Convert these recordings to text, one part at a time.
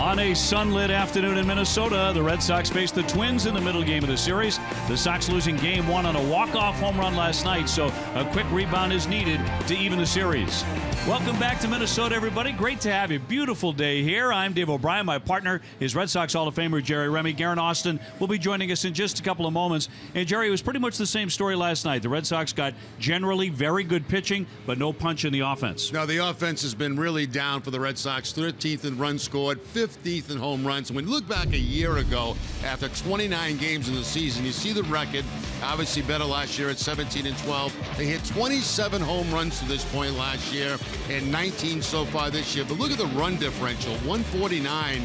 On a sunlit afternoon in Minnesota, the Red Sox faced the Twins in the middle game of the series. The Sox losing Game 1 on a walk-off home run last night, so a quick rebound is needed to even the series. Welcome back to Minnesota, everybody. Great to have you. Beautiful day here. I'm Dave O'Brien. My partner is Red Sox Hall of Famer Jerry Remy. Garen Austin will be joining us in just a couple of moments. And Jerry, it was pretty much the same story last night. The Red Sox got generally very good pitching, but no punch in the offense. No, the offense has been really down for the Red Sox. 13th in runs scored, 15th in home runs. And when you look back a year ago, after 29 games in the season, you see the record. Obviously better last year at 17-12. They hit 27 home runs to this point last year and 19 so far this year. But look at the run differential, 149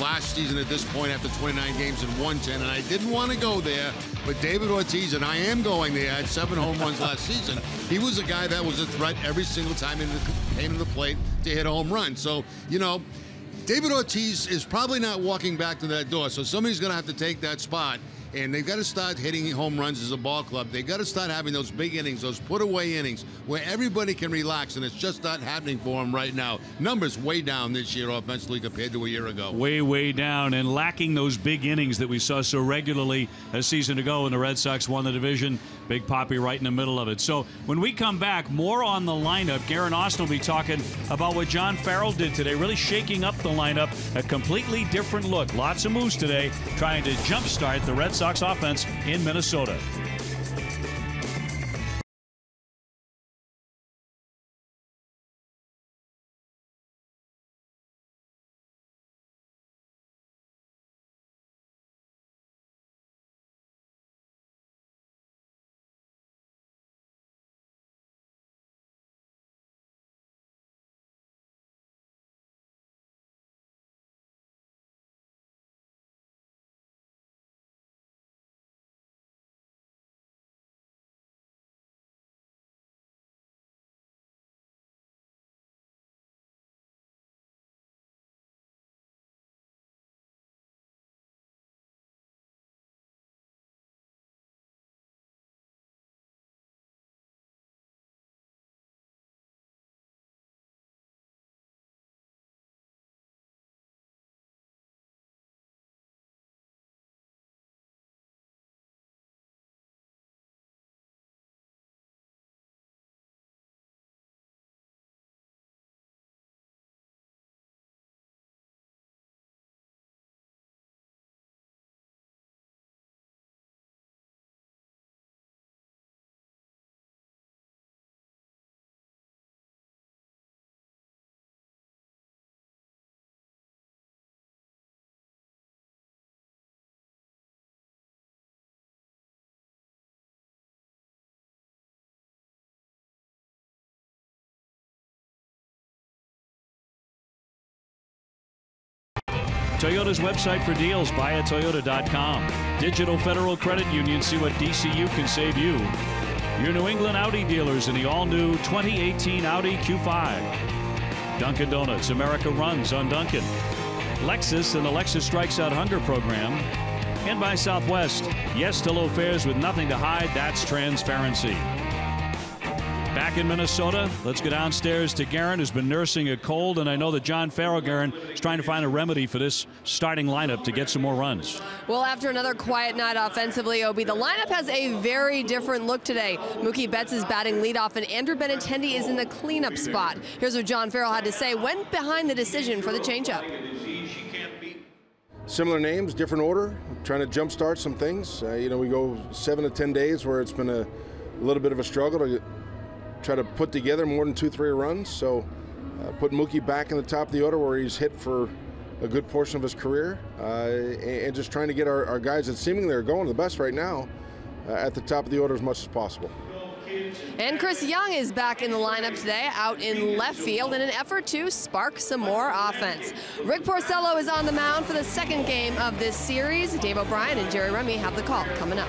last season at this point after 29 games and 110. And I didn't want to go there, but David Ortiz, and I am going there, had 7 home runs last season. He was a guy that was a threat every single time he came to the plate to hit a home run. So, you know, David Ortiz is probably not walking back to that door, so somebody's going to have to take that spot. And they've got to start hitting home runs as a ball club. They've got to start having those big innings, those put-away innings, where everybody can relax, and it's just not happening for them right now. Numbers way down this year offensively compared to a year ago. Way down, and lacking those big innings that we saw so regularly a season ago when the Red Sox won the division. Big Poppy right in the middle of it. So when we come back, more on the lineup. Garen Austin will be talking about what John Farrell did today, really shaking up the lineup, a completely different look. Lots of moves today, trying to jumpstart the Red Sox offense in Minnesota. Toyota's website for deals, buyatoyota.com. Digital Federal Credit Union, see what DCU can save you. Your New England Audi dealers in the all-new 2018 Audi Q5. Dunkin' Donuts, America runs on Dunkin'. Lexus and the Lexus Strikes Out Hunger program. And by Southwest, yes to low fares with nothing to hide, that's transparency. Back in Minnesota, let's go downstairs to Garen, who's been nursing a cold, and I know that John Farrell, Garen, is trying to find a remedy for this starting lineup to get some more runs. Well, after another quiet night offensively, Obi, the lineup has a very different look today. Mookie Betts is batting leadoff, and Andrew Benintendi is in the cleanup spot. Here's what John Farrell had to say when behind the decision for the changeup. Similar names, different order, trying to jumpstart some things. You know, we go 7 to 10 days where it's been a little bit of a struggle to try to put together more than 2-3 runs. So put Mookie back in the top of the order where he's hit for a good portion of his career, and just trying to get our guys that seemingly are going the best right now at the top of the order as much as possible. And Chris Young is back in the lineup today, out in left field in an effort to spark some more offense. Rick Porcello is on the mound for the second game of this series. Dave O'Brien and Jerry Remy have the call coming up.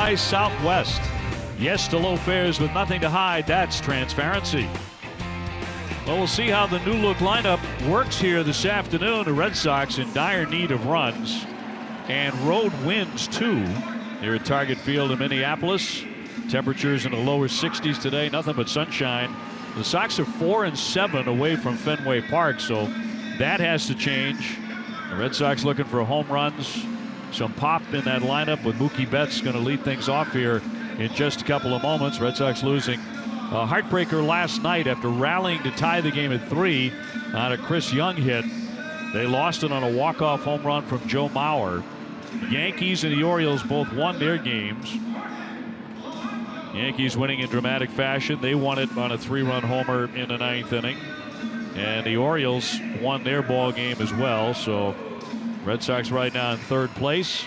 Sunrise Southwest. Yes to low fares with nothing to hide. That's transparency. Well, we'll see how the new look lineup works here this afternoon. The Red Sox in dire need of runs and road wins too. Here at Target Field in Minneapolis. Temperatures in the lower 60s today. Nothing but sunshine. The Sox are 4-7 away from Fenway Park, so that has to change. The Red Sox looking for home runs. Some pop in that lineup with Mookie Betts going to lead things off here in just a couple of moments. Red Sox losing a heartbreaker last night after rallying to tie the game at 3 on a Chris Young hit. They lost it on a walk-off home run from Joe Mauer. The Yankees and the Orioles both won their games. Yankees winning in dramatic fashion. They won it on a 3-run homer in the 9th inning. And the Orioles won their ball game as well. So Red Sox right now in 3rd place.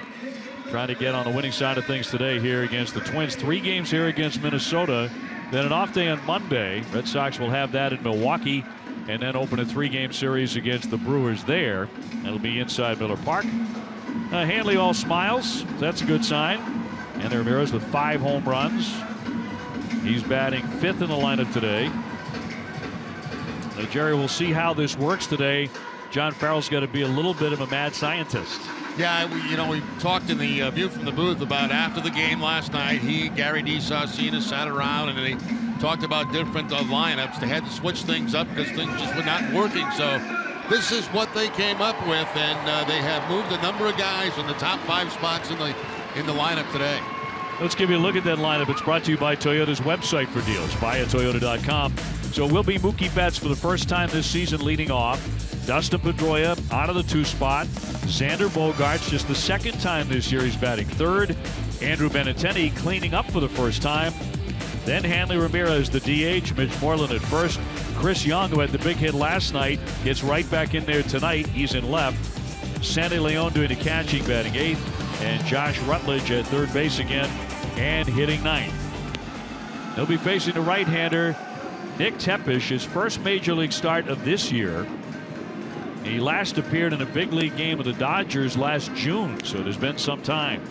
Trying to get on the winning side of things today here against the Twins. 3 games here against Minnesota. Then an off day on Monday. Red Sox will have that in Milwaukee. And then open a 3-game series against the Brewers there. That'll be inside Miller Park. Hanley all smiles. That's a good sign. And Ramirez with 5 home runs. He's batting 5th in the lineup today. Jerry, we'll see how this works today. John Farrell's got to be a little bit of a mad scientist. Yeah, we talked in the View from the Booth about after the game last night. Gary DeSaucina sat around and they talked about different lineups. They had to switch things up because things just were not working. So this is what they came up with, and they have moved a number of guys in the top 5 spots in the lineup today. Let's give you a look at that lineup. It's brought to you by Toyota's website for deals, buyatoyota.com. So it will be Mookie Betts for the first time this season leading off. Dustin Pedroia out of the 2 spot. Xander Bogaerts just the 2nd time this year he's batting 3rd. Andrew Benintendi cleaning up for the first time. Then Hanley Ramirez, the DH. Mitch Moreland at first. Chris Young, who had the big hit last night, gets right back in there tonight. He's in left. Sandy Leon doing the catching, batting 8th. And Josh Rutledge at 3rd base again and hitting 9th. He'll be facing the right-hander Nick Tepesch, his first major league start of this year. He last appeared in a big league game with the Dodgers last June, so there's been some time.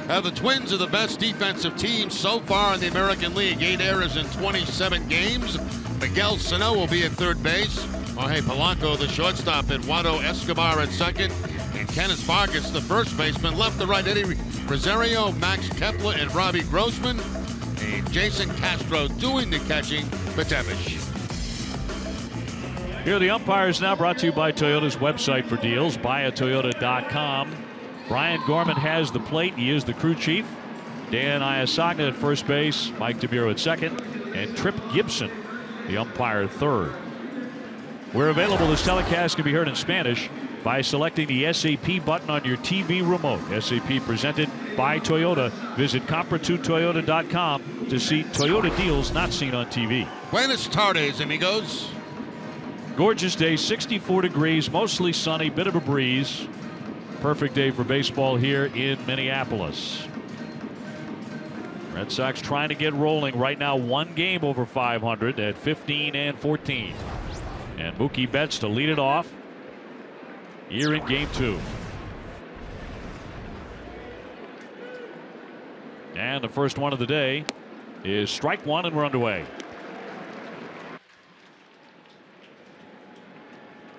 The Twins are the best defensive team so far in the American League. 8 errors in 27 games. Miguel Sano will be at 3rd base. Jorge Polanco, the shortstop. Eduardo Escobar at 2nd. And Kenneth Vargas, the first baseman. Left to right, Eddie Rosario, Max Kepler, and Robbie Grossman. And Jason Castro doing the catching for Tepesch. Here are the umpires now, brought to you by Toyota's website for deals, buyatoyota.com. Brian Gorman has the plate. He is the crew chief. Dan Iasagna at first base, Mike DeMuro at 2nd, and Trip Gibson, the umpire, 3rd. We're available. This telecast can be heard in Spanish by selecting the SAP button on your TV remote. SAP presented by Toyota. Visit compra2toyota.com to see Toyota deals not seen on TV. Buenas tardes, amigos. Gorgeous day, 64 degrees, mostly sunny, bit of a breeze. Perfect day for baseball here in Minneapolis. Red Sox trying to get rolling right now. 1 game over 500 at 15-14. And Mookie Betts to lead it off here in game 2. And the first one of the day is strike 1, and we're underway.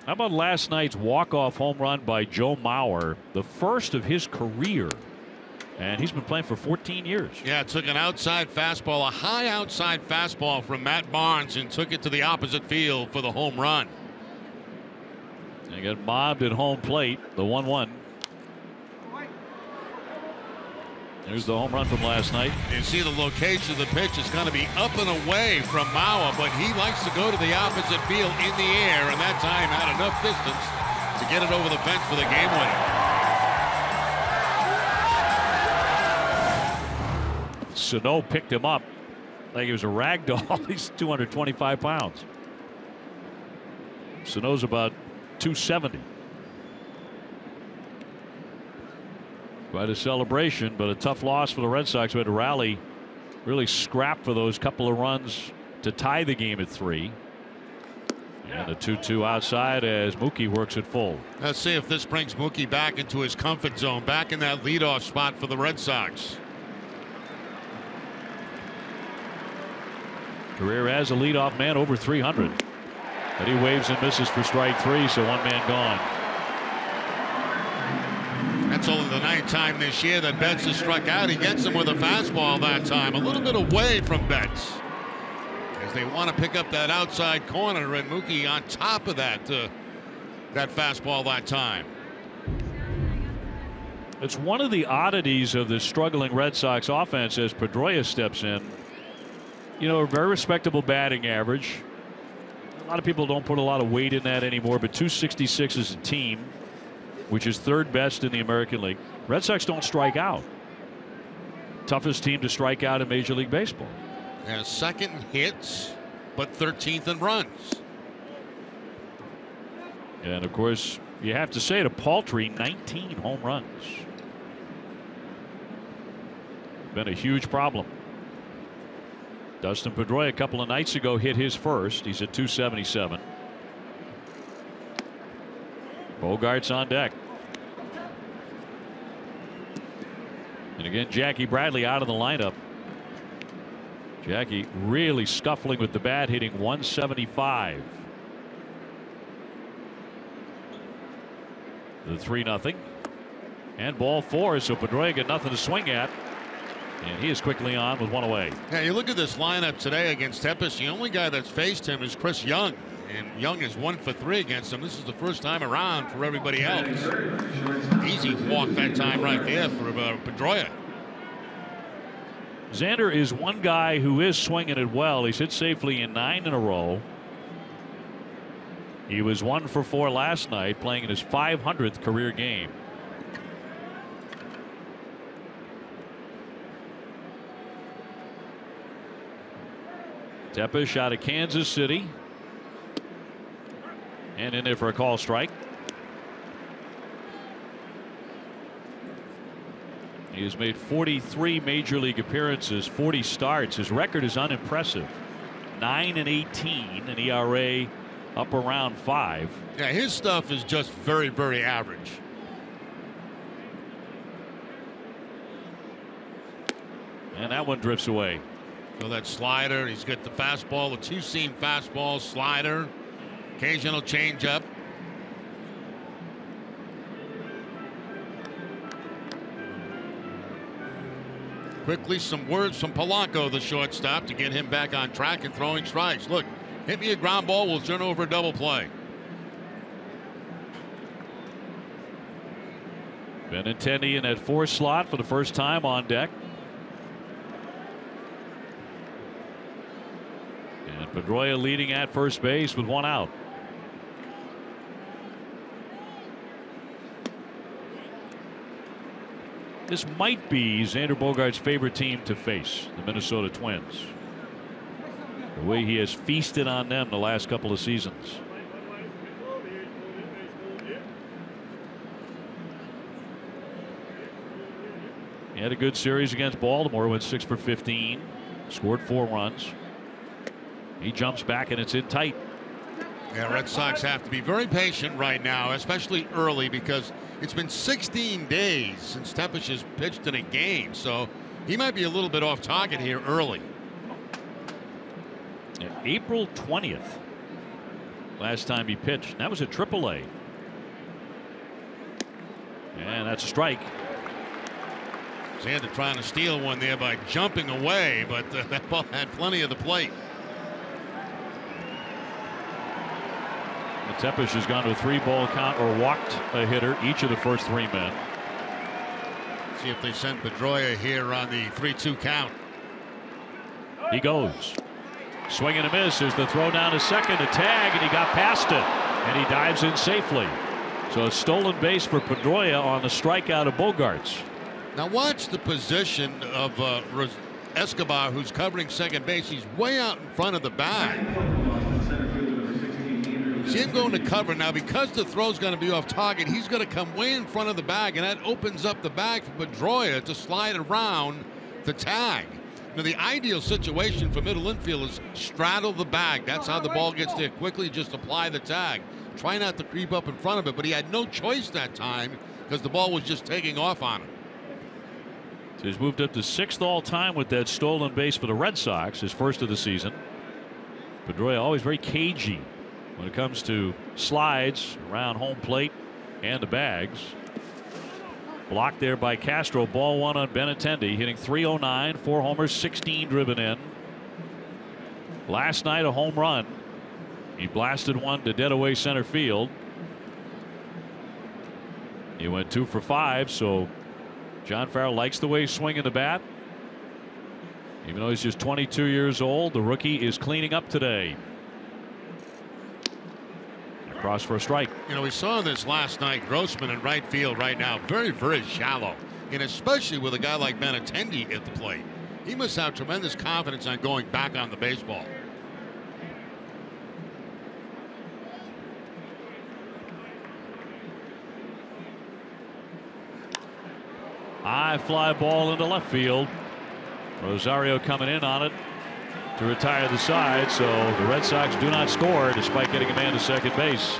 How about last night's walk-off home run by Joe Mauer, the first of his career, and he's been playing for 14 years. Yeah, took an outside fastball, a high outside fastball from Matt Barnes, and took it to the opposite field for the home run. They got mobbed at home plate, the 1-1. There's the home run from last night. You see the location of the pitch is going to be up and away from Mauer, but he likes to go to the opposite field in the air, and that time had enough distance to get it over the fence for the game winner. Sano picked him up like he was a rag doll. He's 225 pounds. Sano's about 270. Quite a celebration, but a tough loss for the Red Sox, who had to rally, really scrap for those couple of runs to tie the game at 3. And the 2-2 outside as Mookie works it full. Let's see if this brings Mookie back into his comfort zone, back in that leadoff spot for the Red Sox. Career as a leadoff man over 300. But he waves and misses for strike 3, so one man gone. That's only the 9th time this year that Betts has struck out. He gets him with a fastball that time. A little bit away from Betts, as they want to pick up that outside corner, and Mookie on top of that fastball that time. It's one of the oddities of the struggling Red Sox offense as Pedroia steps in. You know, a very respectable batting average. A lot of people don't put a lot of weight in that anymore, but 266 as a team, which is 3rd best in the American League. Red Sox don't strike out. Toughest team to strike out in Major League Baseball. And 2nd in hits, but 13th in runs. And of course, you have to say it, a paltry 19 home runs. Been a huge problem. Dustin Pedroia a couple of nights ago hit his first. He's at 277. Bogart's on deck. And again, Jackie Bradley out of the lineup. Jackie really scuffling with the bat, hitting 175. The 3-0. And ball 4, so Pedroia got nothing to swing at. And he is quickly on with 1 away. Yeah, you look at this lineup today against Tempest. The only guy that's faced him is Chris Young, and Young is 1 for 3 against him. This is the first time around for everybody else. Easy walk that time right there for Pedroia. Xander is one guy who is swinging it well. He's hit safely in 9 in a row. He was 1 for 4 last night, playing in his 500th career game. Tepesh out of Kansas City. And in there for a call strike. He has made 43 major league appearances, 40 starts. His record is unimpressive. 9-18, an ERA up around 5. Yeah, his stuff is just very, very average. And that one drifts away. So that slider, he's got the fastball, the 2-seam fastball, slider, occasional changeup. Quickly, some words from Polanco, the shortstop, to get him back on track and throwing strikes. Look, hit me a ground ball, we'll turn over a double play. Benintendi in that 4 slot for the first time on deck. And Pedroia leading at first base with 1 out. This might be Xander Bogaerts' favorite team to face, the Minnesota Twins. The way he has feasted on them the last couple of seasons. He had a good series against Baltimore, went 6 for 15, scored 4 runs. He jumps back and it's in tight. Yeah, Red Sox have to be very patient right now, especially early, because it's been 16 days since Tepesh has pitched in a game, so he might be a little bit off target here early. And April 20th, last time he pitched. That was at AAA. And that's a strike. Xander trying to steal one there by jumping away, but that ball had plenty of the plate. Tepesh has gone to a 3-ball count or walked a hitter each of the first 3 men. See if they send Pedroia here on the 3-2 count. He goes. Swing and a miss. There's the throw down to second, a tag, and he got past it. And he dives in safely. So a stolen base for Pedroia on the strikeout of Bogaerts. Now watch the position of Escobar, who's covering second base. He's way out in front of the bag. See him going to cover now, because the throw's going to be off target. He's going to come way in front of the bag, and that opens up the bag for Pedroia to slide around the tag. Now the ideal situation for middle infield is straddle the bag. That's how the ball gets there quickly. Just apply the tag. Try not to creep up in front of it, but he had no choice that time because the ball was just taking off on him. So he's moved up to 6th all time with that stolen base for the Red Sox, his first of the season. Pedroia always very cagey when it comes to slides around home plate and the bags. Blocked there by Castro. Ball one on Benintendi, hitting .309, 4 homers, 16 driven in. Last night a home run. He blasted one to dead away center field. He went 2 for 5, so John Farrell likes the way he's swinging the bat. Even though he's just 22 years old, the rookie is cleaning up today. Across for a strike. You know, we saw this last night. Grossman in right field right now, very, very shallow. And especially with a guy like Benintendi at the plate. He must have tremendous confidence on going back on the baseball. High fly ball into left field. Rosario coming in on it to retire the side, so the Red Sox do not score despite getting a man to second base.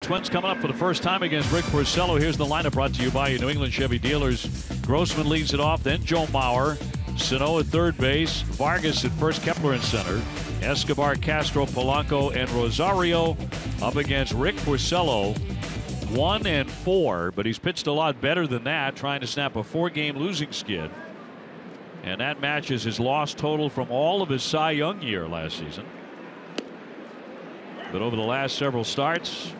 Twins coming up for the first time against Rick Porcello. Here's the lineup brought to you by your New England Chevy dealers. Grossman leads it off, then Joe Mauer. Sano at third base. Vargas at first, Kepler in center. Escobar, Castro, Polanco, and Rosario up against Rick Porcello. 1-4, but he's pitched a lot better than that, trying to snap a 4-game losing skid. And that matches his loss total from all of his Cy Young year last season. But over the last several starts,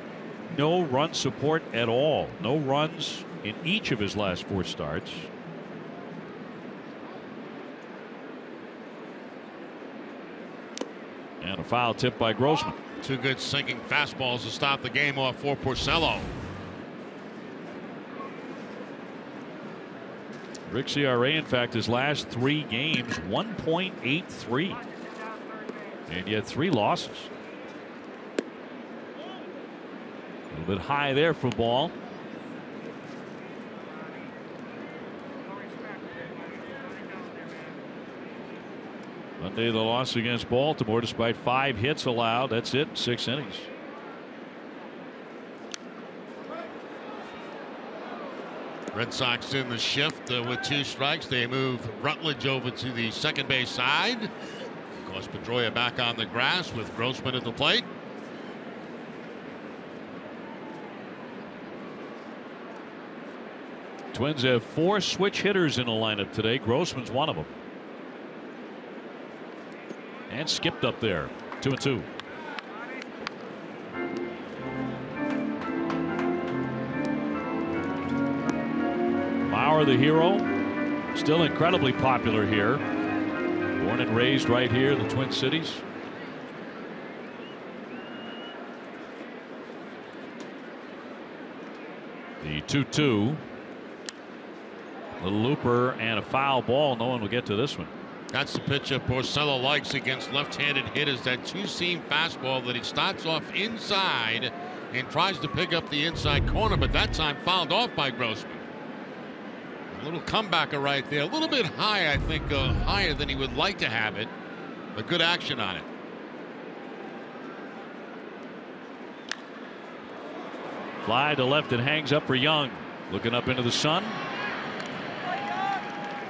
no run support at all. No runs in each of his last 4 starts. And a foul tip by Grossman. 2 good sinking fastballs to stop the game off for Porcello. Rick's ERA, in fact, his last 3 games, 1.83. And yet 3 losses. A little bit high there for ball. Monday the loss against Baltimore despite 5 hits allowed. That's it, 6 innings. Red Sox in the shift with 2 strikes. They move Rutledge over to the second base side. Of course, Pedroia back on the grass with Grossman at the plate. Twins have 4 switch hitters in the lineup today. Grossman's one of them. And skipped up there. 2-2. Mauer, the hero, still incredibly popular here. Born and raised right here in the Twin Cities. The 2-2. Little looper and a foul ball. No one will get to this one. That's the pitch that Porcello likes against left-handed hitters. That two-seam fastball that he starts off inside and tries to pick up the inside corner, but that time fouled off by Grossman. A little comebacker right there. A little bit high, I think, higher than he would like to have it. But good action on it. Fly to left and hangs up for Young. Looking up into the sun.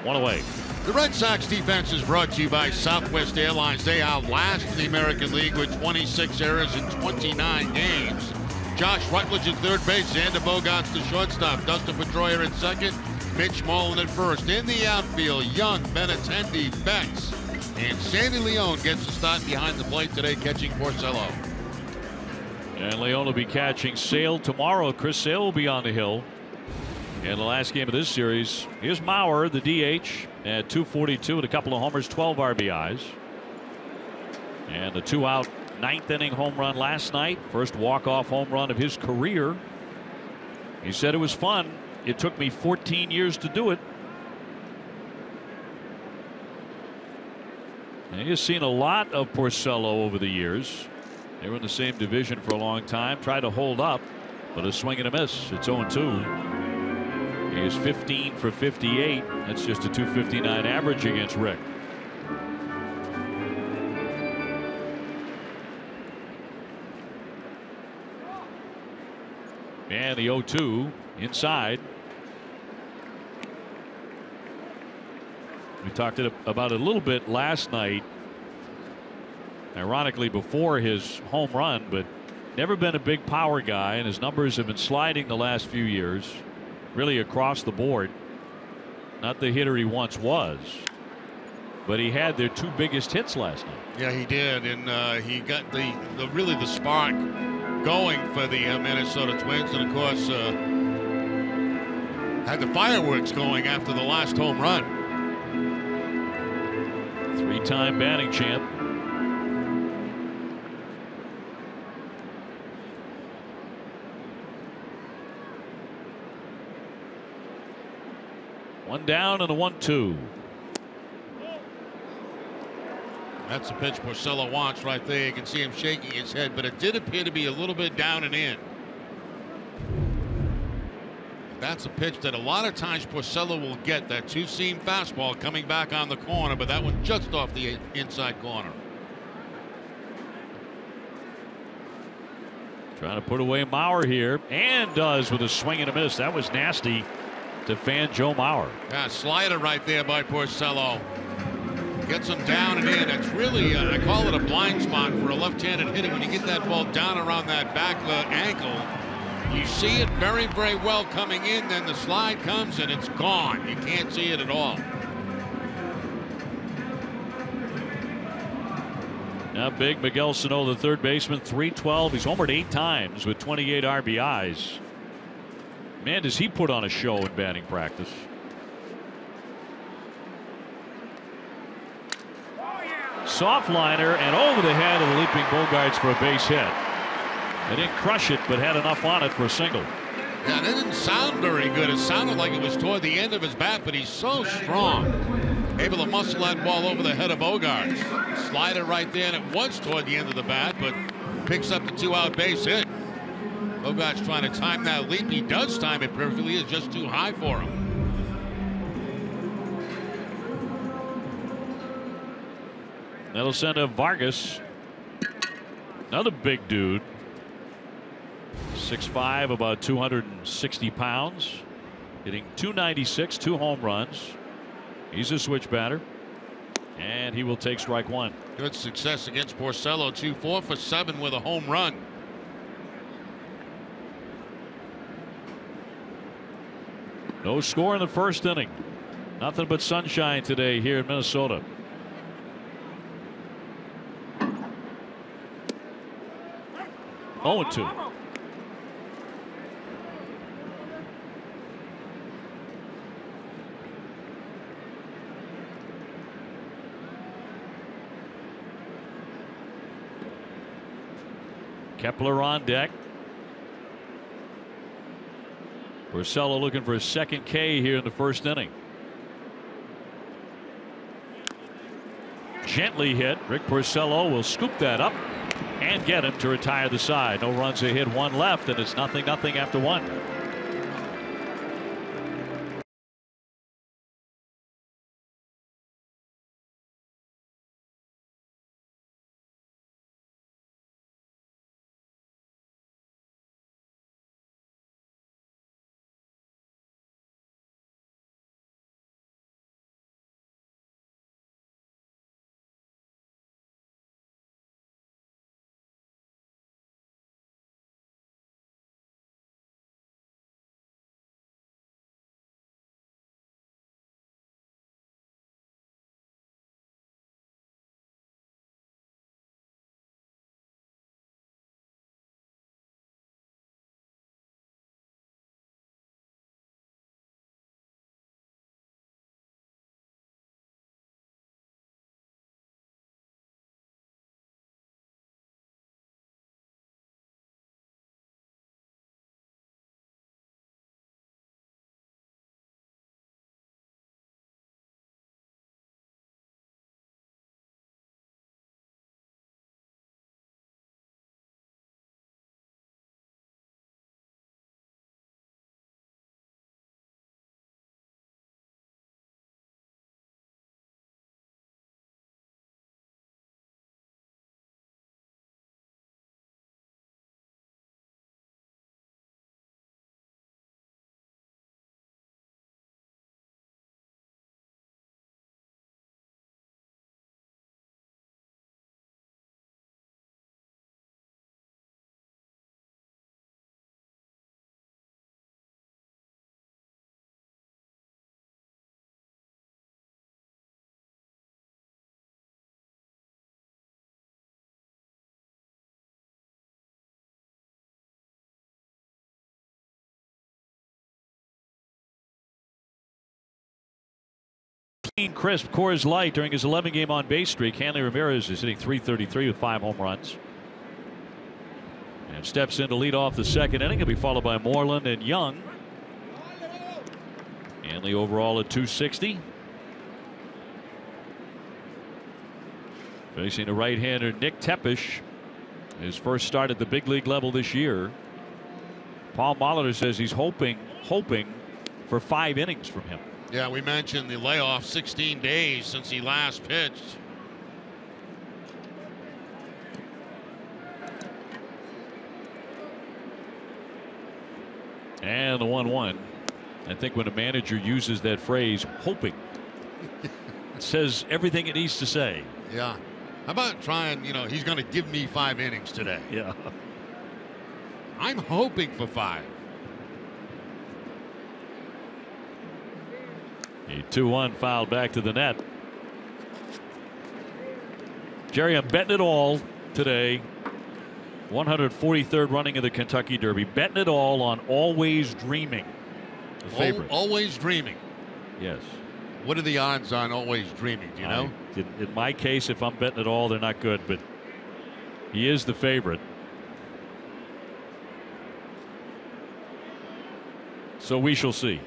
One away. The Red Sox defense is brought to you by Southwest Airlines. They outlast the American League with 26 errors in 29 games. Josh Rutledge at third base. Xander Bogaerts the shortstop. Dustin Pedroia at second. Mitch Mullen at first. In the outfield, Young, Benintendi, Betts, and Sandy Leon gets the start behind the plate today, catching Porcello. And Leon will be catching Sale tomorrow. Chris Sale will be on the hill. And the last game of this series, here's Mauer, the DH, at 242 with a couple of homers, 12 RBIs. And the 2-out 9th inning home run last night. First walk-off home run of his career. He said it was fun. It took me 14 years to do it. And he's seen a lot of Porcello over the years. They were in the same division for a long time. Tried to hold up, but a swing and a miss. It's 0-2. He is 15 for 58. That's just a .259 average against Rick. And the 0-2 inside. We talked about it a little bit last night. Ironically, before his home run, but never been a big power guy, and his numbers have been sliding the last few years, really across the board. Not the hitter he once was, but he had their two biggest hits last night. Yeah, he did, and he got the really the spark going for the Minnesota Twins, and of course had the fireworks going after the last home run. Three-time batting champ. One down and a 1-2. That's the pitch Porcello wants right there. You can see him shaking his head, but it did appear to be a little bit down and in. That's a pitch that a lot of times Porcello will get, that two-seam fastball coming back on the corner, but that one just off the inside corner. Trying to put away Mauer here, and does with a swing and a miss. That was nasty to fan Joe Mauer. Yeah, slider right there by Porcello. Gets him down and in. It's really, I call it a blind spot for a left-handed hitter. When you get that ball down around that back ankle, you see it very, very well coming in. Then the slide comes and it's gone. You can't see it at all. Now big Miguel Sano, the third baseman, 312. He's homered 8 times with 28 RBIs. Man, does he put on a show in batting practice. Soft liner and over the head of the leaping Bogaerts for a base hit. They didn't crush it, but had enough on it for a single. Yeah, that didn't sound very good. It sounded like it was toward the end of his bat, but he's so strong. Able to muscle that ball over the head of Bogaerts. Slider right there, and it was toward the end of the bat, but picks up the 2-out base hit. Bogaerts trying to time that leap. He does time it perfectly. It's just too high for him. That'll send up Vargas. Another big dude. 6'5", about 260 pounds. Hitting .296, 2 home runs. He's a switch batter. And he will take strike one. Good success against Porcello, 4 for 7 with a home run. No score in the first inning. Nothing but sunshine today here in Minnesota. Oh, 2. Kepler on deck. Porcello looking for a second K here in the first inning. Gently hit. Rick Porcello will scoop that up and get him to retire the side. No runs, a hit, one left, and it's 0-0 after one. Crisp Coors Light during his 11-game on-base streak. Hanley Ramirez is hitting .333 with 5 home runs. And steps in to lead off the second inning. He'll be followed by Moreland and Young. Hanley overall at .260. Facing the right-hander Nick Tepesch. His first start at the big league level this year. Paul Molitor says he's hoping for 5 innings from him. Yeah, we mentioned the layoff, 16 days since he last pitched. And the 1-1. I think when a manager uses that phrase, hoping, it says everything it needs to say. Yeah. How about trying, he's going to give me 5 innings today. Yeah. I'm hoping for 5. A 2-1 fouled back to the net. Jerry, I'm betting it all today. 143rd running of the Kentucky Derby. Betting it all on Always Dreaming, the favorite. Always Dreaming. Yes. What are the odds on Always Dreaming? Do you know? In my case, if I'm betting it all, they're not good, but he is the favorite. So we shall see.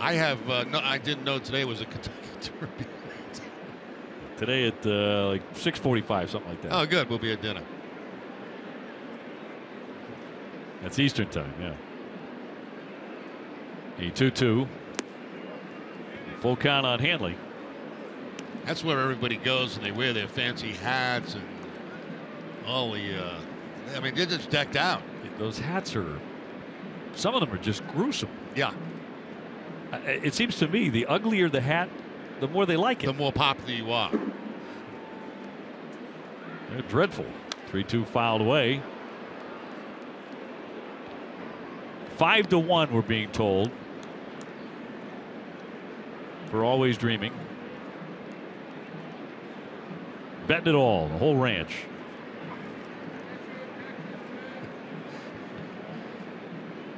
I have no. I didn't know today was a Kentucky Derby. Today at like 6:45, something like that. Oh, good. We'll be at dinner. That's Eastern time. Yeah. A 2-2. Full count on Hanley. That's where everybody goes and they wear their fancy hats and all the. I mean, they're just decked out. Those hats are. Some of them are just gruesome. Yeah. It seems to me the uglier the hat, the more they like it. The more popular you are. They're dreadful. 3-2 fouled away. 5-1 we're being told for Always Dreaming. Betting it all, the whole ranch.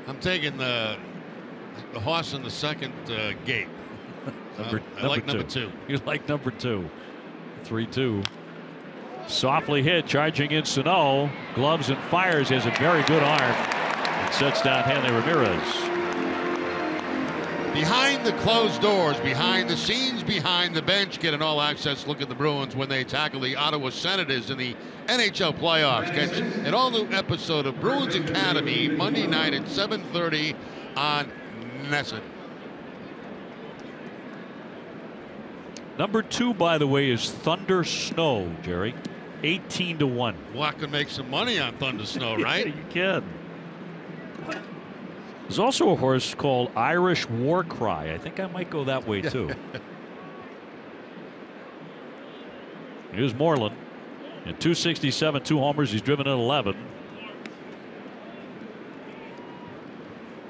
I'm taking the horse in the second gate. I like number 2. You like number 2. 3-2. Softly hit, charging in Sano. Gloves and fires. He has a very good arm. And sets down Hanley Ramirez. Behind the closed doors, behind the scenes, behind the bench, get an all-access look at the Bruins when they tackle the Ottawa Senators in the NHL playoffs. Catch an all-new episode of Bruins Academy Monday night at 7:30 on NESN. Number 2, by the way, is Thunder Snow, Jerry. 18-1. Well, I can make some money on Thunder Snow, right? You can. There's also a horse called Irish War Cry. I think I might go that way too. Here's Moreland. At 267, 2 homers. He's driven in 11.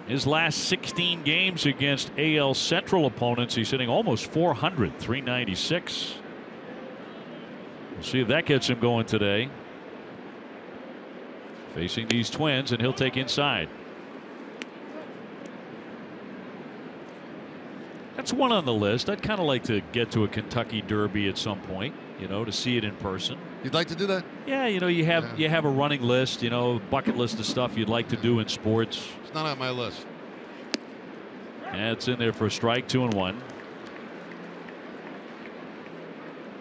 His last 16 games against AL Central opponents, he's hitting almost 400, 396. We'll see if that gets him going today. Facing these Twins, and he'll take inside. That's one on the list. I'd kind of like to get to a Kentucky Derby at some point, you know, to see it in person. You'd like to do that? Yeah, you know, you have a running list, you know, bucket list of stuff you'd like to do in sports. It's not on my list. Yeah, it's in there for a strike. 2-1.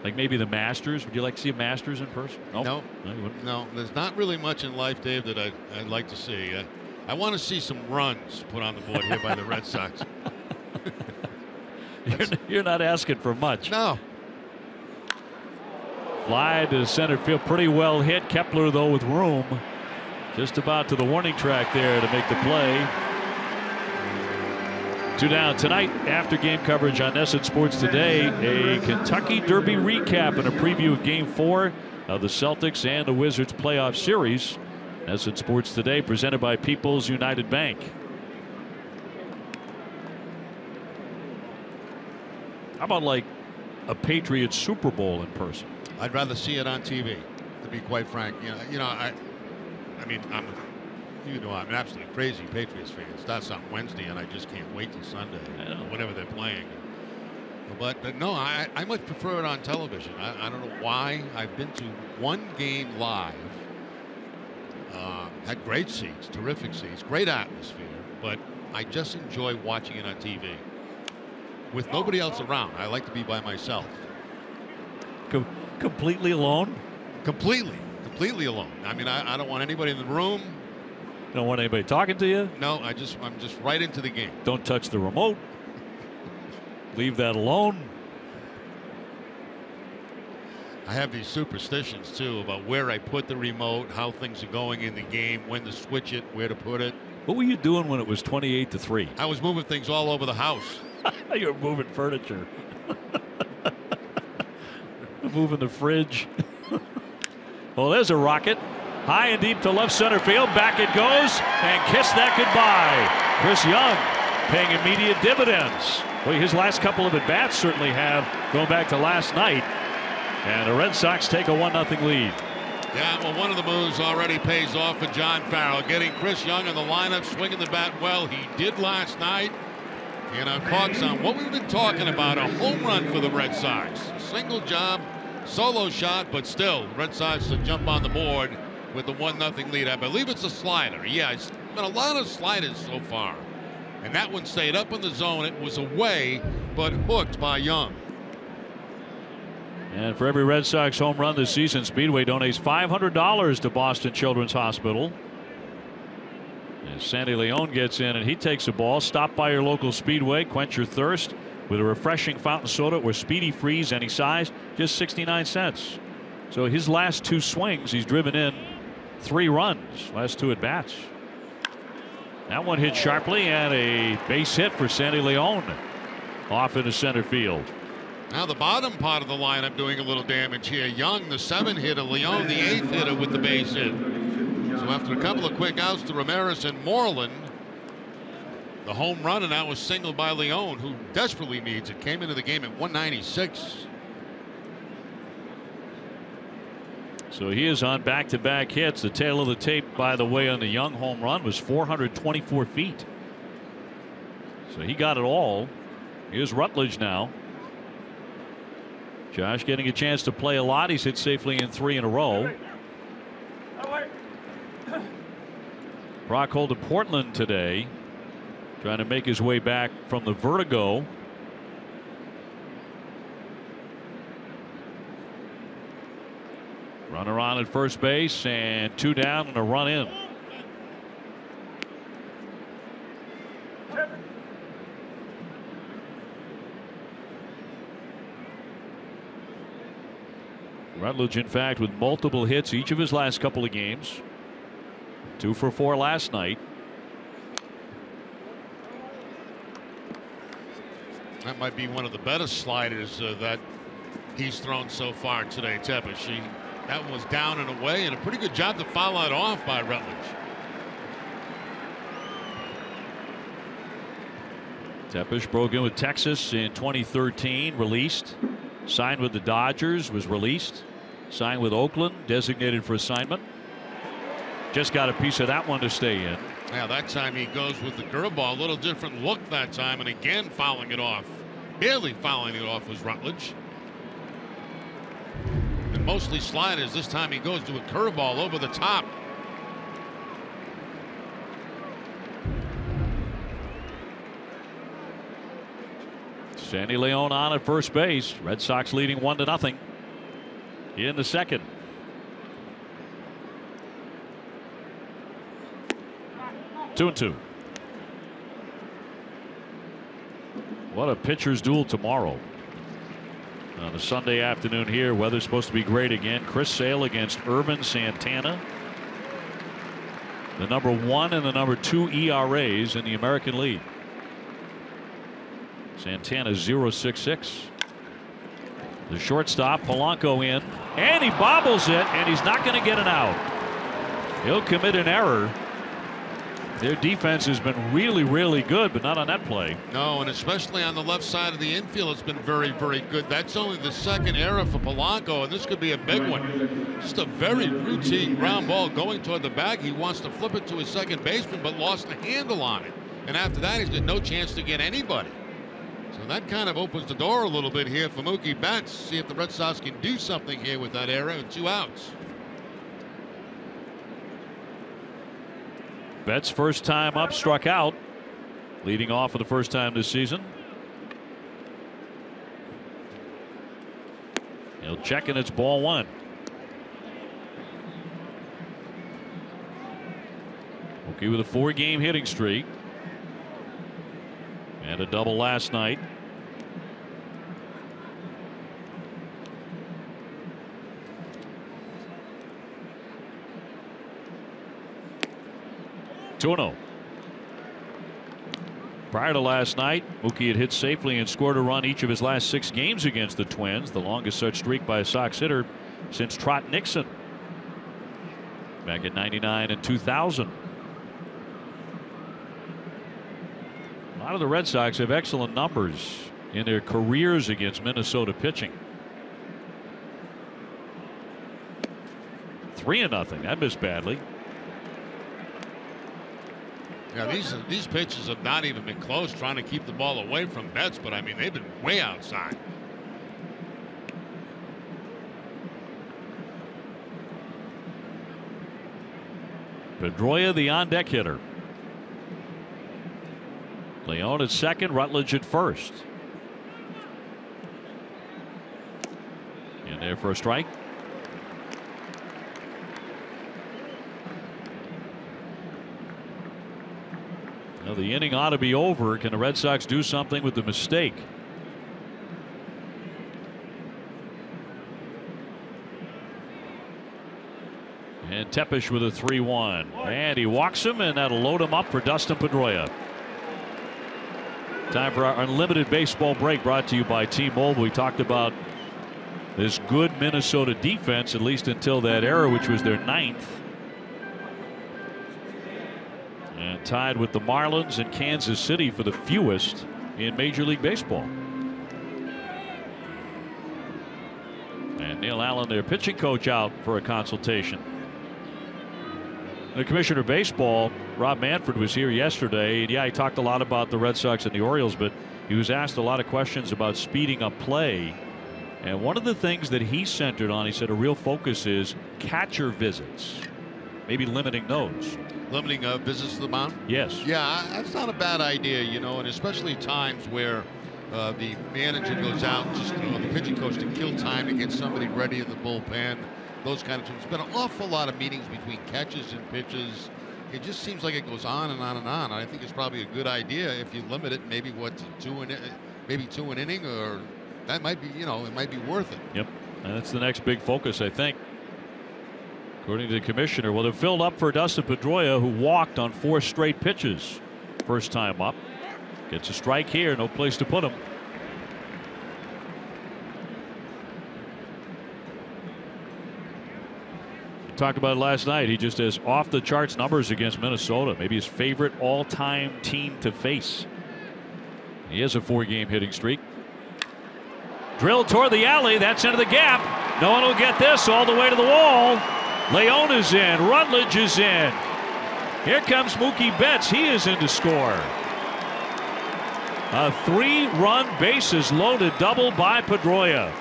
Like maybe the Masters. Would you like to see a Masters in person? Nope. No, you wouldn't. No. There's not really much in life, Dave, that I'd like to see. I want to see some runs put on the board here by the Red Sox. You're not asking for much. No. Fly to center field, pretty well hit. Kepler, though, with room, just about to the warning track there to make the play. 2 down. Tonight, after game coverage on NESN Sports Today, a Kentucky Derby recap and a preview of Game 4 of the Celtics and the Wizards playoff series. NESN Sports Today, presented by People's United Bank. How about like a Patriots Super Bowl in person? I'd rather see it on TV, to be quite frank. I mean, I'm an absolutely crazy Patriots fan. It starts on Wednesday, and I just can't wait till Sunday, whenever they're playing. But no, I much prefer it on television. I don't know why. I've been to one game live. Had great seats, terrific seats, great atmosphere, but I just enjoy watching it on TV. With nobody else around. I like to be by myself. Completely alone? Completely alone. I mean, I don't want anybody in the room. You don't want anybody talking to you? No, I'm just right into the game. Don't touch the remote. Leave that alone. I have these superstitions too about where I put the remote, how things are going in the game, when to switch it, where to put it. What were you doing when it was 28-3? I was moving things all over the house. You're moving furniture. Moving the fridge. Well, there's a rocket. High and deep to left center field. Back it goes. And kiss that goodbye. Chris Young paying immediate dividends. Well, his last couple of at-bats certainly have, going back to last night. And the Red Sox take a 1-0 lead. Yeah, well, one of the moves already pays off for John Farrell. Getting Chris Young in the lineup, swinging the bat well. He did last night. And Cox on what we've been talking about, a home run for the Red Sox. Single job, solo shot, but still, Red Sox to jump on the board with the 1-0 lead. I believe it's a slider. Yeah, it's been a lot of sliders so far. And that one stayed up in the zone. It was away, but hooked by Young. And for every Red Sox home run this season, Speedway donates $500 to Boston Children's Hospital. As Sandy Leon gets in and he takes a ball. Stop by your local Speedway, quench your thirst with a refreshing fountain soda or Speedy Freeze any size, just 69 cents. So his last 2 swings, he's driven in 3 runs, last 2 at bats. That one hit sharply, and a base hit for Sandy Leon off into center field. Now the bottom part of the lineup doing a little damage here. Young, the 7 hitter, Leon, the 8th hitter with the base hit. So after a couple of quick outs to Ramirez and Moreland, the home run, and that was singled by Leon, who desperately needs it. Came into the game at 196. So he is on back-to-back hits. The tail of the tape, by the way, on the Young home run was 424 feet. So he got it all. Here's Rutledge now. Josh getting a chance to play a lot. He's hit safely in 3 in a row. Rockhold to Portland today, trying to make his way back from the vertigo. Runner on at first base, and 2 down and a run in. Rutledge, in fact, with multiple hits each of his last couple of games. 2 for 4 last night. That might be one of the better sliders that he's thrown so far today, Tepesh. That one was down and away, and a pretty good job to follow it off by Rutledge. Tepesh broke in with Texas in 2013, released. Signed with the Dodgers, was released. Signed with Oakland, designated for assignment. Just got a piece of that one to stay in. Yeah, that time he goes with the curveball. A little different look that time, and again fouling it off. Barely fouling it off was Rutledge. And mostly sliders. This time he goes to a curveball over the top. Sandy Leon on at first base. Red Sox leading 1-0 in the second. Two and two. What a pitcher's duel tomorrow. On a Sunday afternoon here, weather's supposed to be great again. Chris Sale against Irvin Santana. The number 1 and the number 2 ERAs in the American League. Santana 0.66. The shortstop, Polanco, in, and he bobbles it, and he's not going to get an out. He'll commit an error. Their defense has been really, really good, but not on that play. No, and especially on the left side of the infield, it's been very, very good. That's only the second error for Polanco, and this could be a big one. Just a very routine ground ball going toward the bag. He wants to flip it to his second baseman, but lost the handle on it. And after that, he's got no chance to get anybody. So that kind of opens the door a little bit here for Mookie Betts. See if the Red Sox can do something here with that error with 2 outs. Betts first time up, struck out, leading off for the first time this season. He'll check, and it's ball 1. Mookie with a 4-game hitting streak. And a double last night. Tuno. Prior to last night, Mookie had hit safely and scored a run each of his last 6 games against the Twins, the longest such streak by a Sox hitter since Trot Nixon back in '99 and 2000. A lot of the Red Sox have excellent numbers in their careers against Minnesota pitching. 3-0. That missed badly. Yeah, these pitches have not even been close, trying to keep the ball away from Betts, but I mean, they've been way outside. Pedroia, the on-deck hitter. Leon at second, Rutledge at first. In there for a strike. Now the inning ought to be over. Can the Red Sox do something with the mistake? And Tepesh with a 3-1. And he walks him, and that'll load him up for Dustin Pedroia. Time for our unlimited baseball break, brought to you by T-Mobile. We talked about this good Minnesota defense, at least until that error, which was their 9th. And tied with the Marlins and Kansas City for the fewest in Major League Baseball. And Neil Allen, their pitching coach, out for a consultation. The commissioner of baseball, Rob Manfred, was here yesterday, and yeah, he talked a lot about the Red Sox and the Orioles, but he was asked a lot of questions about speeding up play And one of the things that he centered on, he said a real focus is catcher visits, maybe limiting those. Limiting visits to the mound? Yes. Yeah, that's not a bad idea, and especially times where the manager goes out, just the pitching coach, to kill time to get somebody ready in the bullpen, those kind of things. There's been an awful lot of meetings between catches and pitches. It just seems like it goes on and on and on. I think it's probably a good idea if you limit it, maybe two an inning, or that might be, it might be worth it. Yep, and that's the next big focus, I think. According to the commissioner, well, they're filled up for Dustin Pedroia, who walked on 4 straight pitches. First time up. Gets a strike here, no place to put him. We talked about it last night. He just has off the charts numbers against Minnesota. Maybe his favorite all-time team to face. He has a 4-game hitting streak. Drilled toward the alley. That's into the gap. No one will get this all the way to the wall. Leone is in. Rutledge is in. Here comes Mookie Betts. He is in to score. A 3-run bases loaded double by Pedroia.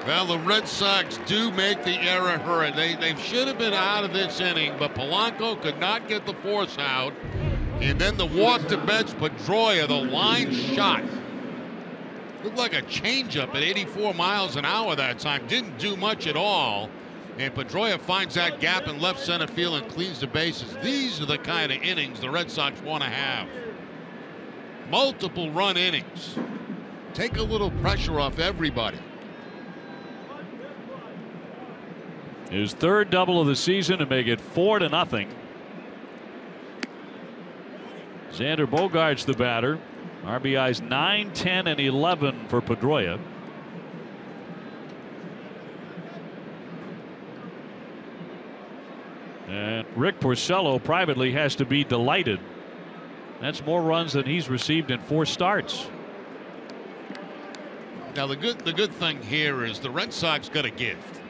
Well, the Red Sox do make the error hurt. They should have been out of this inning, but Polanco could not get the force out. And then the walk to Betts, Pedroia, the line shot. Looked like a changeup at 84 miles an hour that time. Didn't do much at all. And Pedroia finds that gap in left center field and cleans the bases. These are the kind of innings the Red Sox want to have. Multiple run innings. Take a little pressure off everybody. His 3rd double of the season to make it 4-0. Xander Bogaerts the batter. RBIs 9, 10, and 11 for Pedroia. And Rick Porcello privately has to be delighted. That's more runs than he's received in 4 starts. Now the good thing here is the Red Sox got a gift.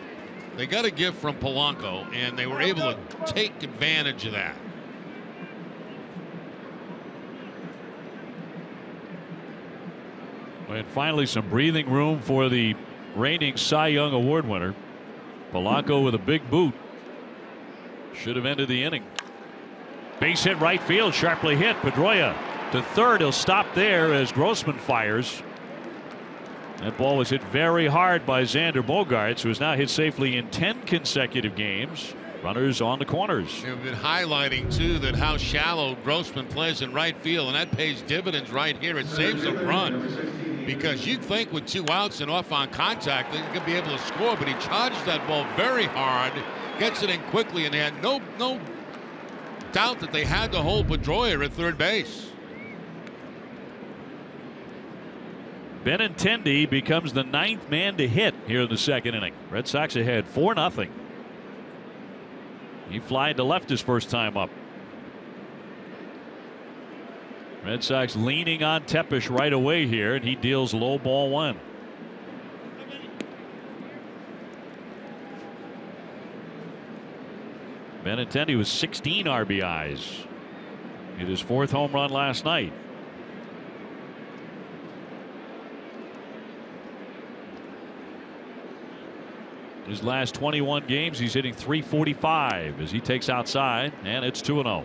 They got a gift from Polanco, and they were able to take advantage of that. And finally some breathing room for the reigning Cy Young Award winner. Polanco with a big boot. Should have ended the inning. Base hit right field, sharply hit. Pedroia to third. He'll stop there as Grossman fires. That ball was hit very hard by Xander Bogaerts, who has now hit safely in 10 consecutive games. Runners on the corners. They've been highlighting too that how shallow Grossman plays in right field, and that pays dividends right here. It saves a run, because you'd think with 2 outs and off on contact they could be able to score, but he charged that ball very hard, gets it in quickly, and they had no doubt that they had to hold Pedroia at third base. Benintendi becomes the 9th man to hit here in the 2nd inning. Red Sox ahead 4-0. He flied to left his first time up. Red Sox leaning on Tepesh right away here, and he deals low ball 1. Benintendi with 16 RBIs. Hit his 4th home run last night. His last 21 games, he's hitting .345 as he takes outside, and it's 2-0.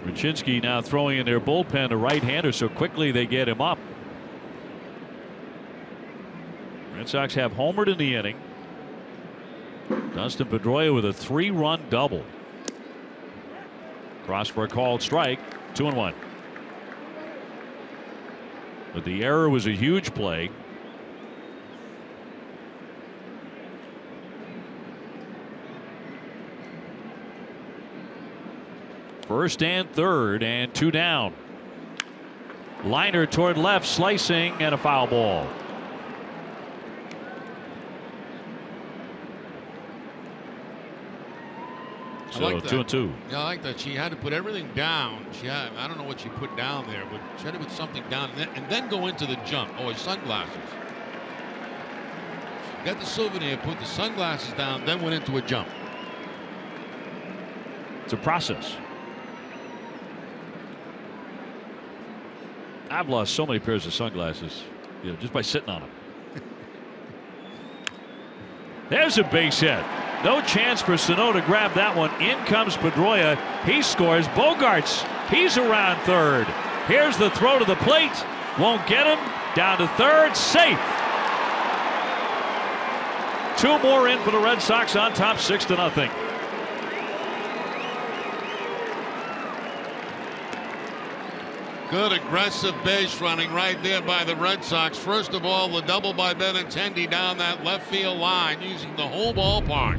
Rucinski now throwing in their bullpen, a right-hander, so quickly they get him up. Red Sox have homered in the inning. Dustin Pedroia with a 3-run double. Cross for a called strike. 2-1. But the error was a huge play. First and third, and 2 down. Liner toward left, slicing, and a foul ball. So I like that. 2-2. Yeah, I like that. She had to put everything down. I don't know what she put down there, but she had to put something down and then go into the jump. Oh, his sunglasses. Got the souvenir, put the sunglasses down, then went into a jump. It's a process. I've lost so many pairs of sunglasses, just by sitting on them. There's a base hit. No chance for Sano to grab that one. In comes Pedroia. He scores. Bogarts, he's around third. Here's the throw to the plate. Won't get him. Down to third. Safe. 2 more in for the Red Sox on top, 6-0. Good aggressive base running right there by the Red Sox. First of all, the double by Benintendi down that left field line using the whole ballpark.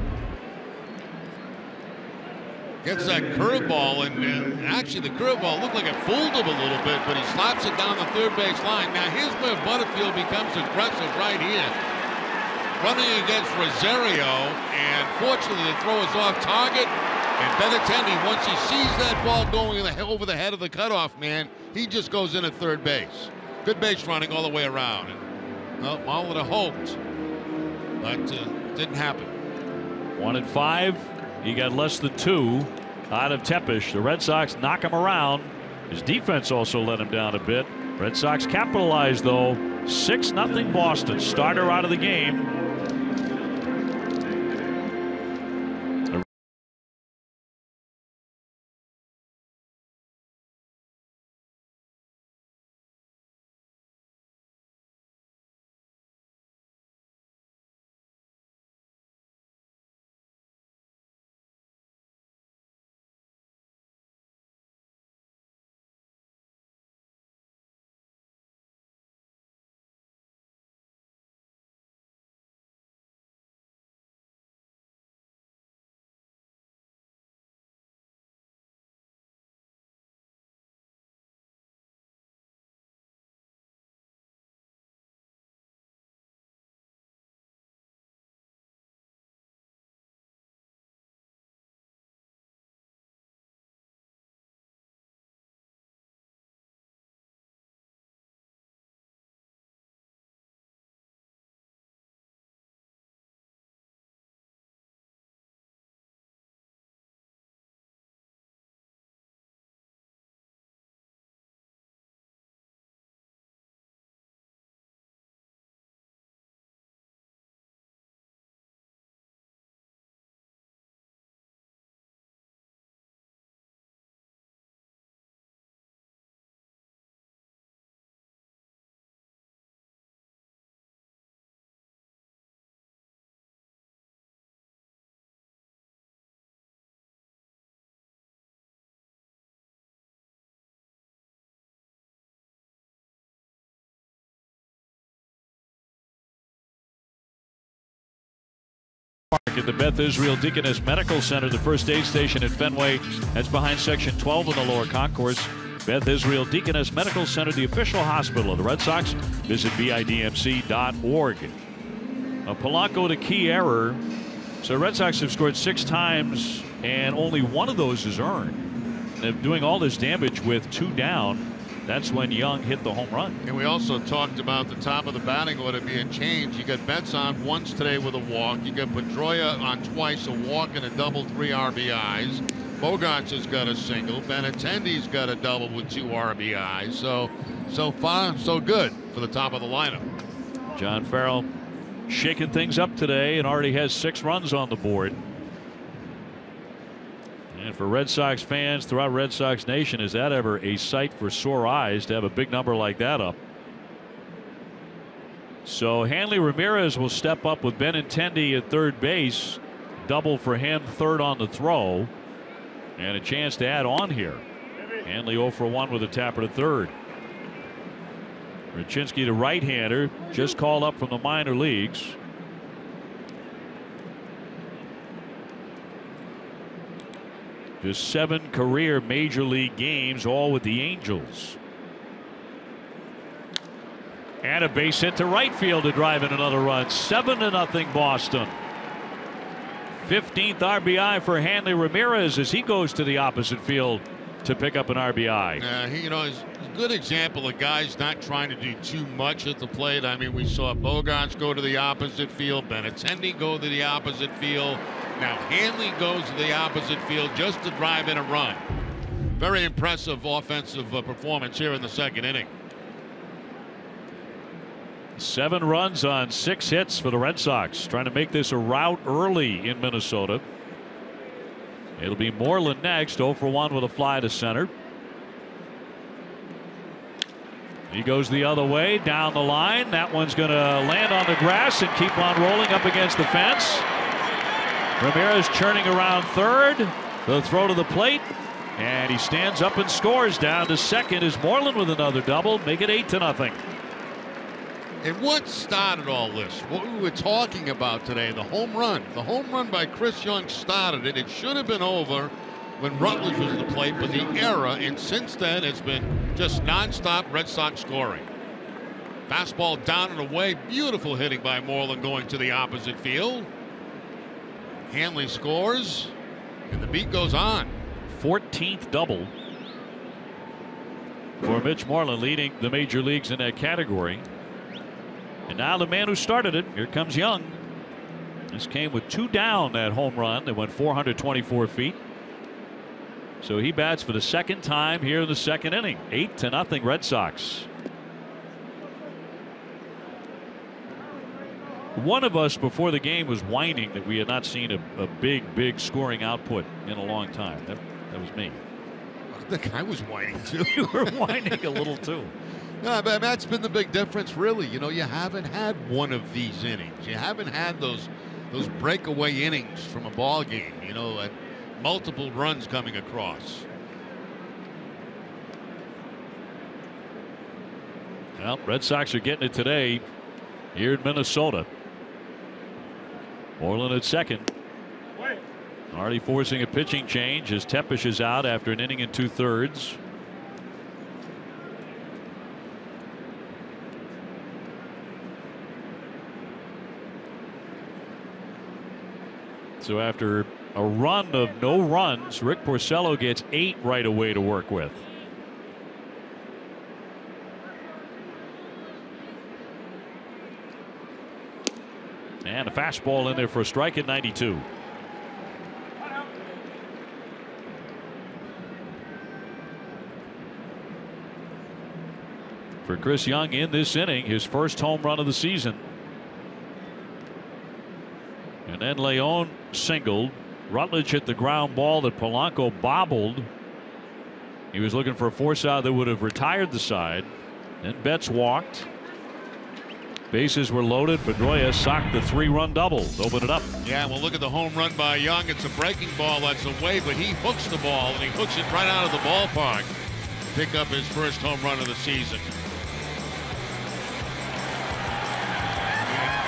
Gets that curveball, and actually the curveball looked like it fooled him a little bit, but he slaps it down the third base line. Now here's where Butterfield becomes aggressive right here. Running against Rosario, and fortunately the throw is off target. And Benintendi, once he sees that ball going over the head of the cutoff man, he just goes in at third base. Good base running all the way around. And, well, one would have hoped, but didn't happen. 1-5. He got less than 2 out of Tepesh. The Red Sox knock him around. His defense also let him down a bit. Red Sox capitalized, though. 6-0 Boston. Starter out of the game. At the Beth Israel Deaconess Medical Center, the first aid station at Fenway. That's behind Section 12 in the lower concourse. Beth Israel Deaconess Medical Center, the official hospital of the Red Sox. Visit bidmc.org. Polanco, the key error. So the Red Sox have scored 6 times, and only one of those is earned. They're doing all this damage with 2 down. That's when Young hit the home run. And we also talked about the top of the batting order being changed. You got Betts on once today with a walk. You got Pedroia on twice, a walk and a double, 3 RBIs. Bogarts has got a single. Benintendi's got a double with 2 RBIs. So far, so good for the top of the lineup. John Farrell shaking things up today and already has 6 runs on the board. And for Red Sox fans throughout Red Sox Nation, is that ever a sight for sore eyes to have a big number like that up? So Hanley Ramirez will step up with Benintendi at third base. Double for him, third on the throw. And a chance to add on here. Hanley 0 for 1 with a tapper to third. Raczynski, the right-hander, just called up from the minor leagues. Just 7 career major league games, all with the Angels. And a base hit to right field to drive in another run. 7-0 Boston. 15th RBI for Hanley Ramirez as he goes to the opposite field to pick up an RBI. He's good example of guys not trying to do too much at the plate. I mean, we saw Bogarts go to the opposite field, Benintendi go to the opposite field. Now Hanley goes to the opposite field just to drive in a run. Very impressive offensive performance here in the second inning. 7 runs on 6 hits for the Red Sox, trying to make this a rout early in Minnesota. It'll be Moreland next, 0 for 1 with a fly to center. He goes the other way down the line. That one's going to land on the grass and keep on rolling up against the fence. Ramirez churning around third. The throw to the plate, and he stands up and scores. Down to second is Moreland with another double, make it 8-0. And what started all this? What we were talking about today, the home run. The home run by Chris Young started it. It should have been over when Rutledge was at the plate, but the error, and since then it's been just nonstop Red Sox scoring. Fastball down and away. Beautiful hitting by Moreland going to the opposite field. Hanley scores, and the beat goes on. 14th double for Mitch Moreland, leading the major leagues in that category. And now the man who started it, here comes Young. This came with 2 down, that home run. They went 424 feet. So he bats for the second time here in the second inning. 8-0 Red Sox. One of us before the game was whining that we had not seen a big scoring output in a long time. That was me. I think I was whining too. You were whining a little too. No, but that's been the big difference, really. You know, you haven't had one of these innings. You haven't had those breakaway innings from a ball game. You know, and multiple runs coming across. Well, Red Sox are getting it today here in Minnesota. Moreland at second. Already forcing a pitching change as Tepesh is out after an inning and 2/3. So after a run of no runs, Rick Porcello gets 8 right away to work with. And a fastball in there for a strike at 92. For Chris Young in this inning, his first home run of the season. And then Leon singled. Rutledge hit the ground ball that Polanco bobbled. He was looking for a force out that would have retired the side. Then Betts walked. Bases were loaded. Pedroia socked the 3-run double to open it up. Yeah, well, look at the home run by Young. It's a breaking ball that's away, but he hooks the ball, and he hooks it right out of the ballpark. Pick up his first home run of the season.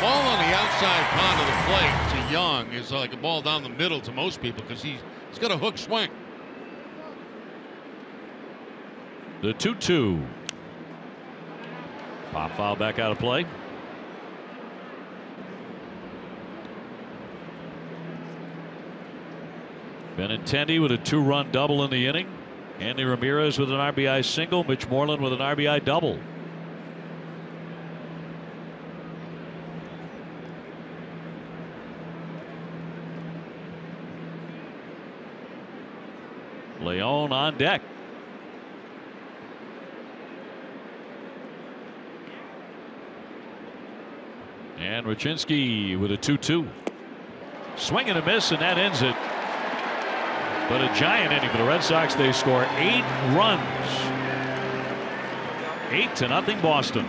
Ball on the outside part of the plate to Young is like a ball down the middle to most people because he's got a hook swing. The 2-2. Pop foul back out of play. Benintendi with a 2-run double in the inning. Andy Ramirez with an RBI single. Mitch Moreland with an RBI double. Leon on deck. And Rachinski with a 2-2. Swing and a miss, and that ends it. But a giant inning for the Red Sox. They score 8 runs. 8-0 Boston.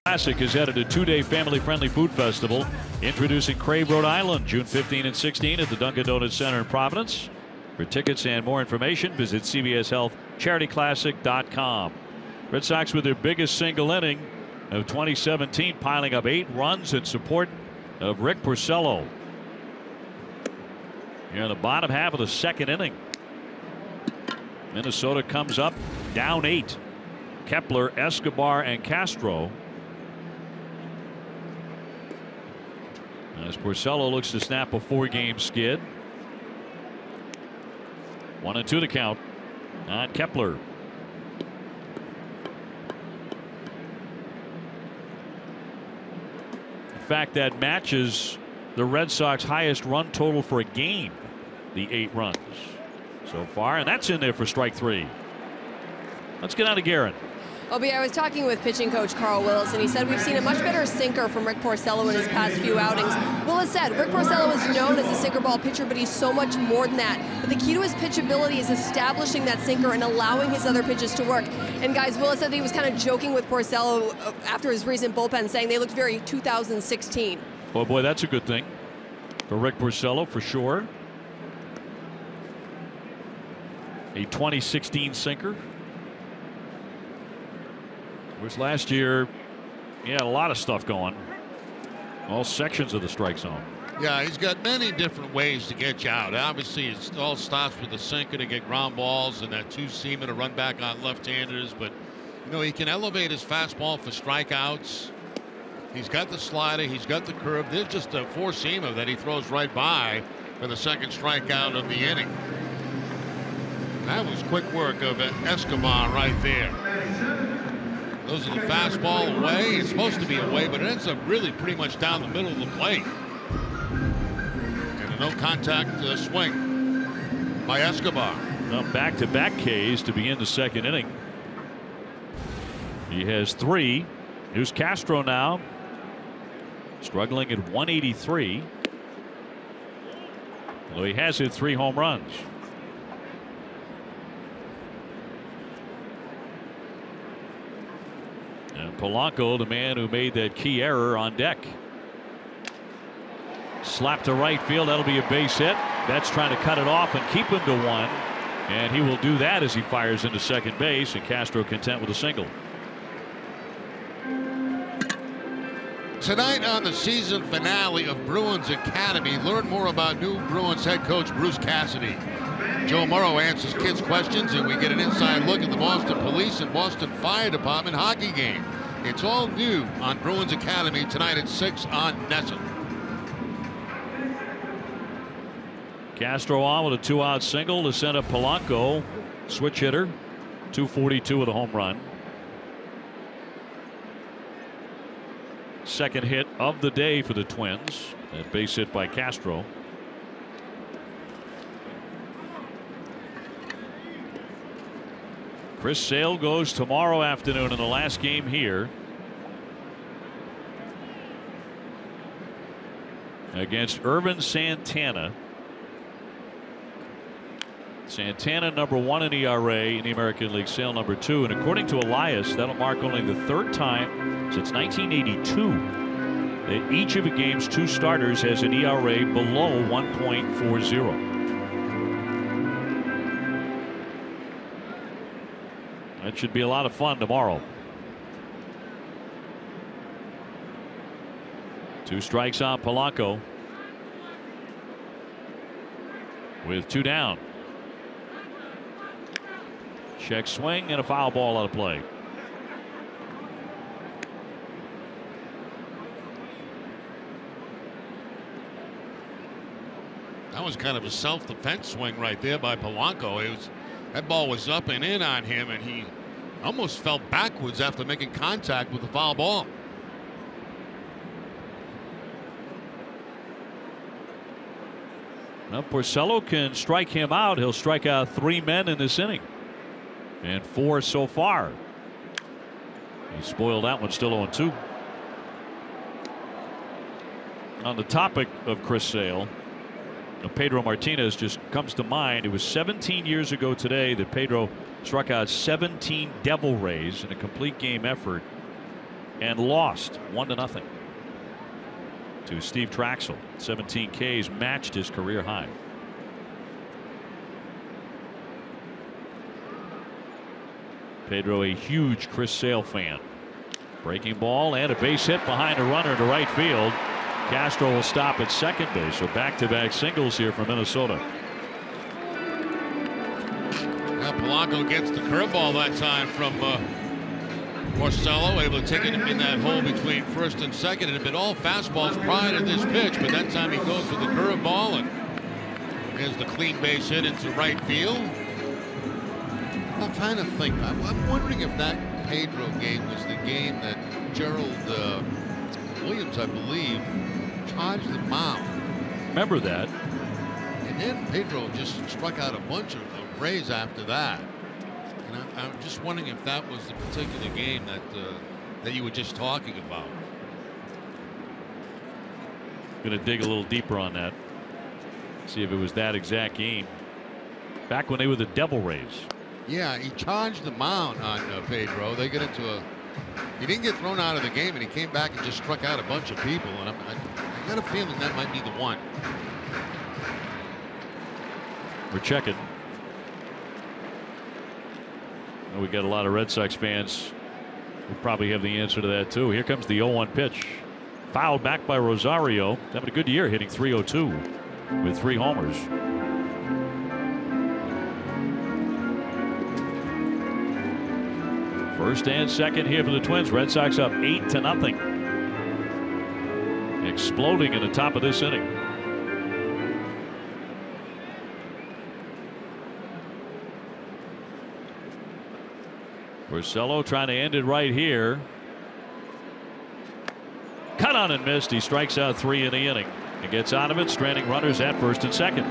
Classic is headed to 2-day family-friendly food festival. Introducing Crave, Rhode Island, June 15 and 16 at the Dunkin' Donuts Center in Providence. For tickets and more information, visit CVSHealthCharityClassic.com. Red Sox with their biggest single inning of 2017, piling up 8 runs in support of Rick Porcello. Here in the bottom half of the second inning, Minnesota comes up down 8. Kepler, Escobar, and Castro. As Porcello looks to snap a 4-game skid. 1-2 the count on Kepler. In fact, that matches the Red Sox highest run total for a game, the 8 runs so far, and that's in there for strike 3. Let's get on to Guerin. Obi, I was talking with pitching coach Carl Willis, and he said we've seen a much better sinker from Rick Porcello in his past few outings. Willis said Rick Porcello is known as a sinker ball pitcher, but he's so much more than that. But the key to his pitchability is establishing that sinker and allowing his other pitches to work. And guys, Willis said that he was kind of joking with Porcello after his recent bullpen, saying they looked very 2016. Oh boy, that's a good thing for Rick Porcello for sure. A 2016 sinker. Whereas last year, he had a lot of stuff going. All sections of the strike zone. Yeah, he's got many different ways to get you out. Obviously, it all starts with the sinker to get ground balls and that 2-seamer to run back on left-handers. But, you know, he can elevate his fastball for strikeouts. He's got the slider. He's got the curve. There's just a 4-seamer that he throws right by for the second strikeout of the inning. That was quick work of Escobar right there. Those are the fastball away. It's supposed to be away, but it ends up really pretty much down the middle of the plate. And a no contact swing by Escobar. Well, back-to-back Ks to begin the second inning. He has 3. Here's Castro now, struggling at 183. Although he has hit 3 home runs. And Polanco, the man who made that key error, on deck. Slap to right field. That'll be a base hit. That's trying to cut it off and keep him to 1. And he will do that as he fires into second base, and Castro content with a single. Tonight on the season finale of Bruins Academy, learn more about new Bruins head coach Bruce Cassidy. Joe Morrow answers kids' questions, and we get an inside look at the Boston Police and Boston Fire Department hockey game. It's all new on Bruins Academy tonight at 6 on NESN. Castro on with a 2-out single to send up Polanco, switch hitter, 242 with a home run. Second hit of the day for the Twins. That base hit by Castro. Chris Sale goes tomorrow afternoon in the last game here against Irvin Santana. Santana #1 in ERA in the American League, Sale #2, and according to Elias, that'll mark only the 3rd time since 1982 that each of the game's 2 starters has an ERA below 1.40. That should be a lot of fun tomorrow. 2 strikes on Polanco with 2 down. Check swing and a foul ball out of play. That was kind of a self-defense swing right there by Polanco. That ball was up and in on him, and he almost fell backwards after making contact with the foul ball. Now Porcello can strike him out. He'll strike out 3 men in this inning, and 4 so far. He spoiled that one, still 0-2. On the topic of Chris Sale, Pedro Martinez just comes to mind. It was 17 years ago today that Pedro struck out 17 Devil Rays in a complete game effort and lost 1-0 to Steve Traxel. 17 Ks, matched his career high. Pedro, a huge Chris Sale fan. Breaking ball and a base hit behind a runner to right field. Castro will stop at second base, so back-to-back singles here for Minnesota. Now Polanco gets the curveball that time from Porcello, able to take it in that hole between first and second. It had been all fastballs prior to this pitch, but that time he goes for the curveball, and there's the clean base hit into right field. I'm trying to think. I'm wondering if that Pedro game was the game that Gerald Williams, I believe, charged the mound. Remember that. And then Pedro just struck out a bunch of Rays after that. And I'm just wondering if that was the particular game that you were just talking about. Going to dig a little deeper on that. See if it was that exact game. Back when they were the Devil Rays. Yeah, he charged the mound on Pedro. They get into a. He didn't get thrown out of the game, and he came back and just struck out a bunch of people. And I got a feeling that might be the one. We're checking. We got a lot of Red Sox fans who probably have the answer to that too. Here comes the 0-1 pitch. Fouled back by Rosario. Having a good year, hitting .302 with 3 homers. First and second here for the Twins. Red Sox up 8-0. Exploding in the top of this inning. Porcello trying to end it right here. Cut on and missed. He strikes out 3 in the inning. He gets out of it, stranding runners at first and second.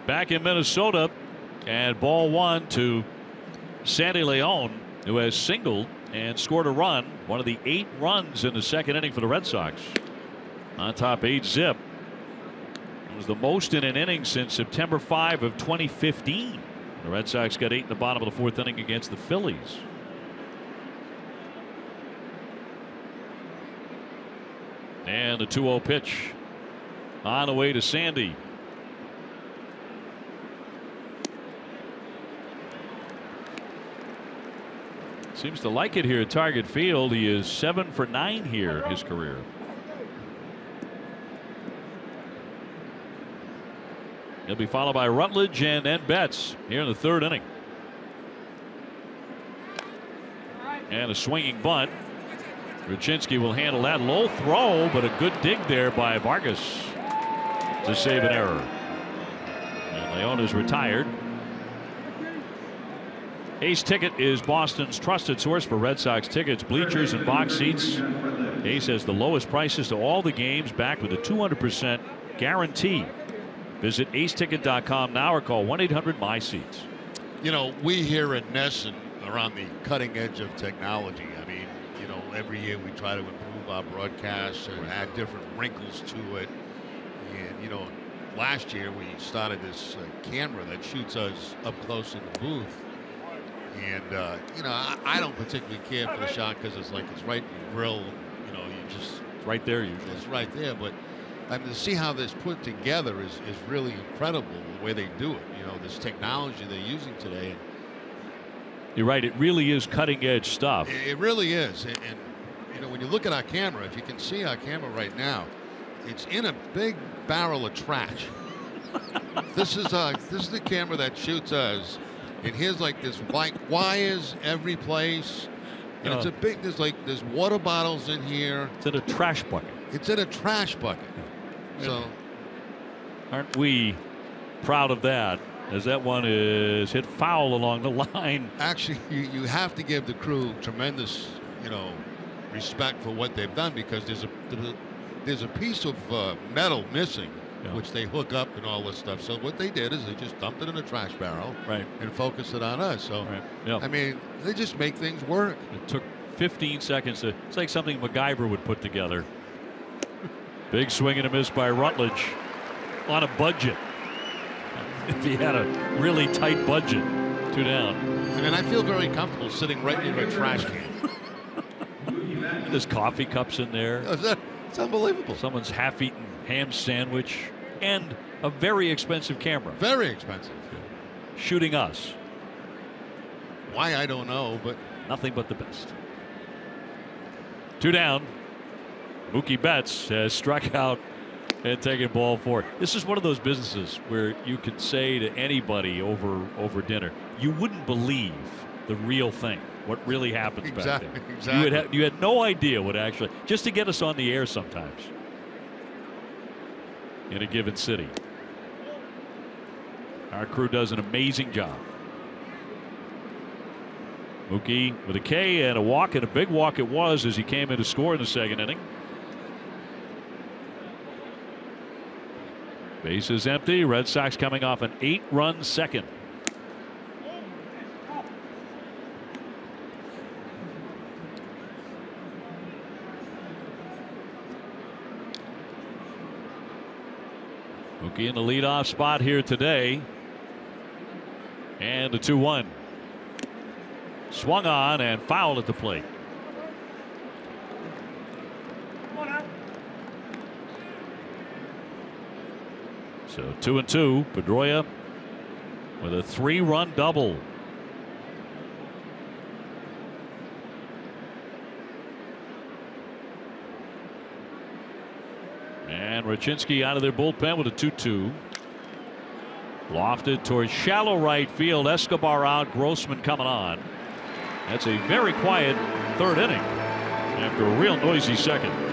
Back in Minnesota, and ball 1 to Sandy Leon, who has singled and scored a run. One of the 8 runs in the second inning for the Red Sox. On top 8-zip. It was the most in an inning since September 5 of 2015. The Red Sox got 8 in the bottom of the 4th inning against the Phillies. And the 2-0 pitch on the way to Sandy. Seems to like it here at Target Field. He is 7 for 9 here in his career. He'll be followed by Rutledge and then Betts here in the 3rd inning. And a swinging bunt. Rucinski will handle that. Low throw, but a good dig there by Vargas to save an error. And Leon is retired. Ace Ticket is Boston's trusted source for Red Sox tickets, bleachers, and box seats. Ace has the lowest prices to all the games, backed with a 200% guarantee. Visit aceticket.com now or call 1-800-MY-SEATS. You know, we here at NESN are on the cutting edge of technology. I mean, you know, every year we try to improve our broadcasts and add different wrinkles to it. And, you know, last year we started this camera that shoots us up close in the booth. And, you know, I don't particularly care for the shot because it's like it's right in the grill. You know, you just. It's right there usually. It's right there. But I mean, to see how this put together is really incredible, the way they do it. You know, this technology they're using today. You're right. It really is cutting edge stuff. It really is. And, you know, when you look at our camera, if you can see our camera right now, it's in a big barrel of trash. This is the camera that shoots us. And here's like this white wires every place. And it's a big, there's water bottles in here. It's in a trash bucket. It's in a trash bucket. So aren't we proud of that, as that one is hit foul along the line. Actually, you have to give the crew tremendous, you know, respect for what they've done, because there's a piece of metal missing, which they hook up and all this stuff. So what they did is they just dumped it in a trash barrel, and focused it on us. So I mean, they just make things work. It took 15 seconds. It's like something MacGyver would put together. Big swing and a miss by Rutledge on a budget. If he had a really tight budget, 2 down. I mean, I feel very comfortable sitting right near a trash can. There's coffee cups in there. It's unbelievable. Someone's half-eaten ham sandwich and a very expensive camera. Very expensive. Shooting us. Why, I don't know, but nothing but the best. 2 down. Mookie Betts has struck out and taken ball 4. This is one of those businesses where you could say to anybody over dinner, you wouldn't believe the real thing, what really happens back there. Exactly. You had no idea what actually, just to get us on the air sometimes in a given city. Our crew does an amazing job. Mookie with a K and a walk, and a big walk it was as he came in to score in the 2nd inning. Base is empty. Red Sox coming off an 8-run 2nd. Mookie in the leadoff spot here today. And a 2-1. Swung on and fouled at the plate. So 2-2. Pedroia with a 3-run double. And Rucinski out of their bullpen with a 2-2. Lofted towards shallow right field. Escobar out. Grossman coming on. That's a very quiet 3rd inning after a real noisy 2nd.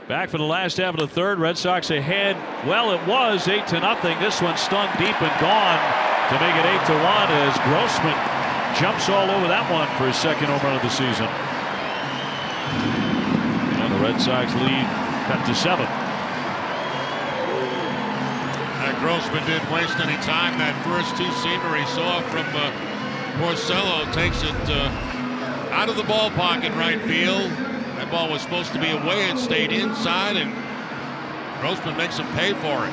Back for the last half of the third. Red Sox ahead. Well, it was 8-0. This one stung deep and gone to make it 8-1 as Grossman jumps all over that one for his second home run of the season. And the Red Sox lead cut to 7. Grossman didn't waste any time. That first two-seamer he saw from Porcello takes it out of the ballpark in right field. That ball was supposed to be away. It stayed inside, and Grossman makes him pay for it.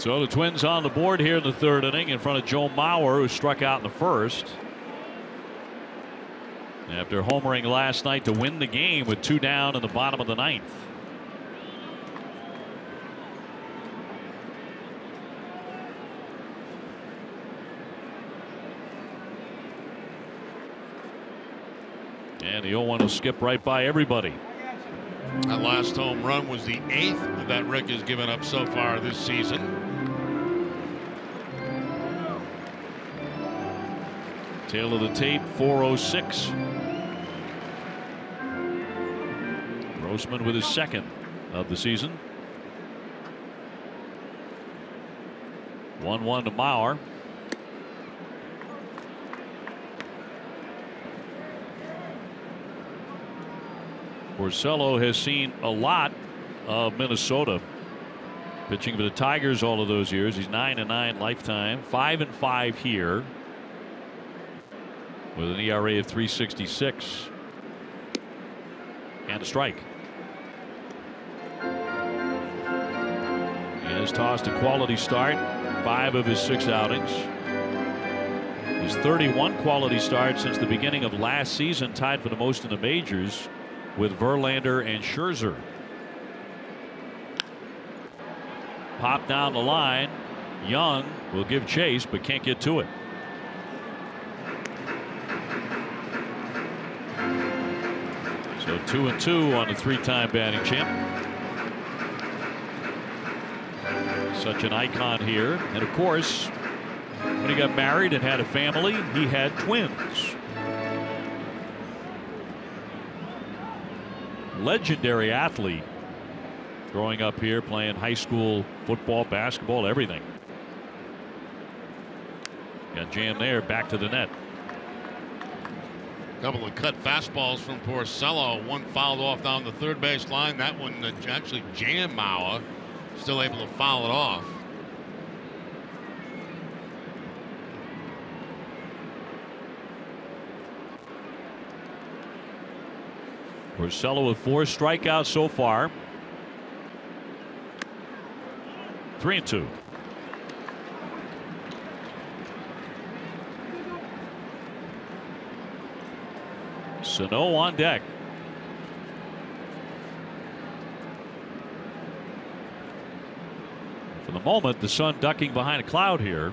So the Twins on the board here in the third inning in front of Joe Mauer, who struck out in the first. After homering last night to win the game with 2 down in the bottom of the 9th. And the 0-1 will skip right by everybody. That last home run was the 8th that Rick has given up so far this season. Tail of the tape, 406. Grossman with his second of the season. 1-1 to Mauer. Porcello has seen a lot of Minnesota. Pitching for the Tigers all of those years. He's 9-9 lifetime, 5-5 here. With an ERA of 3.66 and a strike. He has tossed a quality start 5 of his 6 outings. His 31 quality starts since the beginning of last season, tied for the most in the majors with Verlander and Scherzer. Pop down the line. Young will give chase but can't get to it. So 2-2 on the 3-time batting champ. Such an icon here. And of course, when he got married and had a family, he had twins. Legendary athlete. Growing up here, playing high school football, basketball, everything. Got jammed there, back to the net. Couple of cut fastballs from Porcello. One fouled off down the third base line. That one actually jammed Mauer. Still able to foul it off. Porcello with 4 strikeouts so far. 3-2. Sano on deck. For the moment, the sun ducking behind a cloud here.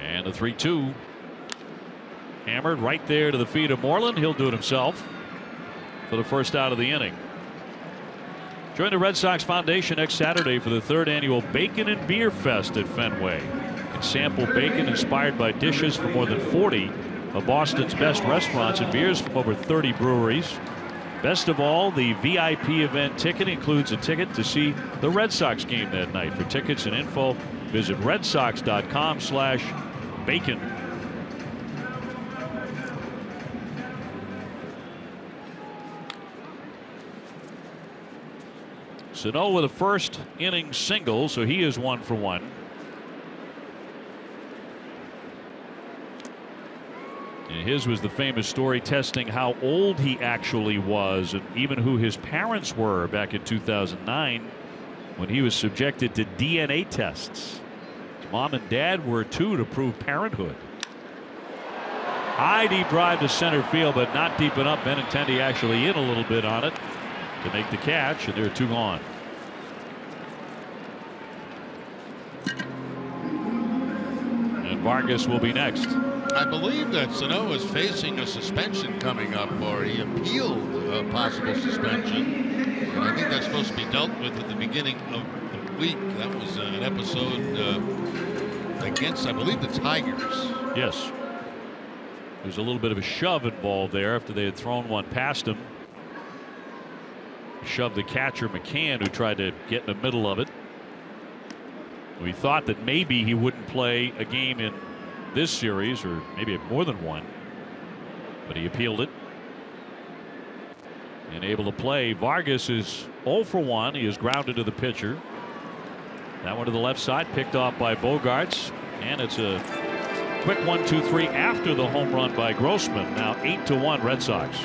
And the 3-2. Hammered right there to the feet of Moreland. He'll do it himself for the first out of the inning. Join the Red Sox Foundation next Saturday for the 3rd annual Bacon and Beer Fest at Fenway. You can sample bacon inspired by dishes from more than 40 of Boston's best restaurants and beers from over 30 breweries. Best of all, the VIP event ticket includes a ticket to see the Red Sox game that night. For tickets and info, visit redsox.com/bacon. Sano with a first inning single, so he is 1 for 1. And his was the famous story testing how old he actually was and even who his parents were back in 2009 when he was subjected to DNA tests. His mom and dad were too to prove parenthood. High deep drive to center field, but not deep enough. Benintendi actually in a little bit on it to make the catch, and there are 2 gone. And Vargas will be next. I believe that Sano is facing a suspension coming up, or he appealed a possible suspension. And I think that's supposed to be dealt with at the beginning of the week. That was an episode against, I believe, the Tigers. Yes. There's a little bit of a shove involved there after they had thrown one past him. Shoved the catcher McCann, who tried to get in the middle of it. We thought that maybe he wouldn't play a game in this series, or maybe more than one, but he appealed it and able to play. Vargas is 0 for 1. He is grounded to the pitcher. That one to the left side, picked off by Bogaerts, and it's a quick 1-2-3 after the home run by Grossman. Now 8-1 Red Sox.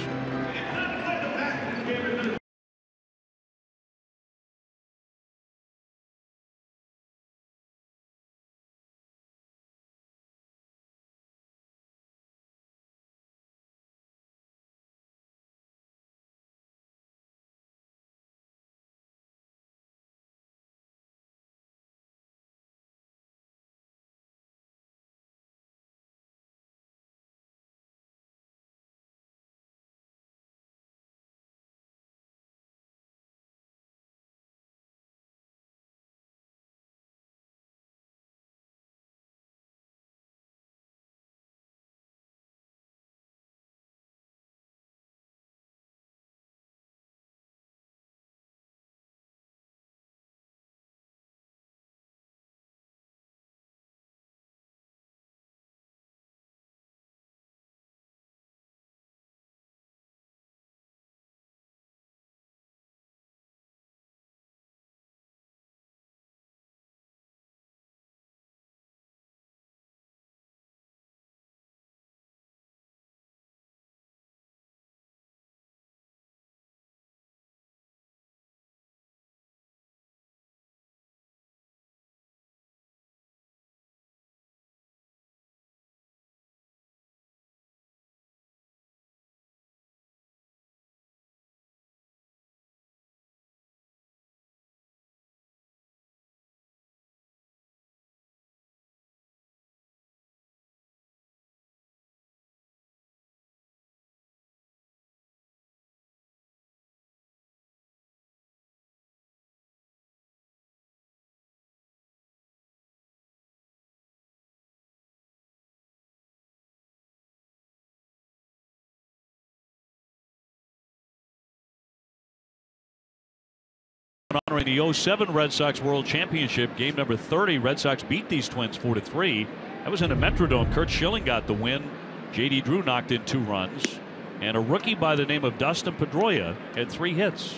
Honoring the 07 Red Sox World Championship, game number 30. Red Sox beat these Twins 4-3. That was in a Metrodome. Curt Schilling got the win. J.D. Drew knocked in 2 runs. And a rookie by the name of Dustin Pedroia had 3 hits.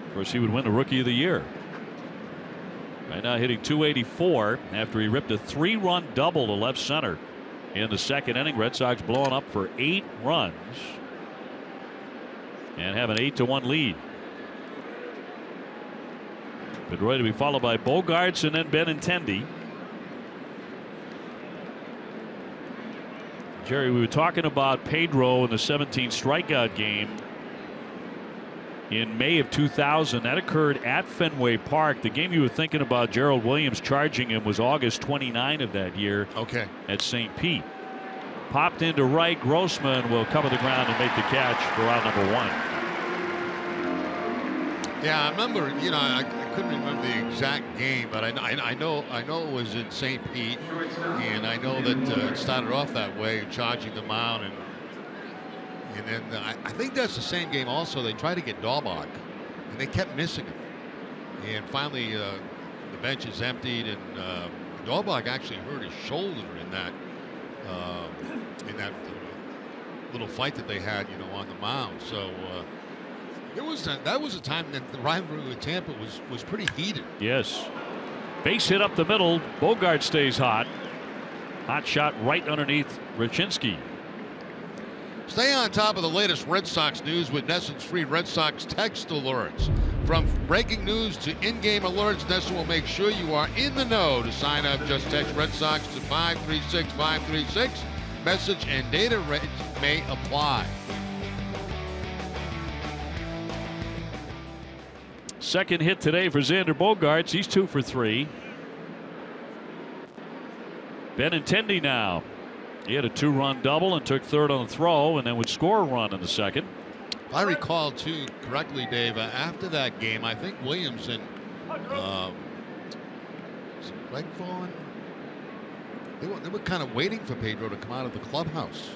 Of course, he would win the Rookie of the Year. Right now hitting .284 after he ripped a 3-run double to left center in the second inning. Red Sox blowing up for 8 runs and have an 8-1 lead. Pedroia to be followed by Bogaerts and then Benintendi. Jerry, we were talking about Pedro in the 17 strikeout game in May of 2000. That occurred at Fenway Park. The game you were thinking about, Gerald Williams charging him, was August 29 of that year. Okay. At St. Pete. Popped into right. Grossman will cover the ground and make the catch for out number 1. Yeah, I remember. You know, I couldn't remember the exact game, but I know it was in St. Pete, and I know that it started off that way, charging the mound, and then I think that's the same game. Also, they tried to get Dahlbach, and they kept missing him, and finally the bench is emptied, and Dahlbach actually hurt his shoulder in that little fight that they had, you know, on the mound. So. That was a time that the rivalry with Tampa was pretty heated. Yes. Base hit up the middle. Bogaerts stays hot. Hot shot right underneath Rachinski. Stay on top of the latest Red Sox news with NESN's free Red Sox text alerts. From breaking news to in-game alerts, NESN will make sure you are in the know. To sign up, just text Red Sox to 536-536. Message and data rates may apply. Second hit today for Xander Bogaerts. He's 2 for 3. Benintendi now. He had a 2-run double and took third on the throw, and then would score a run in the second. If I recall too correctly, Dave, after that game, I think Williams and Greg Vaughn, they were kind of waiting for Pedro to come out of the clubhouse.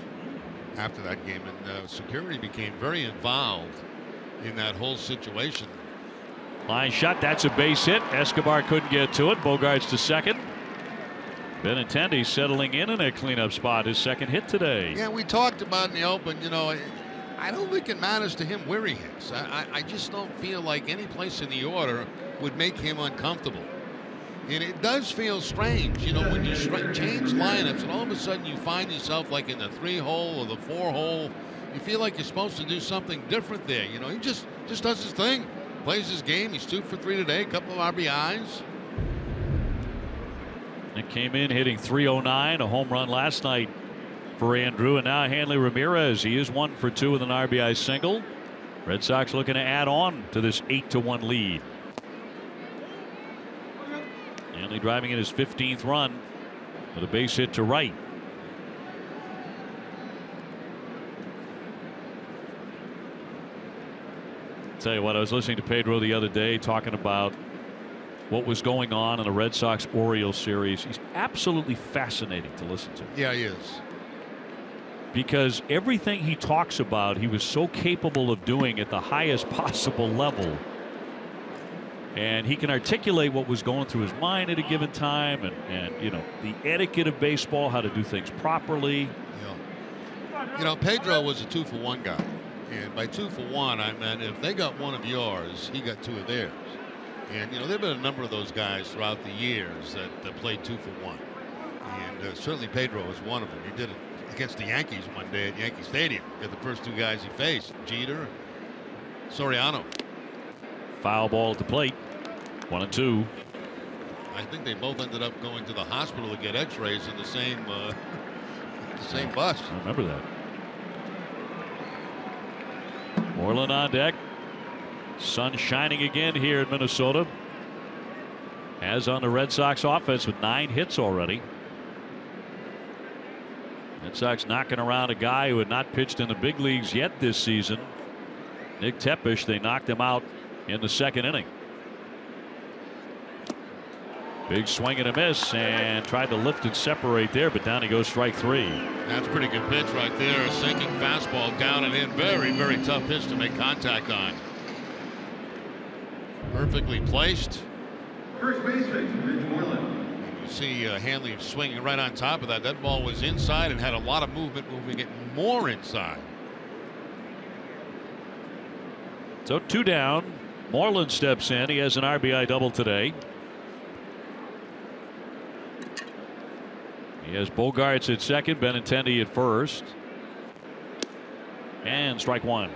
after that game, and security became very involved in that whole situation. Line shot. That's a base hit. Escobar couldn't get to it. Bogarts to second. Benintendi settling in a cleanup spot. His second hit today. Yeah, we talked about in the open. I don't think it matters to him where he hits. I just don't feel like any place in the order would make him uncomfortable. And it does feel strange, when you change lineups and all of a sudden you find yourself like in the 3-hole or the 4-hole. You feel like you're supposed to do something different there. He just does his thing, plays his game. He's 2 for 3 today, a couple of RBIs. It came in hitting .309, a home run last night for Andrew, and now Hanley Ramirez. He is 1 for 2 with an RBI single. Red Sox looking to add on to this 8-1 lead. Hanley driving in his 15th run with a base hit to right. Tell you what, I was listening to Pedro the other day talking about what was going on in the Red Sox Orioles series. He's absolutely fascinating to listen to. Yeah, he is. Because everything he talks about, he was so capable of doing at the highest possible level. And he can articulate what was going through his mind at a given time, and the etiquette of baseball, how to do things properly. Yeah. Pedro was a 2-for-1 guy. And by 2 for 1, I meant if they got one of yours, he got 2 of theirs. And, there have been a number of those guys throughout the years that played 2 for 1. And certainly Pedro was one of them. He did it against the Yankees one day at Yankee Stadium. Got the first 2 guys he faced, Jeter, Soriano. Foul ball at the plate. 1-2. I think they both ended up going to the hospital to get x-rays in the same bus. I remember that. Moreland on deck. Sun shining again here in Minnesota, as on the Red Sox offense with 9 hits already. Red Sox knocking around a guy who had not pitched in the big leagues yet this season, Nick Tepesh. They knocked him out in the 2nd inning. Big swing and a miss, and tried to lift and separate there, but down he goes, strike 3. That's a pretty good pitch right there. A sinking fastball down and in. Very, very tough pitch to make contact on. Perfectly placed. First baseman, Moreland. You see Hanley swinging right on top of that. That ball was inside and had a lot of movement, moving it more inside. So 2 down. Moreland steps in. He has an RBI double today. He has Bogarts at second, Benintendi at first. And strike 1.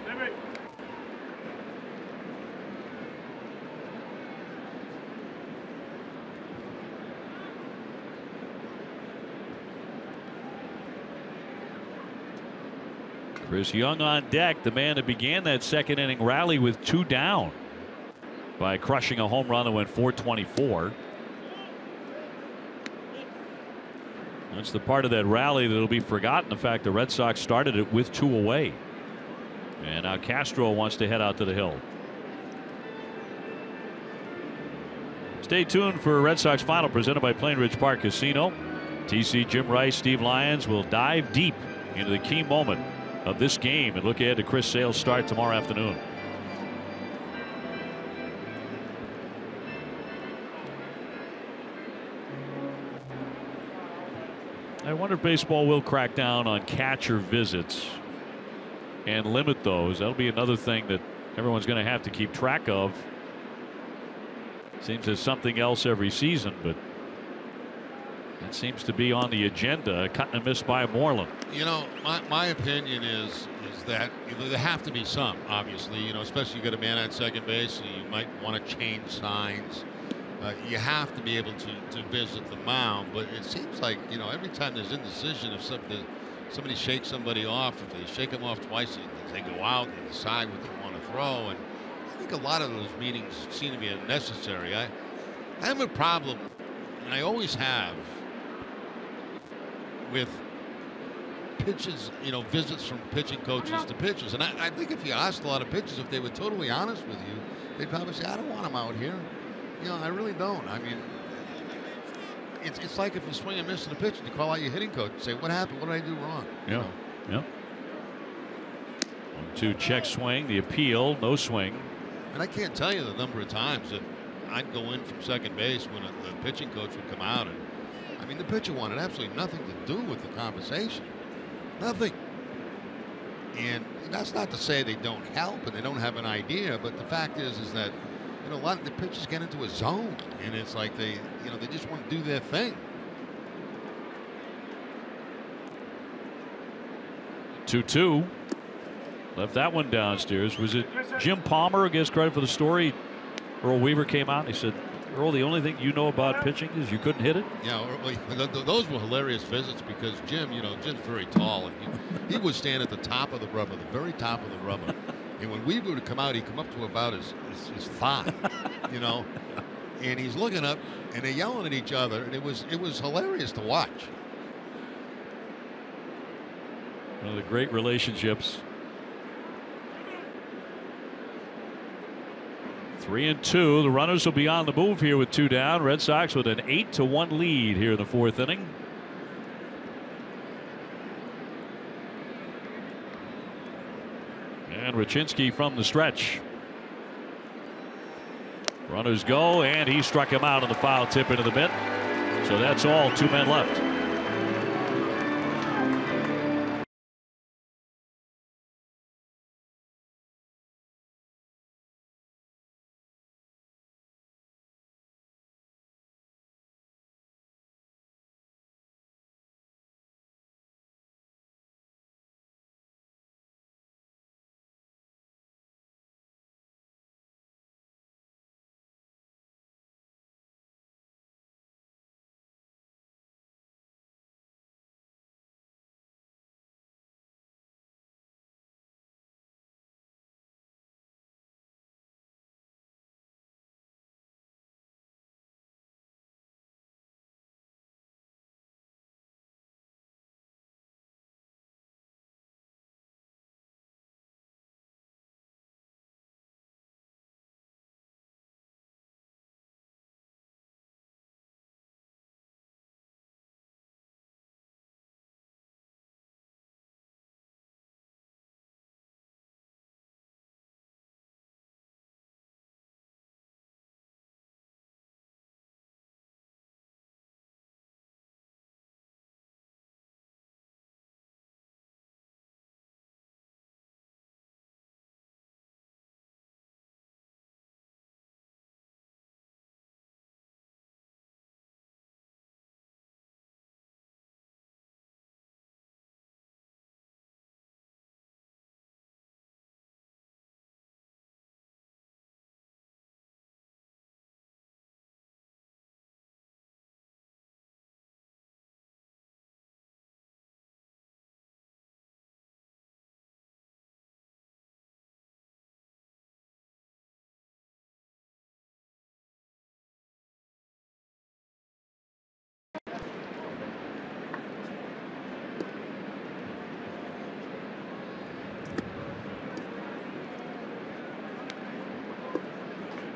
Chris Young on deck, the man that began that 2nd inning rally with 2 down by crushing a home run that went .424. That's the part of that rally that'll be forgotten. The fact the Red Sox started it with 2 away. And now Castro wants to head out to the hill. Stay tuned for Red Sox Final, presented by Plainridge Park Casino. TC Jim Rice, Steve Lyons will dive deep into the key moment of this game and look ahead to Chris Sale's start tomorrow afternoon. I wonder if baseball will crack down on catcher visits and limit those. That'll be another thing that everyone's going to have to keep track of. Seems there's something else every season, but that seems to be on the agenda. Cut and miss by Moreland. My opinion is that there have to be some, obviously, especially you got a man at second base, so you might want to change signs. You have to be able to visit the mound, but it seems like every time there's indecision, if somebody shakes somebody off, if they shake them off twice, they go out and decide what they want to throw, and I think a lot of those meetings seem to be unnecessary. I have a problem, and I always have, with pitches, visits from pitching coaches to pitchers, and I think if you asked a lot of pitchers if they were totally honest with you, they'd probably say, I don't want him out here. I really don't. I mean, it's like if you swing and miss in a pitch and you call out your hitting coach and say, what happened? What did I do wrong? Yeah. 0-2 check swing. The appeal, no swing. And I can't tell you the number of times that I'd go in from second base when the pitching coach would come out, and I mean the pitcher wanted absolutely nothing to do with the conversation. Nothing. And that's not to say they don't help and they don't have an idea, but the fact is that a lot of the pitchers get into a zone, and it's like they just want to do their thing. 2-2. Left that one downstairs. Was it Jim Palmer who gets credit for the story? Earl Weaver came out and he said, Earl, the only thing you know about pitching is you couldn't hit it. Yeah, those were hilarious visits because Jim's very tall, and he would stand at the top of the rubber, the very top of the rubber. And when Weaver would come out, he'd come up to about his thigh, and he's looking up, and they're yelling at each other, and it was hilarious to watch. One of the great relationships. 3-2. The runners will be on the move here with 2 down. Red Sox with an 8-1 lead here in the 4th inning. And Raczynski from the stretch. Runners go, and he struck him out on the foul tip into the mitt. So that's all. 2 men left.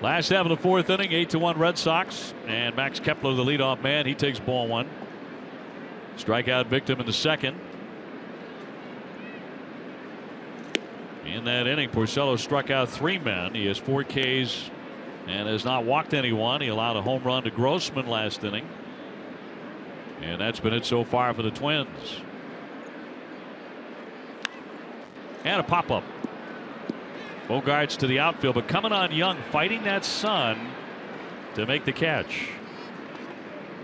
Last half of the 4th inning, 8-1 Red Sox, and Max Kepler, the leadoff man, he takes ball 1. Strikeout victim in the 2nd. In that inning, Porcello struck out 3 men. He has 4 Ks and has not walked anyone. He allowed a home run to Grossman last inning, and that's been it so far for the Twins. And a pop-up. Bogarts to the outfield, but coming on Young, fighting that sun to make the catch.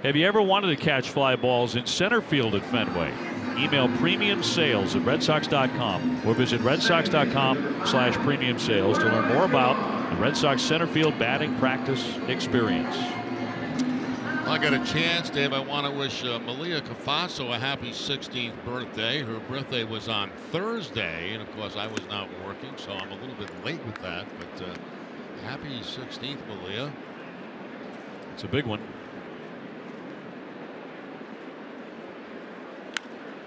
Have you ever wanted to catch fly balls in center field at Fenway? Email premiumsales@redsox.com or visit redsox.com/premiumsales to learn more about the Red Sox center field batting practice experience. I got a chance, Dave. I want to wish Malia Cafaso a happy 16th birthday. Her birthday was on Thursday, and of course I was not working, so I'm a little bit late with that. But happy 16th, Malia. It's a big one.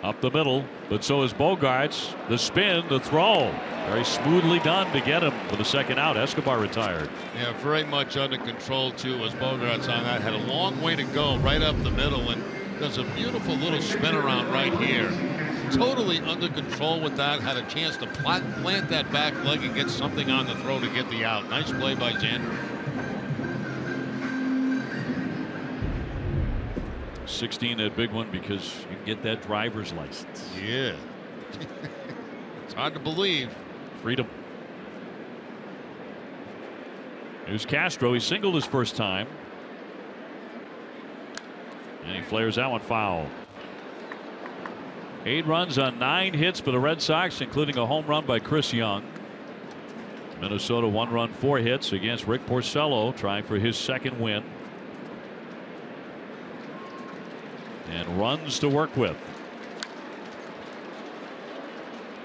Up the middle, but so is Bogarts. The spin, the throw. Very smoothly done to get him for the 2nd out. Escobar retired. Yeah, very much under control, too, as Bogarts on that. Had a long way to go right up the middle and does a beautiful little spin around right here. totally under control with that. Had a chance to plant that back leg and get something on the throw to get the out. Nice play by Xander. 16, that big one, because you can get that driver's license. Yeah. It's hard to believe. Freedom. Here's Castro. He singled his first time. And he flares that one foul. 8 runs on 9 hits for the Red Sox, including a home run by Chris Young. Minnesota 1 run 4 hits against Rick Porcello, trying for his second win. And runs to work with.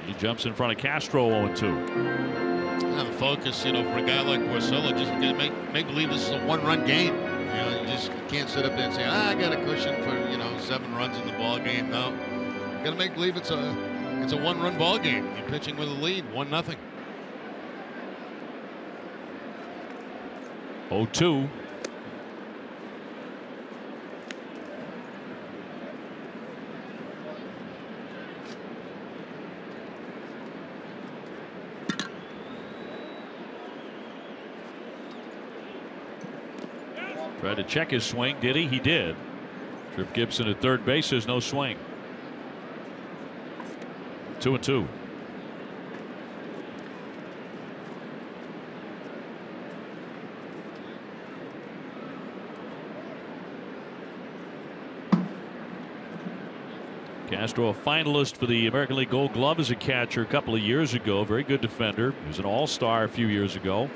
He jumps in front of Castro 0-2. Now the focus, for a guy like Porcello, just make believe this is a 1-run game. You just can't sit up there and say, I got a cushion for 7 runs in the ball game. No, you got to make believe it's a 1-run ball game. You're pitching with a lead, 1-0. 0-2. Tried to check his swing. Did he? He did. Trip Gibson at third base. There's no swing. 2-2. Castro, a finalist for the American League Gold Glove as a catcher a couple of years ago. Very good defender. He was an all-star a few years ago.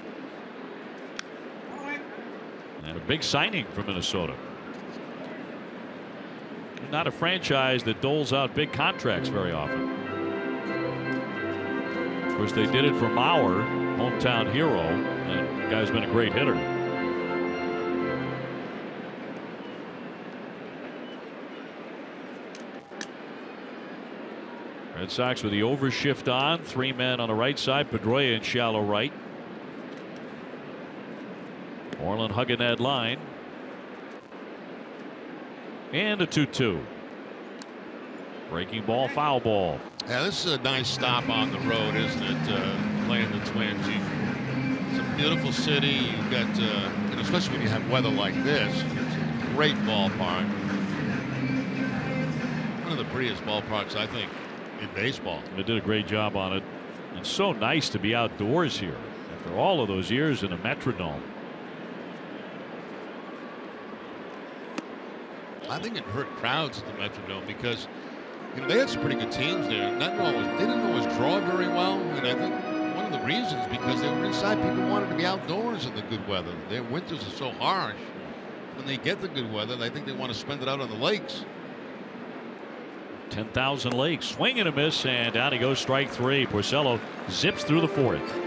And a big signing from Minnesota. Not a franchise that doles out big contracts very often. Of course, they did it for Mauer, hometown hero, and the guy's been a great hitter. Red Sox with the overshift on. 3 men on the right side. Pedroia in shallow right. Moreland hugging that line. And a 2-2. Breaking ball, foul ball. Yeah, this is a nice stop on the road, isn't it? Playing the Twins. It's a beautiful city. You've got, especially when you have weather like this, it's a great ballpark. One of the prettiest ballparks, I think, in baseball. They did a great job on it. It's so nice to be outdoors here after all of those years in a Metrodome. I think it hurt crowds at the Metrodome because they had some pretty good teams there. They didn't always draw very well, and I think one of the reasons because they were inside. People wanted to be outdoors in the good weather. Their winters are so harsh. When they get the good weather, I think they want to spend it out on the lakes. 10,000 lakes. Swing and a miss, and down he goes. Strike 3. Porcello zips through the 4th.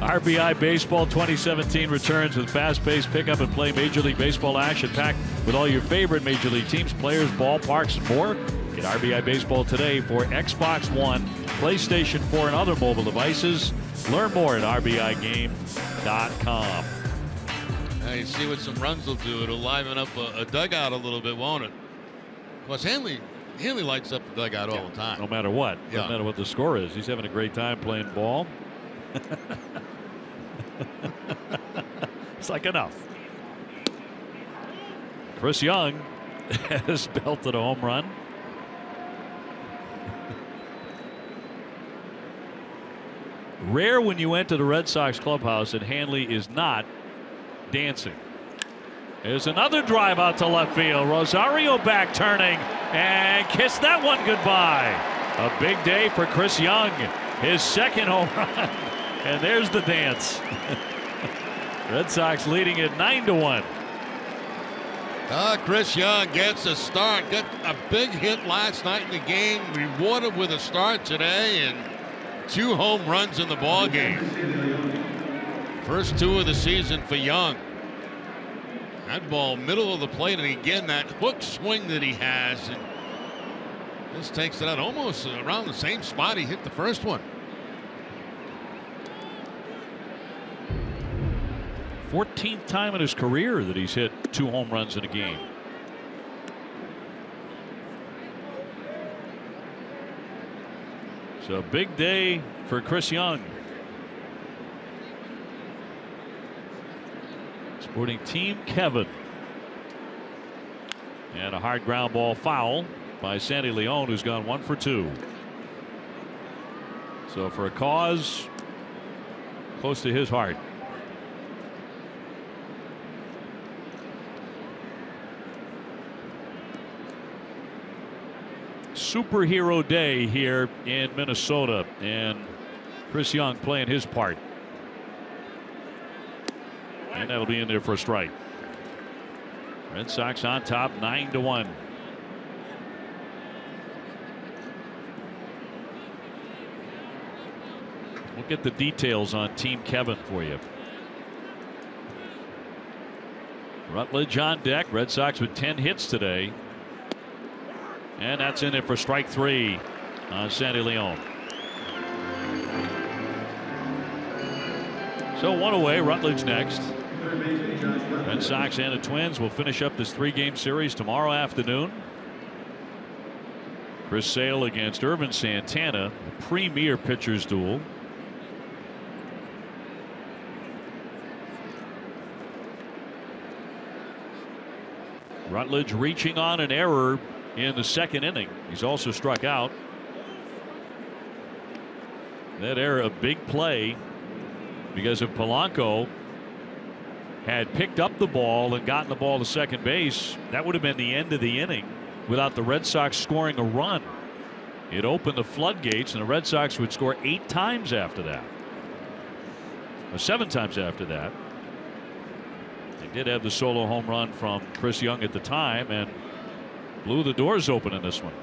RBI Baseball 2017 returns with fast-paced pick-up and play Major League Baseball action packed with all your favorite Major League teams, players, ballparks, and more. Get RBI Baseball today for Xbox One, PlayStation 4, and other mobile devices. Learn more at RBIGame.com. Now you see what some runs will do. It'll liven up a dugout a little bit, won't it? Of course, Hanley lights up the dugout all the time. No matter what. Yeah. No matter what the score is. He's having a great time playing ball. It's like enough. Chris Young has belted a home run. Rare when you enter the Red Sox clubhouse and Hanley is not dancing. There's another drive out to left field. Rosario back turning and kissed that one goodbye. A big day for Chris Young. His second home run. And there's the dance. Red Sox leading it 9-1. Chris Young gets a start. Got a big hit last night in the game. Rewarded with a start today and 2 home runs in the ball game. First 2 of the season for Young. That ball middle of the plate, and again that hook swing that he has, and this takes it out almost around the same spot he hit the first one. 14th time in his career that he's hit 2 home runs in a game. So big day for Chris Young. Sporting Team Kevin. And a hard ground ball foul by Sandy Leon, who's gone 1 for 2. So for a cause close to his heart. Superhero day here in Minnesota, and Chris Young playing his part. And that'll be in there for a strike. Red Sox on top 9-1. We'll get the details on Team Kevin for you. Rutledge on deck. Red Sox with 10 hits today. And that's in there for strike 3 on Sandy Leon. So 1 away. Rutledge next. Red Sox and the Twins will finish up this 3-game series tomorrow afternoon. Chris Sale against Irvin Santana, premier pitchers duel. Rutledge reaching on an error in the second inning. He's also struck out. That error a big play because if Polanco had picked up the ball and gotten the ball to second base, that would have been the end of the inning without the Red Sox scoring a run. It opened the floodgates, and the Red Sox would score 8 times after that, or 7 times after that. They did have the solo home run from Chris Young at the time and blew the doors open in this one.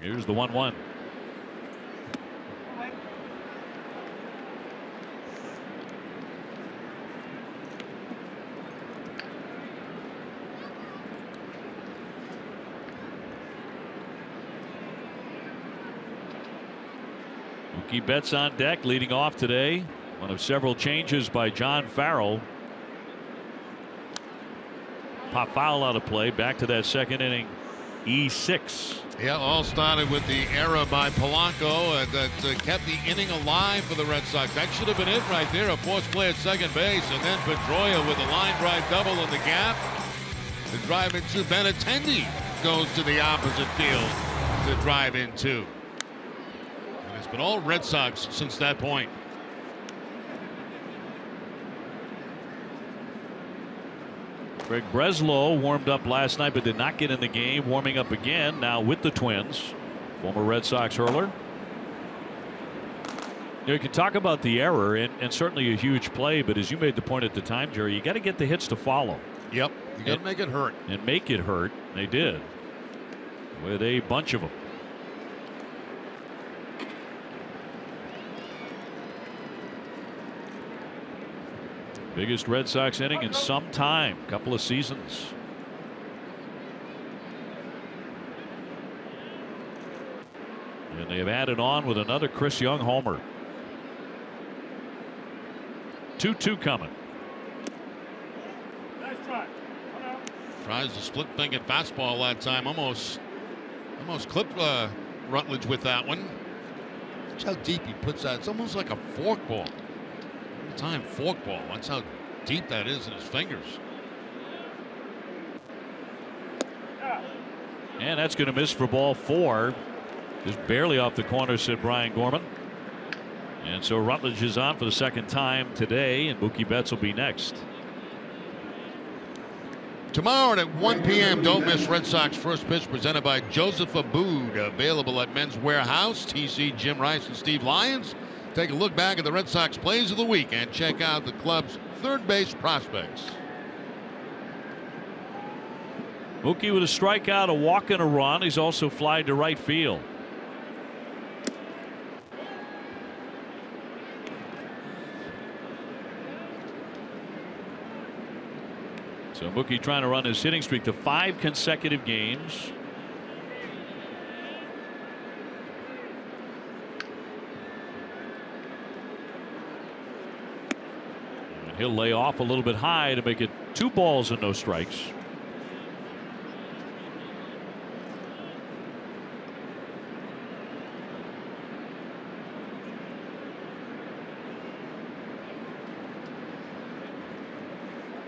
Here's the 1-1. Mookie Betts on deck, leading off today. One of several changes by John Farrell. Pop foul out of play. Back to that second inning. E6. Yeah, all started with the error by Polanco that kept the inning alive for the Red Sox. That should have been it right there. A forced play at second base, and then Pedroia with a line drive double in the gap. The drive in 2. Benintendi goes to the opposite field to drive in 2. And it's been all Red Sox since that point. Greg Breslow warmed up last night but did not get in the game. Warming up again now with the Twins. Former Red Sox hurler. You can talk about the error and certainly a huge play, but as you made the point at the time, Jerry, you got to get the hits to follow. Yep, you got to make it hurt. And make it hurt. They did with a bunch of them. Biggest Red Sox inning in some time, couple of seasons. And they have added on with another Chris Young homer. 2-2 coming. Tries the split finger fastball that time. Almost clipped Rutledge with that one. Watch how deep he puts that. It's almost like a forkball. Time forkball. That's how deep that is in his fingers. And that's going to miss for ball 4. Just barely off the corner, said Brian Gorman. And so Rutledge is on for the second time today, and Mookie Betts will be next. Tomorrow at 1 p.m. don't miss Red Sox first pitch presented by Joseph Abboud. Available at Men's Warehouse. TC, Jim Rice, and Steve Lyons. Take a look back at the Red Sox plays of the week and check out the club's third base prospects. Mookie with a strikeout, a walk, and a run. He's also flied to right field. So Mookie trying to run his hitting streak to 5 consecutive games. And he'll lay off a little bit high to make it 2 balls and no strikes.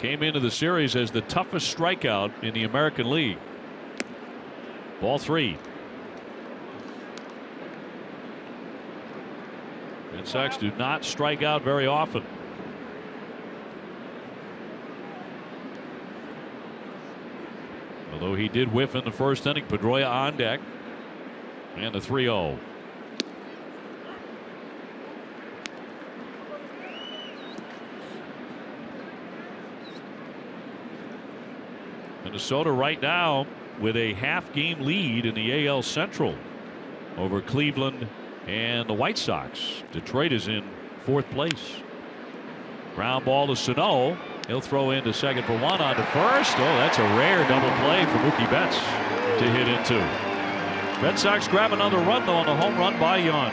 Came into the series as the toughest strikeout in the American League. Ball 3. Red Sox do not strike out very often. Although he did whiff in the first inning. Pedroia on deck. And the 3-0. Minnesota right now with a half-game lead in the AL Central over Cleveland and the White Sox. Detroit is in 4th place. Ground ball to Sano. He'll throw into second for 1 on to first. Oh, that's a rare double play for Mookie Betts to hit into. Red Sox grab another run though on the home run by Young.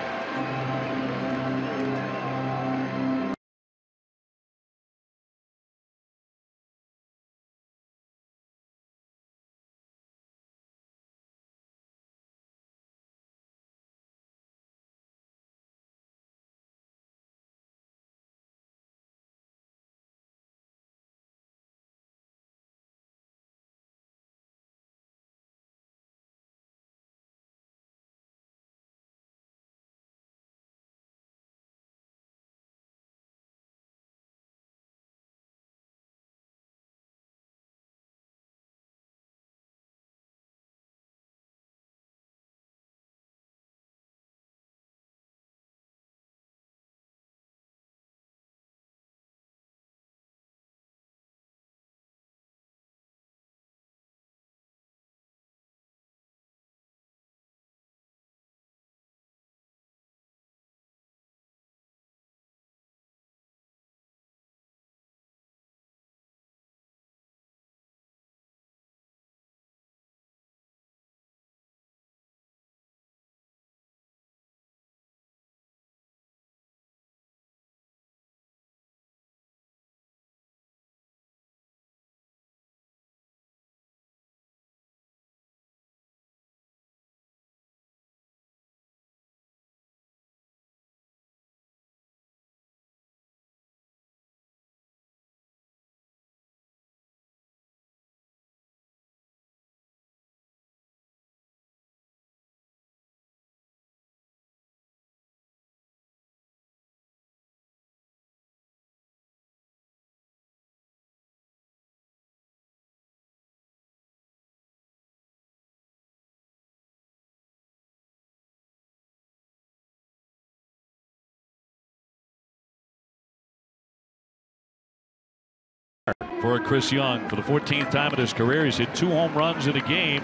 For Chris Young, for the 14th time in his career, he's hit 2 home runs in a game,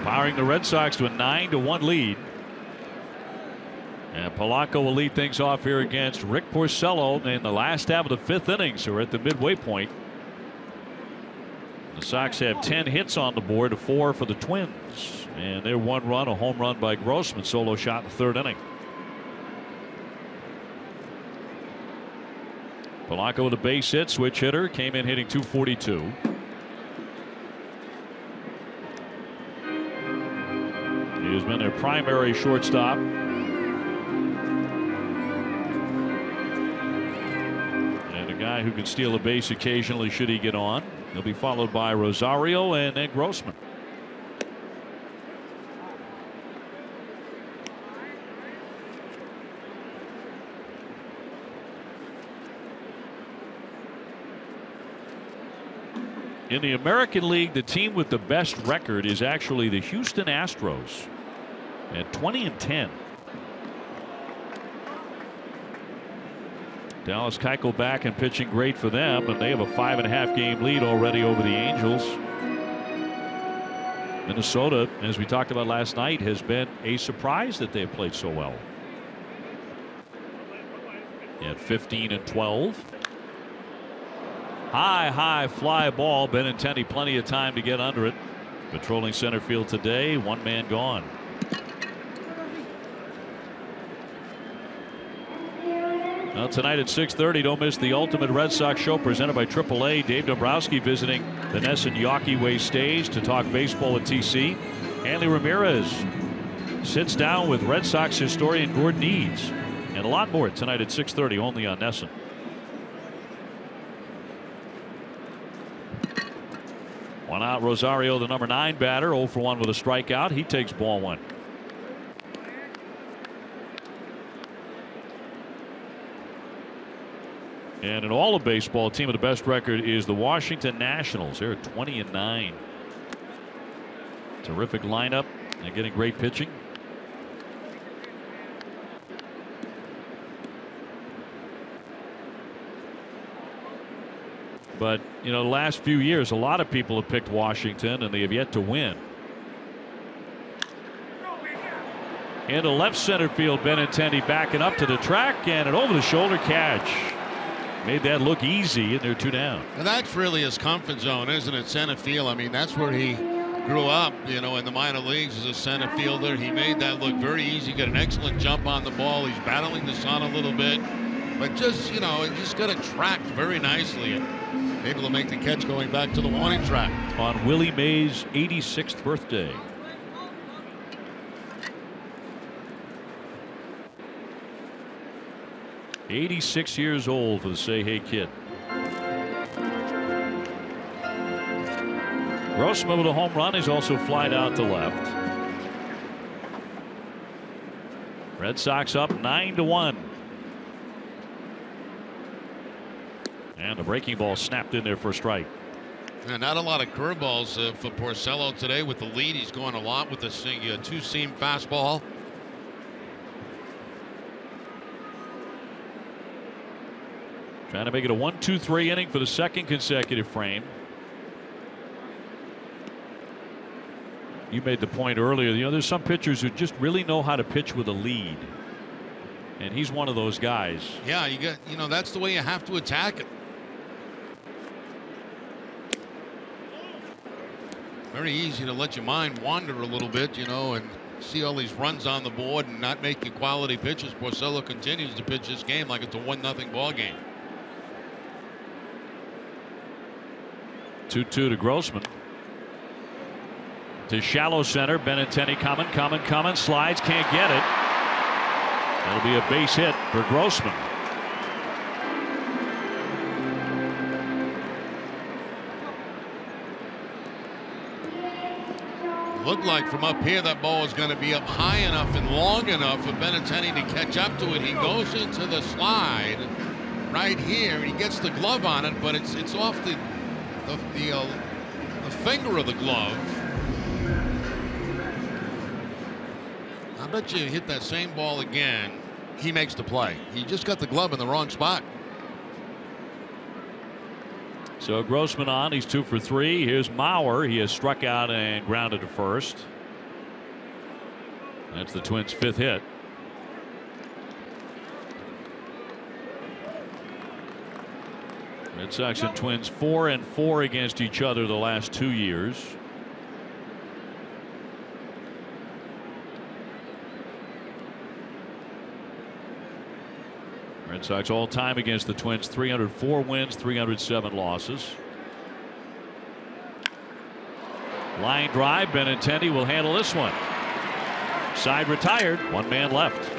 powering the Red Sox to a 9-1 lead. And Polanco will lead things off here against Rick Porcello in the last half of the 5th inning. So we're at the midway point. The Sox have 10 hits on the board, 4 for the Twins. And they're 1 run, a home run by Grossman, solo shot in the 3rd inning. Polanco with a base hit, switch hitter, came in hitting .242. He has been their primary shortstop. And a guy who can steal a base occasionally should he get on. He'll be followed by Rosario and then Grossman. In the American League, the team with the best record is actually the Houston Astros at 20-10. Dallas Keuchel back and pitching great for them, and they have a 5.5 game lead already over the Angels. Minnesota, as we talked about last night, has been a surprise that they've played so well. At 15-12. High fly ball. Benintendi plenty of time to get under it. Patrolling center field today. 1 man gone. Well, tonight at 6:30, don't miss the Ultimate Red Sox show presented by AAA. Dave Dombrowski visiting the NESN Yawkey Way stage to talk baseball at TC. Hanley Ramirez sits down with Red Sox historian Gordon Eads. And a lot more tonight at 6:30 only on NESN. One out, Rosario, the number 9 batter, 0 for 1 with a strikeout. He takes ball 1. And in all of baseball, team with the best record is the Washington Nationals. They're at 20-9. Terrific lineup and getting great pitching. But, you know, the last few years, a lot of people have picked Washington, and they have yet to win. Into left center field, Benintendi backing up to the track, and an over-the-shoulder catch. Made that look easy, and they're 2 down. And that's really his comfort zone, isn't it? Center field. I mean, that's where he grew up, you know, in the minor leagues as a center fielder. He made that look very easy. Got an excellent jump on the ball. He's battling the sun a little bit. But just, you know, just got it tracked very nicely. And able to make the catch going back to the warning track. On Willie Mays' 86th birthday. "86 years old for the Say Hey Kid." Grossman with a home run. He's also flied out to left. Red Sox up 9-1. And the breaking ball snapped in there for a strike. Yeah, not a lot of curveballs for Porcello today. With the lead, he's going a lot with the 2-seam fastball. Trying to make it a 1-2-3 inning for the 2nd consecutive frame. You made the point earlier, you know, there's some pitchers who just really know how to pitch with a lead. And he's one of those guys. Yeah, you know, that's the way you have to attack it. Very easy to let your mind wander a little bit, you know, and see all these runs on the board and not make you quality pitches. Porcello continues to pitch this game like it's a 1-0 ball game. 2-2 to Grossman. To shallow center. Benintendi coming. Slides, can't get it. That'll be a base hit for Grossman. Looked like from up here that ball is going to be up high enough and long enough for Benintendi to catch up to it. He goes into the slide right here. He gets the glove on it, but it's off the finger of the glove. I bet you hit that same ball again, he makes the play. He just got the glove in the wrong spot. So Grossman on. He's 2 for 3. Here's Mauer. He has struck out and grounded to first. That's the Twins' 5th hit. Red Sox and Twins 4-4 against each other the last 2 years. Red Sox all time against the Twins 304 wins, 307 losses. Line drive. Benintendi will handle this one. Side retired. One man left.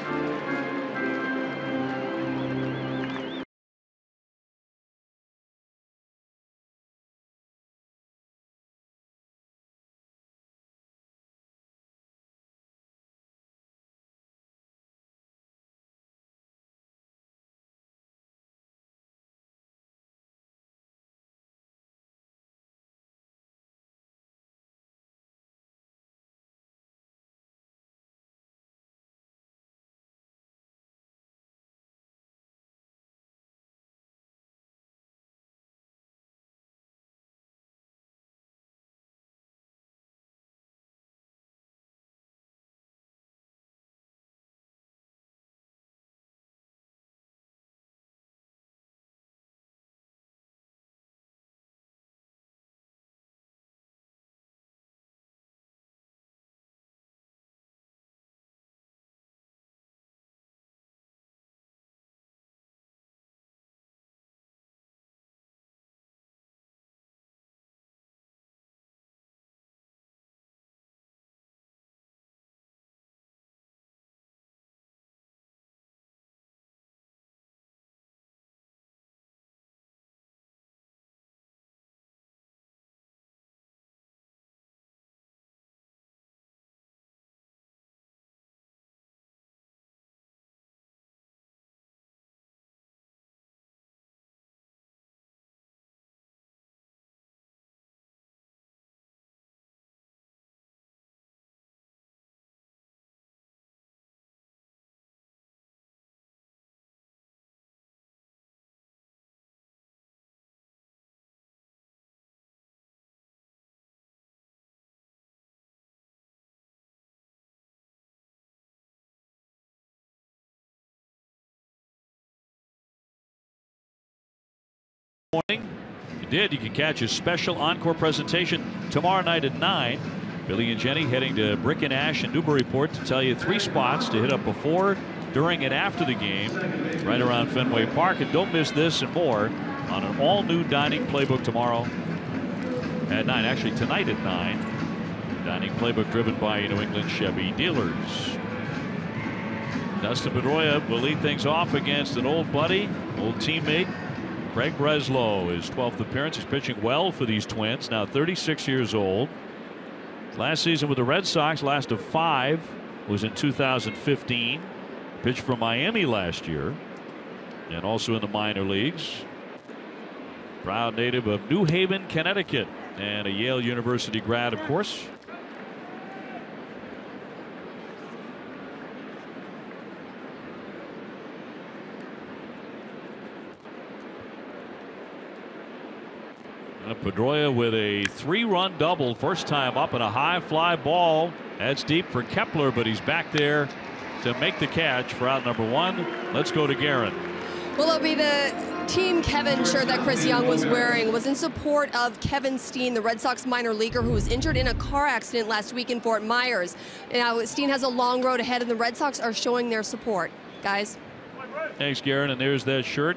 Morning. If you did, you can catch his special encore presentation tomorrow night at 9. Billy and Jenny heading to Brick and Ash and Newburyport to tell you 3 spots to hit up before, during, and after the game right around Fenway Park. And don't miss this and more on an all-new dining playbook tomorrow at 9. Actually, tonight at 9. Dining playbook driven by New England Chevy dealers. Dustin Pedroia will lead things off against an old buddy, old teammate, Craig Breslow. His 12th appearance. He's pitching well for these Twins, now 36 years old. Last season with the Red Sox, last of 5 was in 2015. Pitched for Miami last year and also in the minor leagues. Proud native of New Haven, Connecticut, and a Yale University grad, of course. Pedroia with a 3-run double, first time up, and a high fly ball. That's deep for Kepler, but he's back there to make the catch for out number 1. Let's go to Guerin. Well, it'll be the Team Kevin shirt that Chris Young was wearing was in support of Kevin Steen, the Red Sox minor leaguer who was injured in a car accident last week in Fort Myers. Now, Steen has a long road ahead, and the Red Sox are showing their support. Guys. Thanks, Guerin, and there's that shirt.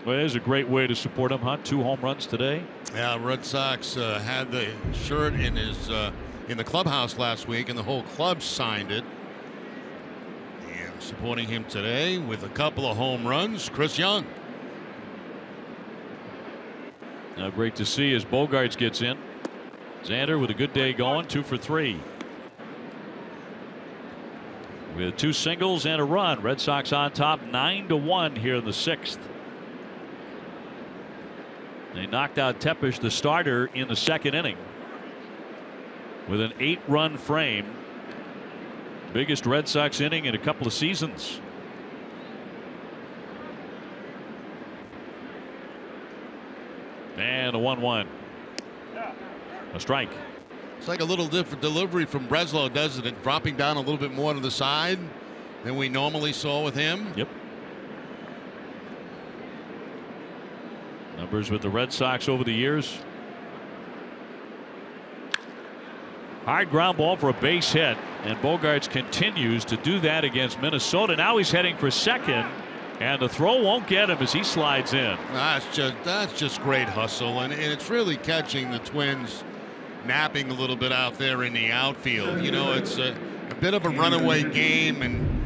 Well, it is a great way to support him, huh? 2 home runs today. Yeah, Red Sox had the shirt in his in the clubhouse last week, and the whole club signed it. And supporting him today with a couple of home runs, Chris Young. Now, great to see as Bogaerts gets in. Xander with a good day going, 2 for 3. With 2 singles and a run, Red Sox on top 9-1 here in the 6th. They knocked out Tepesh, the starter, in the 2nd inning with an 8-run frame. Biggest Red Sox inning in a couple of seasons. And a 1-1. A strike. It's like a little different delivery from Breslow, doesn't it? Dropping down a little bit more to the side than we normally saw with him. Yep. Numbers with the Red Sox over the years. Hard ground ball for a base hit, and Bogaerts continues to do that against Minnesota. Now he's heading for second, and the throw won't get him as he slides in. That's just great hustle, and it's really catching the Twins napping a little bit out there in the outfield. You know, it's a bit of a runaway game, and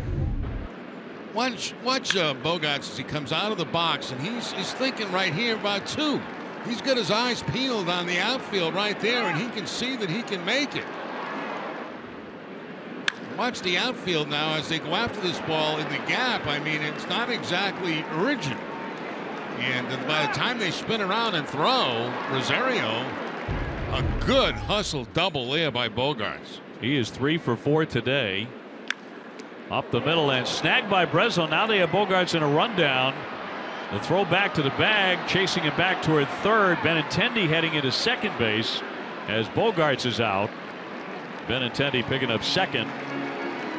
watch Bogaerts as he comes out of the box, and he's thinking right here about two. He's got his eyes peeled on the outfield right there, and he can see that he can make it. Watch the outfield now as they go after this ball in the gap. I mean, it's not exactly urgent. And by the time they spin around and throw, Rosario, a good hustle double there by Bogaerts. He is 3 for 4 today. Up the middle and snagged by Breslow. Now they have Bogaerts in a rundown. The throw back to the bag, chasing him back toward third. Benintendi heading into second base as Bogaerts is out. Benintendi picking up second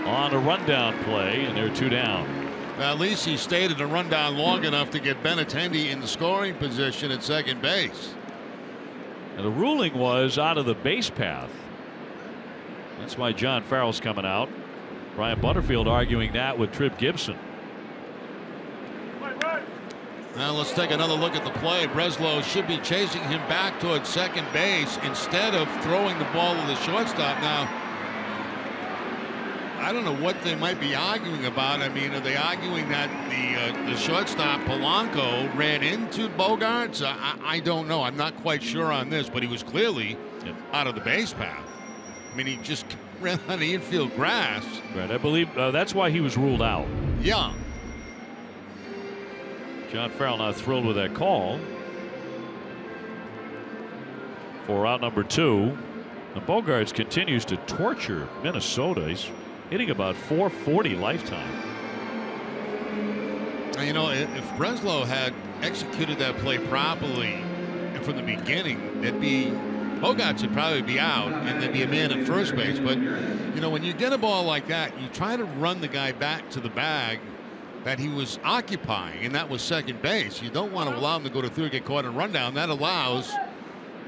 on a rundown play, and they're 2 down. Now, at least he stayed in the rundown long enough to get Benintendi in the scoring position at second base. And the ruling was out of the base path. That's why John Farrell's coming out. Brian Butterfield arguing that with Trip Gibson. Now let's take another look at the play. Breslow should be chasing him back towards second base instead of throwing the ball to the shortstop. Now, I don't know what they might be arguing about. I mean, are they arguing that the shortstop Polanco ran into Bogaerts? I don't know. I'm not quite sure on this, but he was clearly out of the base path. I mean, he just ran on the infield grass. Right. I believe that's why he was ruled out. Yeah. John Farrell not thrilled with that call. For out number 2. And Bogaerts continues to torture Minnesota. He's hitting about 440 lifetime. You know, if Breslow had executed that play properly from the beginning, Bogaerts would probably be out and there'd be a man at first base. But, you know, when you get a ball like that, you try to run the guy back to the bag that he was occupying, and that was second base. You don't want to allow him to go to third, get caught in a rundown. That allows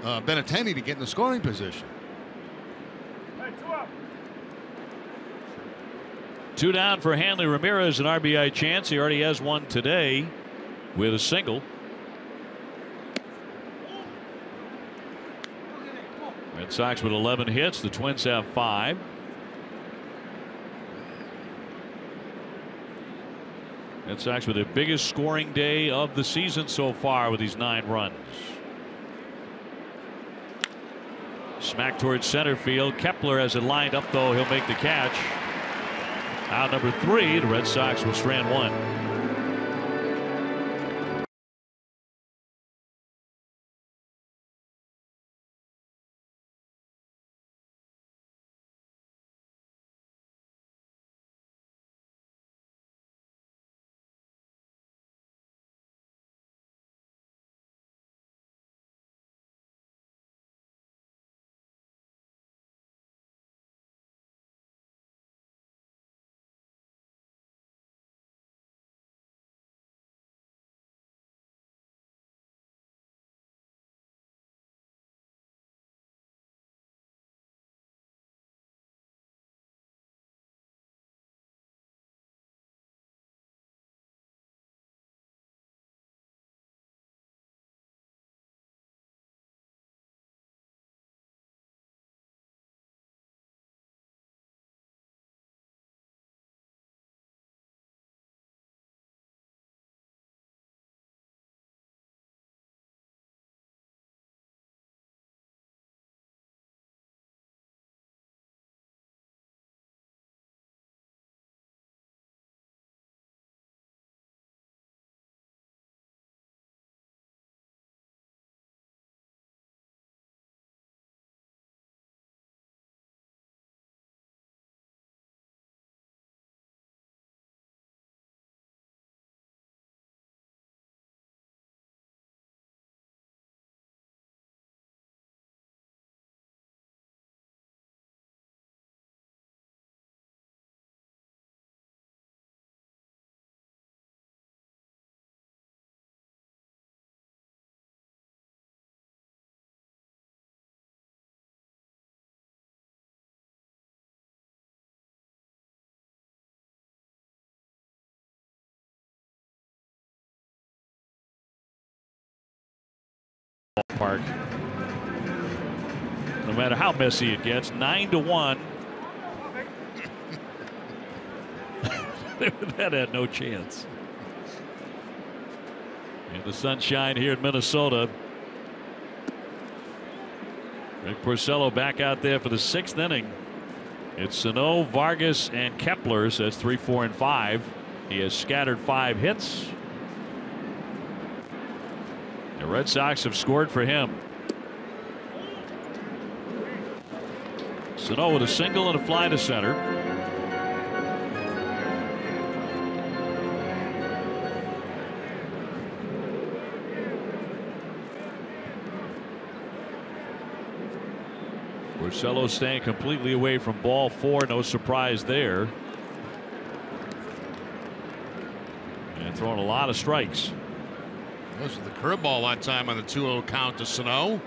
Benintendi to get in the scoring position. 2 down for Hanley Ramirez, an RBI chance. He already has one today with a single. Red Sox with 11 hits. The Twins have 5. Red Sox with their biggest scoring day of the season so far with these 9 runs. Smack towards center field. Kepler has it lined up, though. He'll make the catch. Out number 3, the Red Sox will strand 1. ballpark. No matter how messy it gets. 9-1. That had no chance. And the sunshine here in Minnesota. Rick Porcello back out there for the 6th inning. It's Sano, Vargas, and Kepler. So that's 3, 4, and 5. He has scattered 5 hits. The Red Sox have scored for him. Sano with a single and a fly to center. Porcello staying completely away from ball 4. No surprise there. And throwing a lot of strikes. Goes to the curveball that time on the 2-0 count to Sano.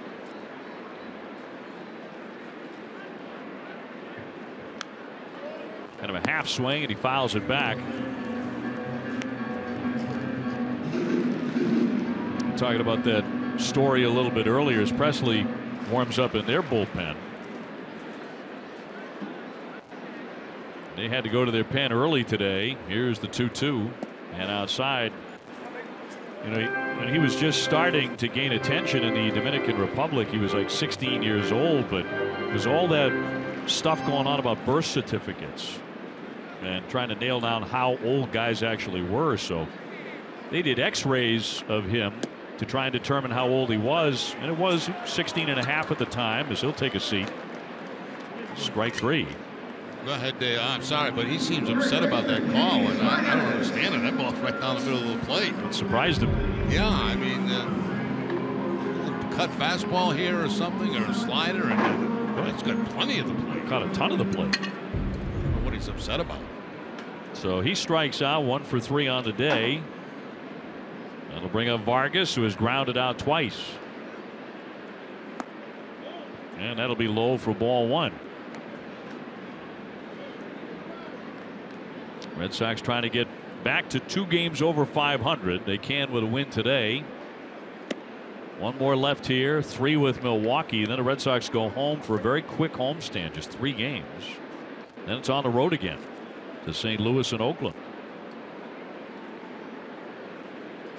Kind of a half swing, and he fouls it back. Talking about that story a little bit earlier as Presley warms up in their bullpen. They had to go to their pen early today. Here's the 2-2, and outside. You know, when he was just starting to gain attention in the Dominican Republic, he was like 16 years old, but there's all that stuff going on about birth certificates and trying to nail down how old guys actually were. So they did x-rays of him to try and determine how old he was, and it was 16 and a half at the time. As he'll take a seat. Strike 3. Go ahead, Dave. I'm sorry, but he seems upset about that call, and I don't understand it. That ball's right down the middle of the plate. It surprised him. Yeah, I mean, cut fastball here or something, or a slider, and it's got plenty of the plate. Caught a ton of the plate. I don't know what he's upset about. So he strikes out, 1 for 3 on the day. That'll bring up Vargas, who has grounded out twice. And that'll be low for ball 1. Red Sox trying to get back to 2 games over 500. They can with a win today. 1 more left here, 3 with Milwaukee. Then the Red Sox go home for a very quick homestand, just 3 games. Then it's on the road again to St. Louis and Oakland.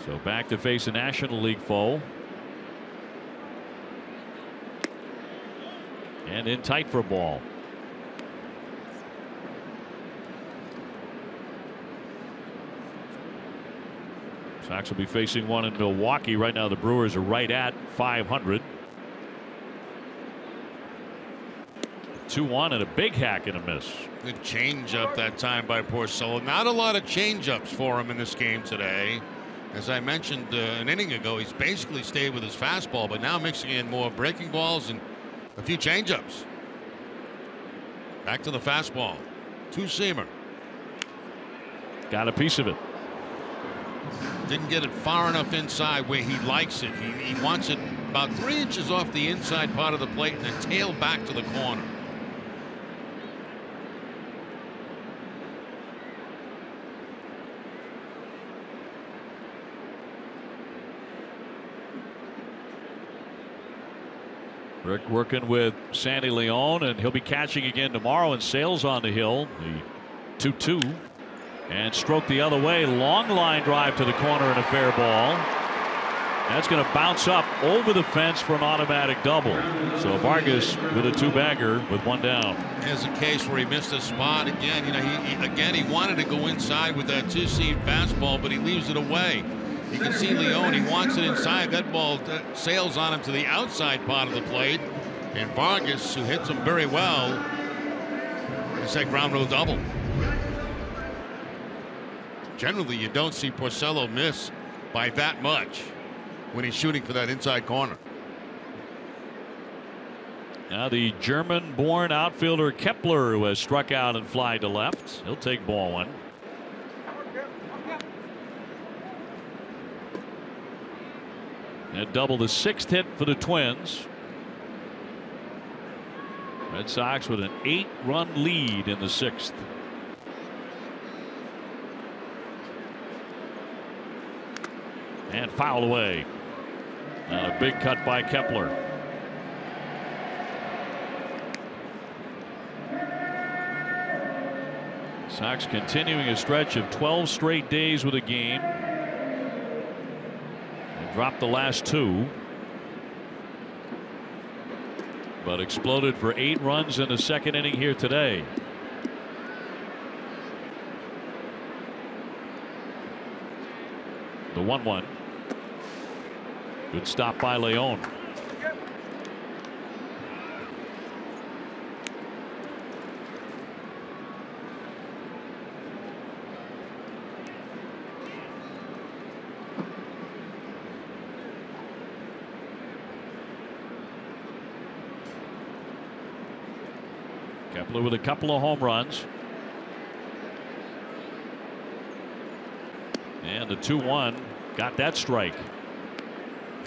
So back to face a National League foe. And in tight for a ball. Sox will be facing one in Milwaukee. Right now the Brewers are right at 500. 2-1 and a big hack and a miss. Good changeup that time by Porcello. Not a lot of changeups for him in this game today. As I mentioned an inning ago, he's basically stayed with his fastball, but now mixing in more breaking balls and a few changeups. Back to the fastball. 2-seamer. Got a piece of it. Didn't get it far enough inside where he likes it. He wants it about 3 inches off the inside part of the plate and then tail back to the corner. Rick working with Sandy Leon, and he'll be catching again tomorrow. And Sales on the hill. The 2-2. And stroke the other way. Long line drive to the corner and a fair ball. That's going to bounce up over the fence for an automatic double. So Vargas with a 2-bagger with 1 down. There's a case where he missed a spot again. You know, he wanted to go inside with that 2-seam fastball, but he leaves it away. You can see Leon. He wants it inside. That ball sails on him to the outside part of the plate, and Vargas, who hits him very well, is that ground rule double. Generally, you don't see Porcello miss by that much when he's shooting for that inside corner. Now the German-born outfielder Kepler, who has struck out and fly to left. He'll take ball 1. And double the 6th hit for the Twins. Red Sox with an 8-run lead in the 6th. And foul away. And a big cut by Kepler. Sox continuing a stretch of 12 straight days with a game. They dropped the last 2. But exploded for 8 runs in the second inning here today. The 1-1. Good stop by Leon. Kepler with a couple of home runs. And the 2-1 got that strike.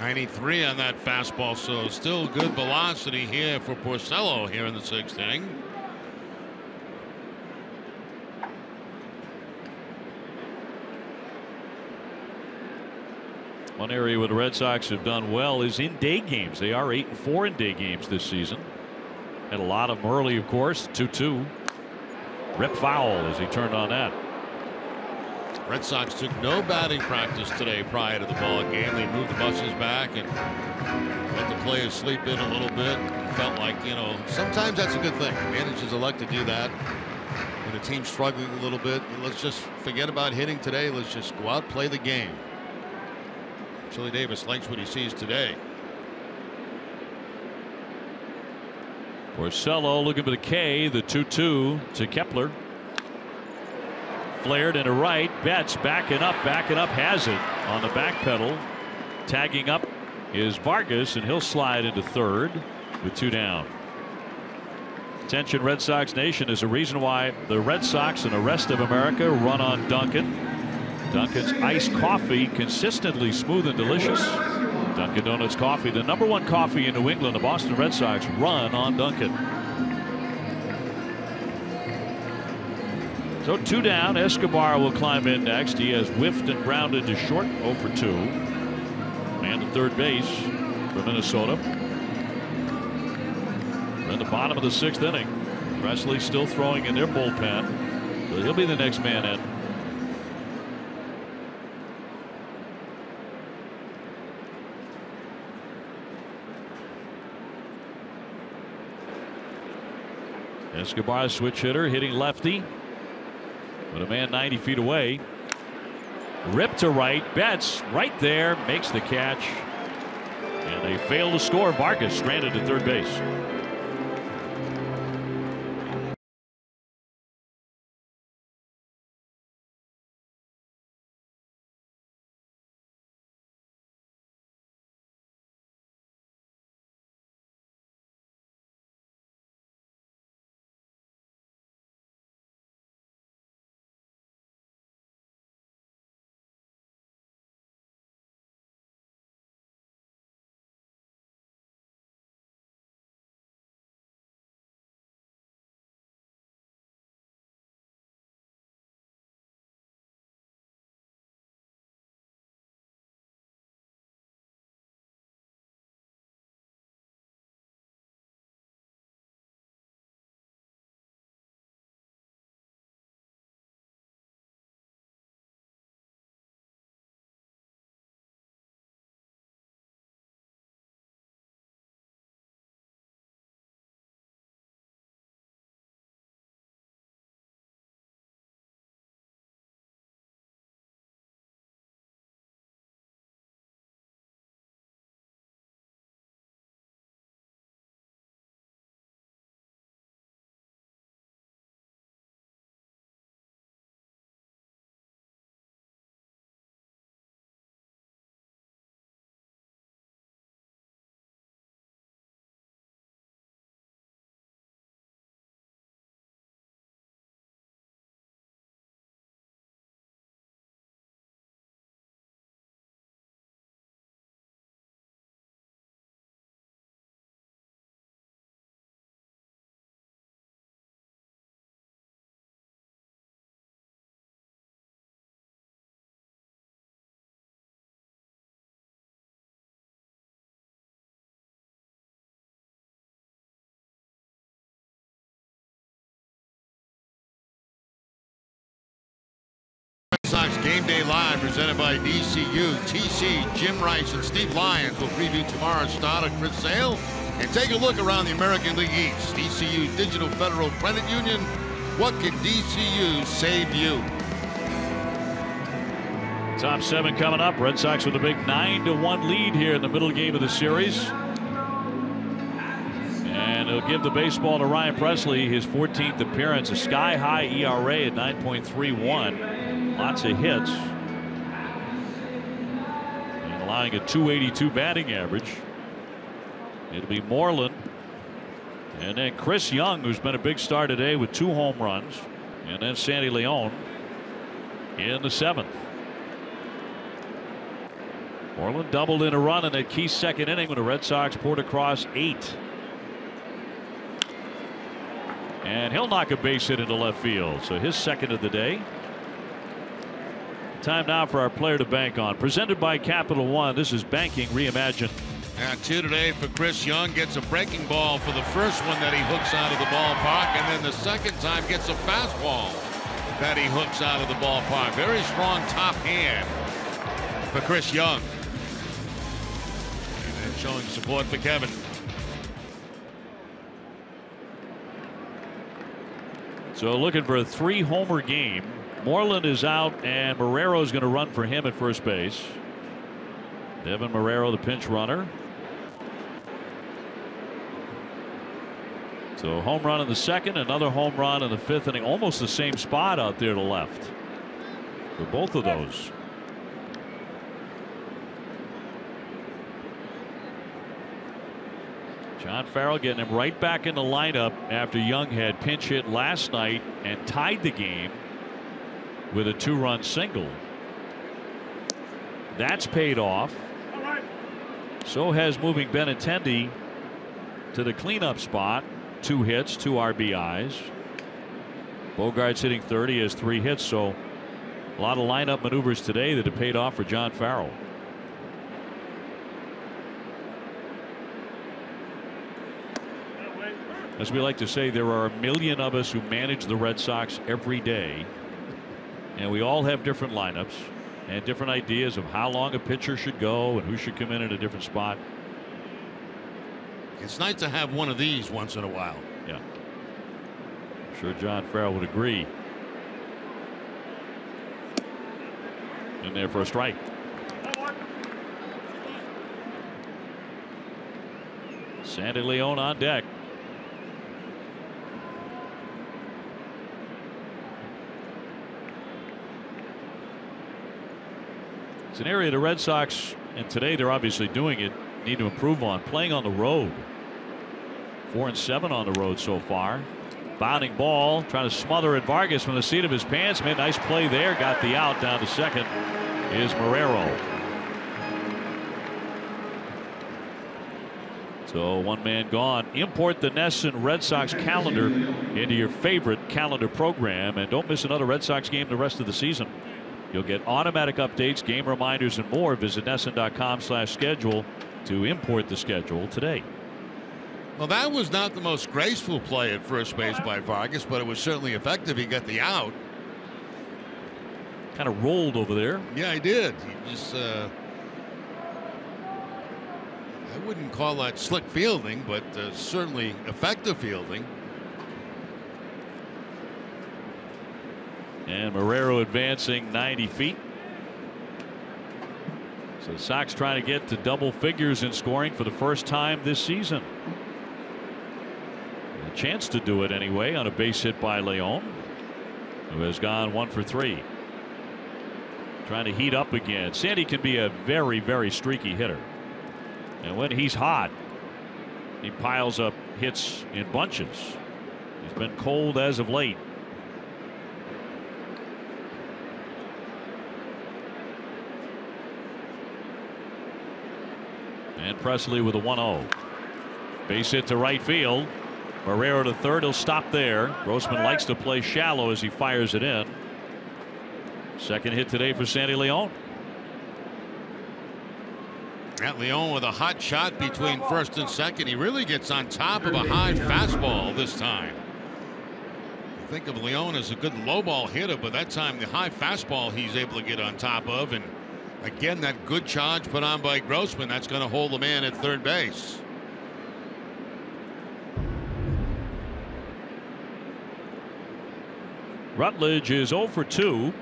93 on that fastball, so still good velocity here for Porcello here in the 6th inning. One area where the Red Sox have done well is in day games. They are 8-4 in day games this season. Had a lot of them early, of course. 2-2. Rip foul as he turned on that. Red Sox took no batting practice today prior to the ball game. They moved the buses back and let the players sleep in a little bit. Felt like, you know, sometimes that's a good thing. Managers elect to do that when the team's struggling a little bit. Let's just forget about hitting today. Let's just go out, play the game. Chili Davis likes what he sees today. Porcello looking for the K. The 2-2 to Kepler. Flared into right. Betts backing up, has it on the back pedal. Tagging up is Vargas, and he'll slide into third with 2 down. Attention, Red Sox Nation, is a reason why the Red Sox and the rest of America run on Dunkin'. Dunkin's iced coffee, consistently smooth and delicious. Dunkin' Donuts coffee, the #1 coffee in New England. The Boston Red Sox run on Dunkin'. So 2 down. Escobar will climb in next. He has whiffed and grounded to short, 0 for 2. And to third base for Minnesota. We're in the bottom of the 6th inning. Presley still throwing in their bullpen. So he'll be the next man in. Escobar, switch hitter, hitting lefty. But a man 90 feet away. Rip to right. Betts right there, makes the catch. And they fail to score. Vargas stranded at third base. Sox Game Day Live presented by DCU. TC, Jim Rice, and Steve Lyons will preview tomorrow's start of Chris Sale and take a look around the American League East. DCU Digital Federal Credit Union. What can DCU save you? Top 7 coming up. Red Sox with a big 9-1 lead here in the middle game of the series. And he'll give the baseball to Ryan Presley, his 14th appearance, a sky-high ERA at 9.31. Lots of hits. And allowing a .282 batting average. It'll be Moreland. And then Chris Young, who's been a big star today with 2 home runs. And then Sandy Leon in the 7th. Moreland doubled in a run in that key second inning when the Red Sox poured across 8. And he'll knock a base hit into left field. So his second of the day. Time now for our player to bank on. Presented by Capital One. This is banking reimagined. And 2 today for Chris Young. Gets a breaking ball for the first one that he hooks out of the ballpark. And then the second time gets a fastball that he hooks out of the ballpark. Very strong top hand for Chris Young. And then showing support for Kevin. So looking for a 3-homer game. Moreland is out and Marrero is going to run for him at first base. Devin Marrero, the pinch runner. So home run in the second, another home run in the 5th inning. Almost the same spot out there to left for both of those. John Farrell getting him right back in the lineup after Young had pinch hit last night and tied the game with a 2-run single. That's paid off. So has moving Benintendi to the cleanup spot. 2 hits, 2 RBIs. Bogart's hitting 30, has 3 hits. So a lot of lineup maneuvers today that have paid off for John Farrell. As we like to say, there are a million of us who manage the Red Sox every day. And we all have different lineups and different ideas of how long a pitcher should go and who should come in at a different spot. It's nice to have one of these once in a while. Yeah. I'm sure John Farrell would agree. In there for a strike. Sandy Leon on deck. It's an area the Red Sox, and today they're obviously doing it, need to improve on. Playing on the road. 4-7 on the road so far. Bounding ball, trying to smother at Vargas from the seat of his pants. Made a nice play there. Got the out. Down to second is Marrero. So 1 man gone. Import the NESN Red Sox calendar into your favorite calendar program, and don't miss another Red Sox game the rest of the season. You'll get automatic updates, game reminders, and more. Visit NESN.com/schedule to import the schedule today. Well, that was not the most graceful play at first base by Vargas, but it was certainly effective. He got the out. Kind of rolled over there. Yeah, he did. He just I wouldn't call that slick fielding, but certainly effective fielding. And Marrero advancing 90 feet. So the Sox trying to get to double figures in scoring for the first time this season. A chance to do it anyway on a base hit by Leon, who has gone 1 for 3. Trying to heat up again. Sandy can be a very, very streaky hitter. And when he's hot, he piles up hits in bunches. He's been cold as of late. And Presley with a 1-0. Base hit to right field. Marrero to third. He'll stop there. Grossman likes to play shallow as he fires it in. Second hit today for Sandy Leon. At Leon with a hot shot between first and second. He really gets on top of a high fastball this time. Think of Leone as a good low ball hitter, but that time the high fastball he's able to get on top of, and again that good charge put on by Grossman, that's going to hold the man at third base. Rutledge is 0 for 2.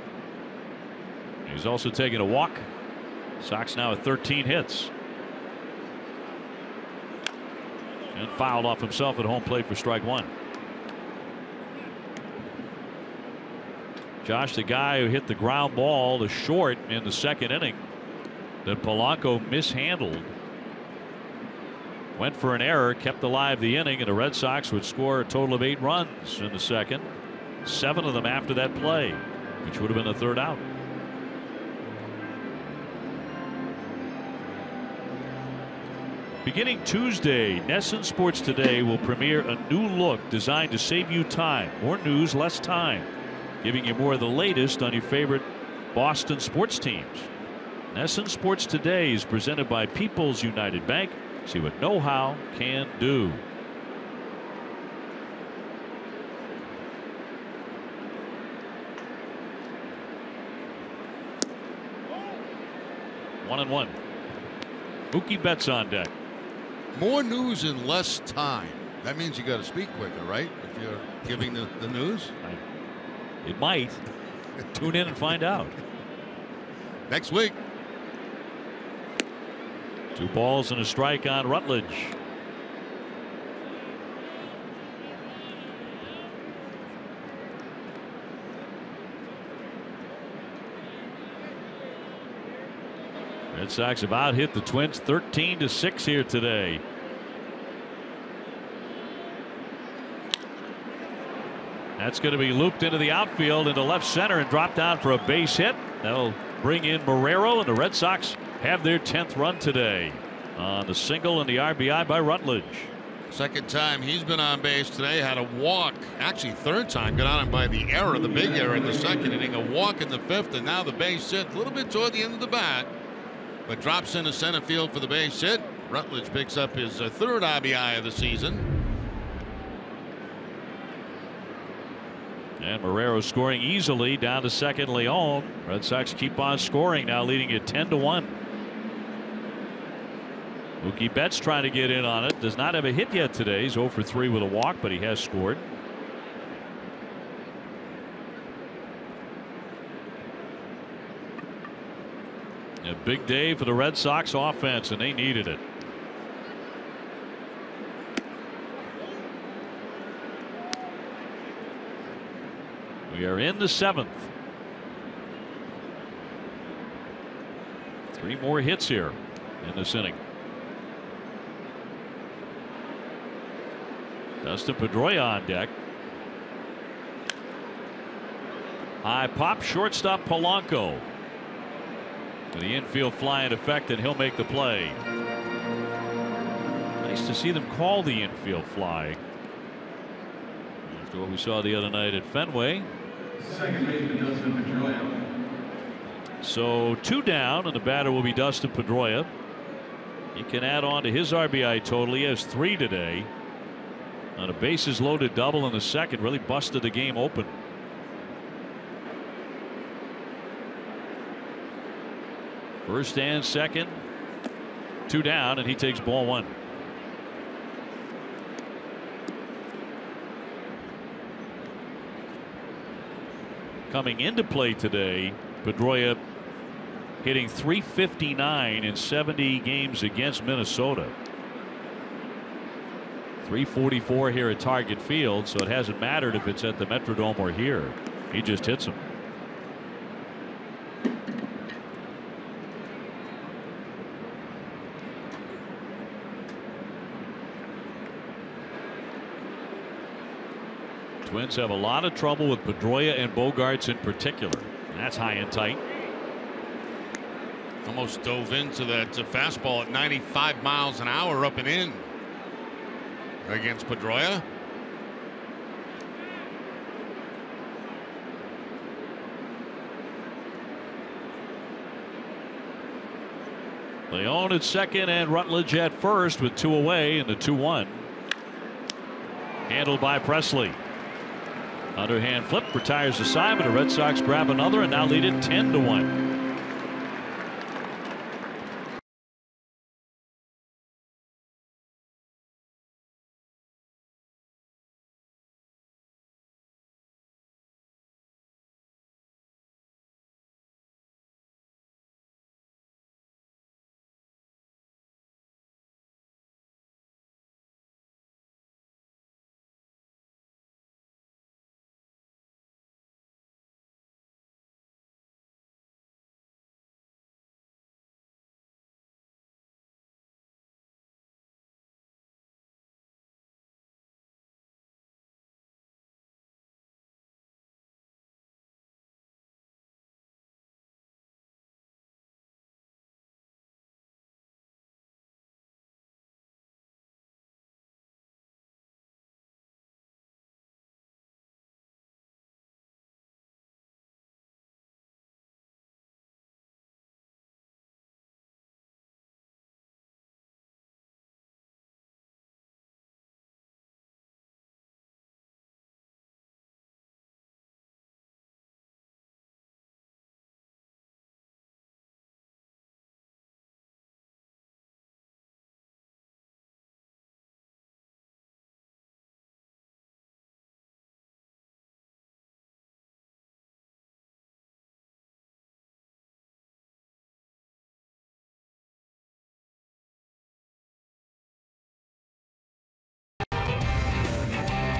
He's also taking a walk. Sox now at 13 hits. And fouled off himself at home plate for strike one. Josh, the guy who hit the ground ball to short in the second inning that Polanco mishandled, went for an error, kept alive the inning, and the Red Sox would score a total of 8 runs in the second. 7 of them after that play, which would have been the third out. Beginning Tuesday, NESN Sports Today will premiere a new look designed to save you time. More news, less time. Giving you more of the latest on your favorite Boston sports teams. NESN Sports Today is presented by People's United Bank. See what know-how can do. One and one. Mookie Betts on deck. More news in less time. That means you got to speak quicker, right? If you're giving the news. It might. Tune in and find out. Next week. 2 balls and a strike on Rutledge. Red Sox have out hit the Twins 13-6 here today. That's going to be looped into the outfield into left center and dropped down for a base hit. That'll bring in Marrero, and the Red Sox have their 10th run today on the single and the RBI by Rutledge. Second time he's been on base today. Had a walk, actually third time, got on him by the error, the big error in the second inning, a walk in the fifth, and now the base hit a little bit toward the end of the bat, but drops into center field for the base hit. Rutledge picks up his third RBI of the season. And Marrero scoring easily down to second. Leone. Red Sox keep on scoring now, leading it 10-1. Mookie Betts trying to get in on it. Does not have a hit yet today. He's 0 for 3 with a walk, but he has scored. A big day for the Red Sox offense, and they needed it. We are in the 7th. 3 more hits here in this inning. Dustin Pedroia on deck. High pop, shortstop Polanco. The infield fly in effect, and he'll make the play. Nice to see them call the infield fly after what we saw the other night at Fenway. Second baseman Dustin Pedroia. So 2 down, and the batter will be Dustin Pedroia. He can add on to his RBI total. He has 3 today on a bases loaded double in the second. Really busted the game open. First and second, 2 down, and he takes ball 1. Coming into play today, Pedroia hitting .359 in 70 games against Minnesota. .344 here at Target Field, so it hasn't mattered if it's at the Metrodome or here. He just hits them. Twins have a lot of trouble with Pedroia and Bogaerts in particular. And that's high and tight. Almost dove into that fastball at 95 miles an hour up and in against Pedroia. Leone at second and Rutledge at first with 2 away, and the 2-1 handled by Presley. Underhand flip, retires the side, but the Red Sox grab another and now lead it 10-1.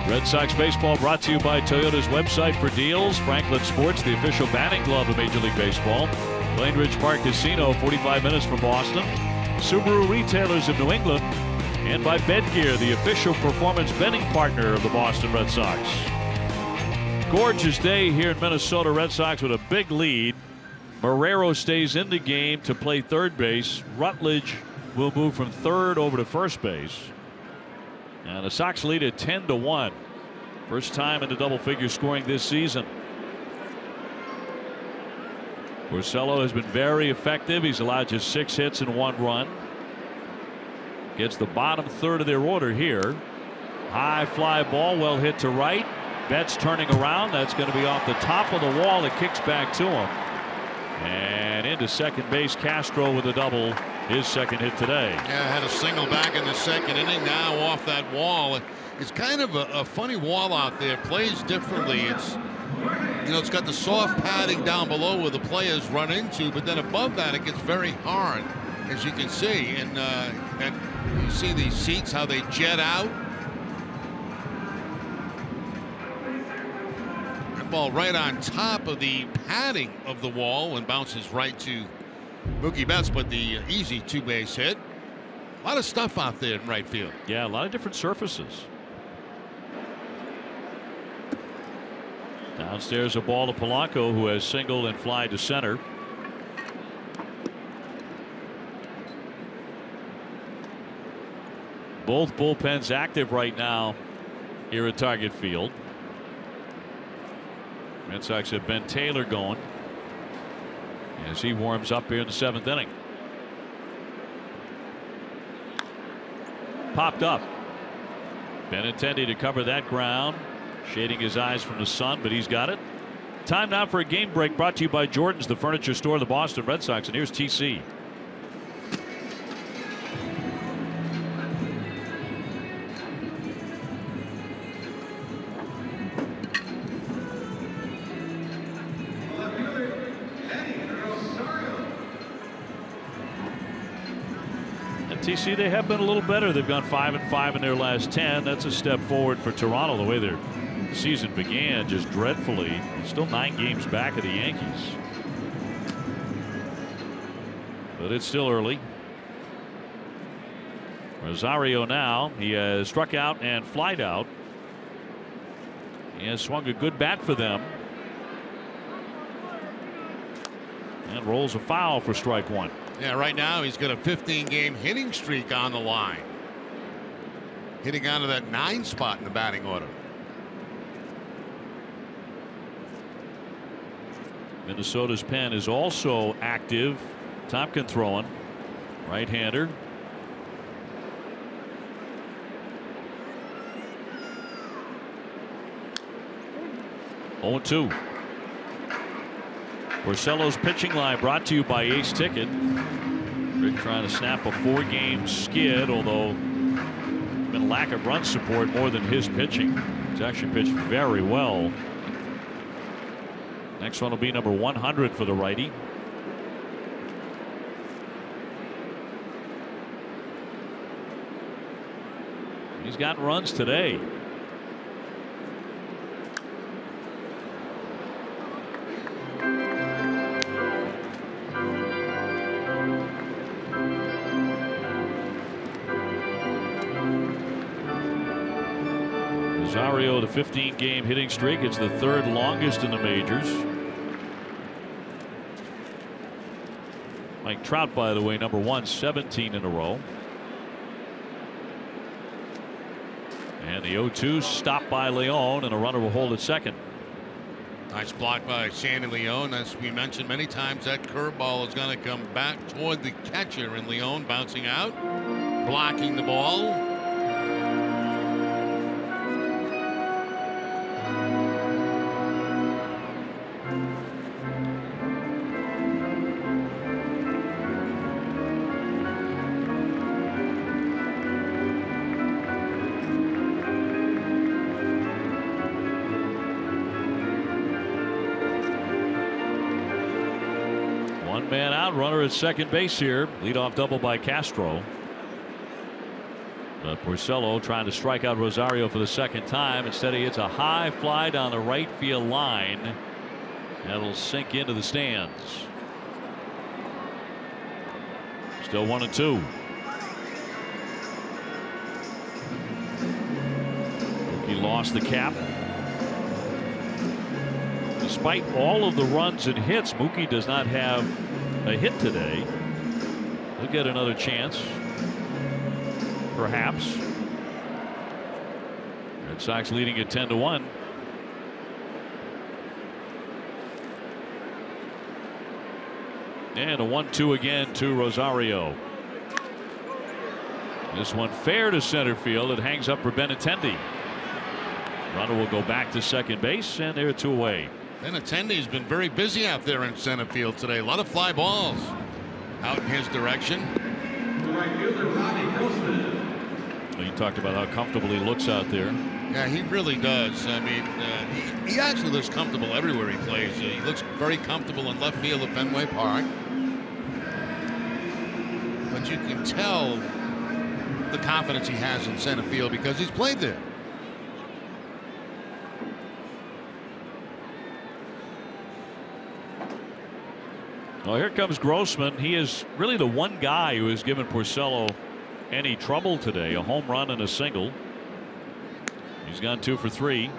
Red Sox baseball brought to you by Toyota's website for deals. Franklin Sports, the official batting glove of Major League Baseball. Lane Ridge Park Casino, 45 minutes from Boston. Subaru Retailers of New England. And by Bedgear, the official performance betting partner of the Boston Red Sox. Gorgeous day here in Minnesota. Red Sox with a big lead. Marrero stays in the game to play third base. Rutledge will move from third over to first base. And the Sox lead at 10-1. First time in the double figure scoring this season. Porcello has been very effective. He's allowed just 6 hits and 1 run. Gets the bottom third of their order here. High fly ball, well hit to right. Betts turning around. That's going to be off the top of the wall. It kicks back to him. And into second base, Castro with a double. His second hit today. Yeah, had a single back in the second inning. Now off that wall. It's kind of a funny wall out there. Plays differently. It's, you know, it's got the soft padding down below where the players run into, but then above that it gets very hard, as you can see. And you see these seats, how they jet out. That ball right on top of the padding of the wall and bounces right to Mookie Betts, but the easy 2-base hit. A lot of stuff out there in right field. Yeah, a lot of different surfaces. Downstairs, a ball to Polanco, who has singled and fly to center. Both bullpens active right now here at Target Field. Red Sox have Ben Taylor going as he warms up here in the 7th inning. Popped up. Benintendi to cover that ground, shading his eyes from the sun, but he's got it. Time now for a game break, brought to you by Jordan's, the furniture store of the Boston Red Sox. And here's TC. TC, they have been a little better. They've gone 5-5 in their last 10. That's a step forward for Toronto. The way their season began just dreadfully. Still 9 games back of the Yankees. But it's still early. Rosario now. He has struck out and flied out. He has swung a good bat for them. And rolls a foul for strike 1. Yeah, right now he's got a 15-game hitting streak on the line. Hitting out of that 9 spot in the batting order. Minnesota's pen is also active. Tompkin throwing. Right-hander. 0-2. Porcello's pitching line brought to you by Ace Ticket. Rick trying to snap a 4-game skid, although been a lack of run support more than his pitching. He's actually pitched very well. Next one will be number 100 for the righty. He's gotten runs today. Rosario, the 15-game hitting streak. It's the 3rd longest in the majors. Mike Trout, by the way, number 117 in a row. And the 0-2 stopped by Leon, and a runner will hold at second. Nice block by Sandy Leon. As we mentioned many times, that curveball is going to come back toward the catcher, and Leon bouncing out, blocking the ball. Man out, runner at second base here. Leadoff double by Castro. But Porcello trying to strike out Rosario for the 2nd time. Instead, he hits a high fly down the right field line. That'll sink into the stands. Still 1-2. He lost the cap. Despite all of the runs and hits, Mookie does not have a hit today. He'll get another chance, perhaps. Red Sox leading at 10-1. And a 1-2 again to Rosario. This one fair to center field. It hangs up for Benintendi. Runner will go back to second base, and they're 2 away. Benintendi's been very busy out there in center field today. A lot of fly balls out in his direction. Well, you talked about how comfortable he looks out there. Yeah, he really does. I mean, he actually looks comfortable everywhere he plays. He looks very comfortable in left field at Fenway Park. But you can tell the confidence he has in center field because he's played there. Well, here comes Grossman. He is really the one guy who has given Porcello any trouble today. A home run and a single. He's gone 2 for 3.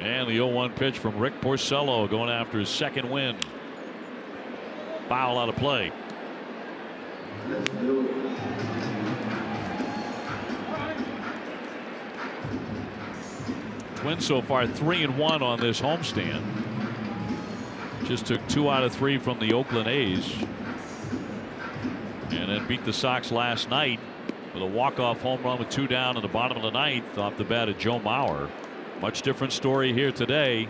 And the 0-1 pitch from Rick Porcello going after his 2nd win. Foul out of play. Twins so far 3-1 on this homestand. Just took 2 out of 3 from the Oakland A's. And then beat the Sox last night with a walk-off home run with 2 down in the bottom of the 9th off the bat of Joe Mauer. Much different story here today.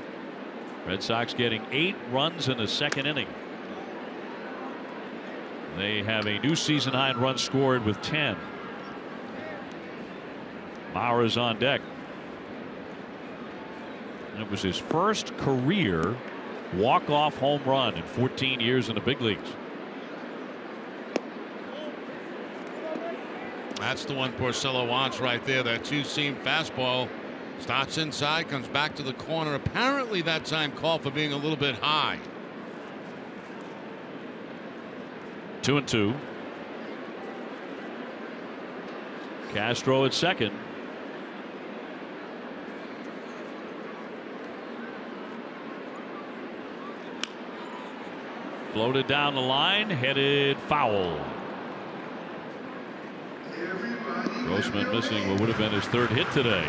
Red Sox getting 8 runs in the 2nd inning. They have a new season high in runs scored with 10. Mauer is on deck. It was his first career walk-off home run in 14 years in the big leagues. That's the one Porcello wants right there. That 2-seam fastball. Starts inside, comes back to the corner. Apparently that time called for being a little bit high. 2-2. Castro at second. Floated down the line, headed foul. Grossman missing what would have been his 3rd hit today.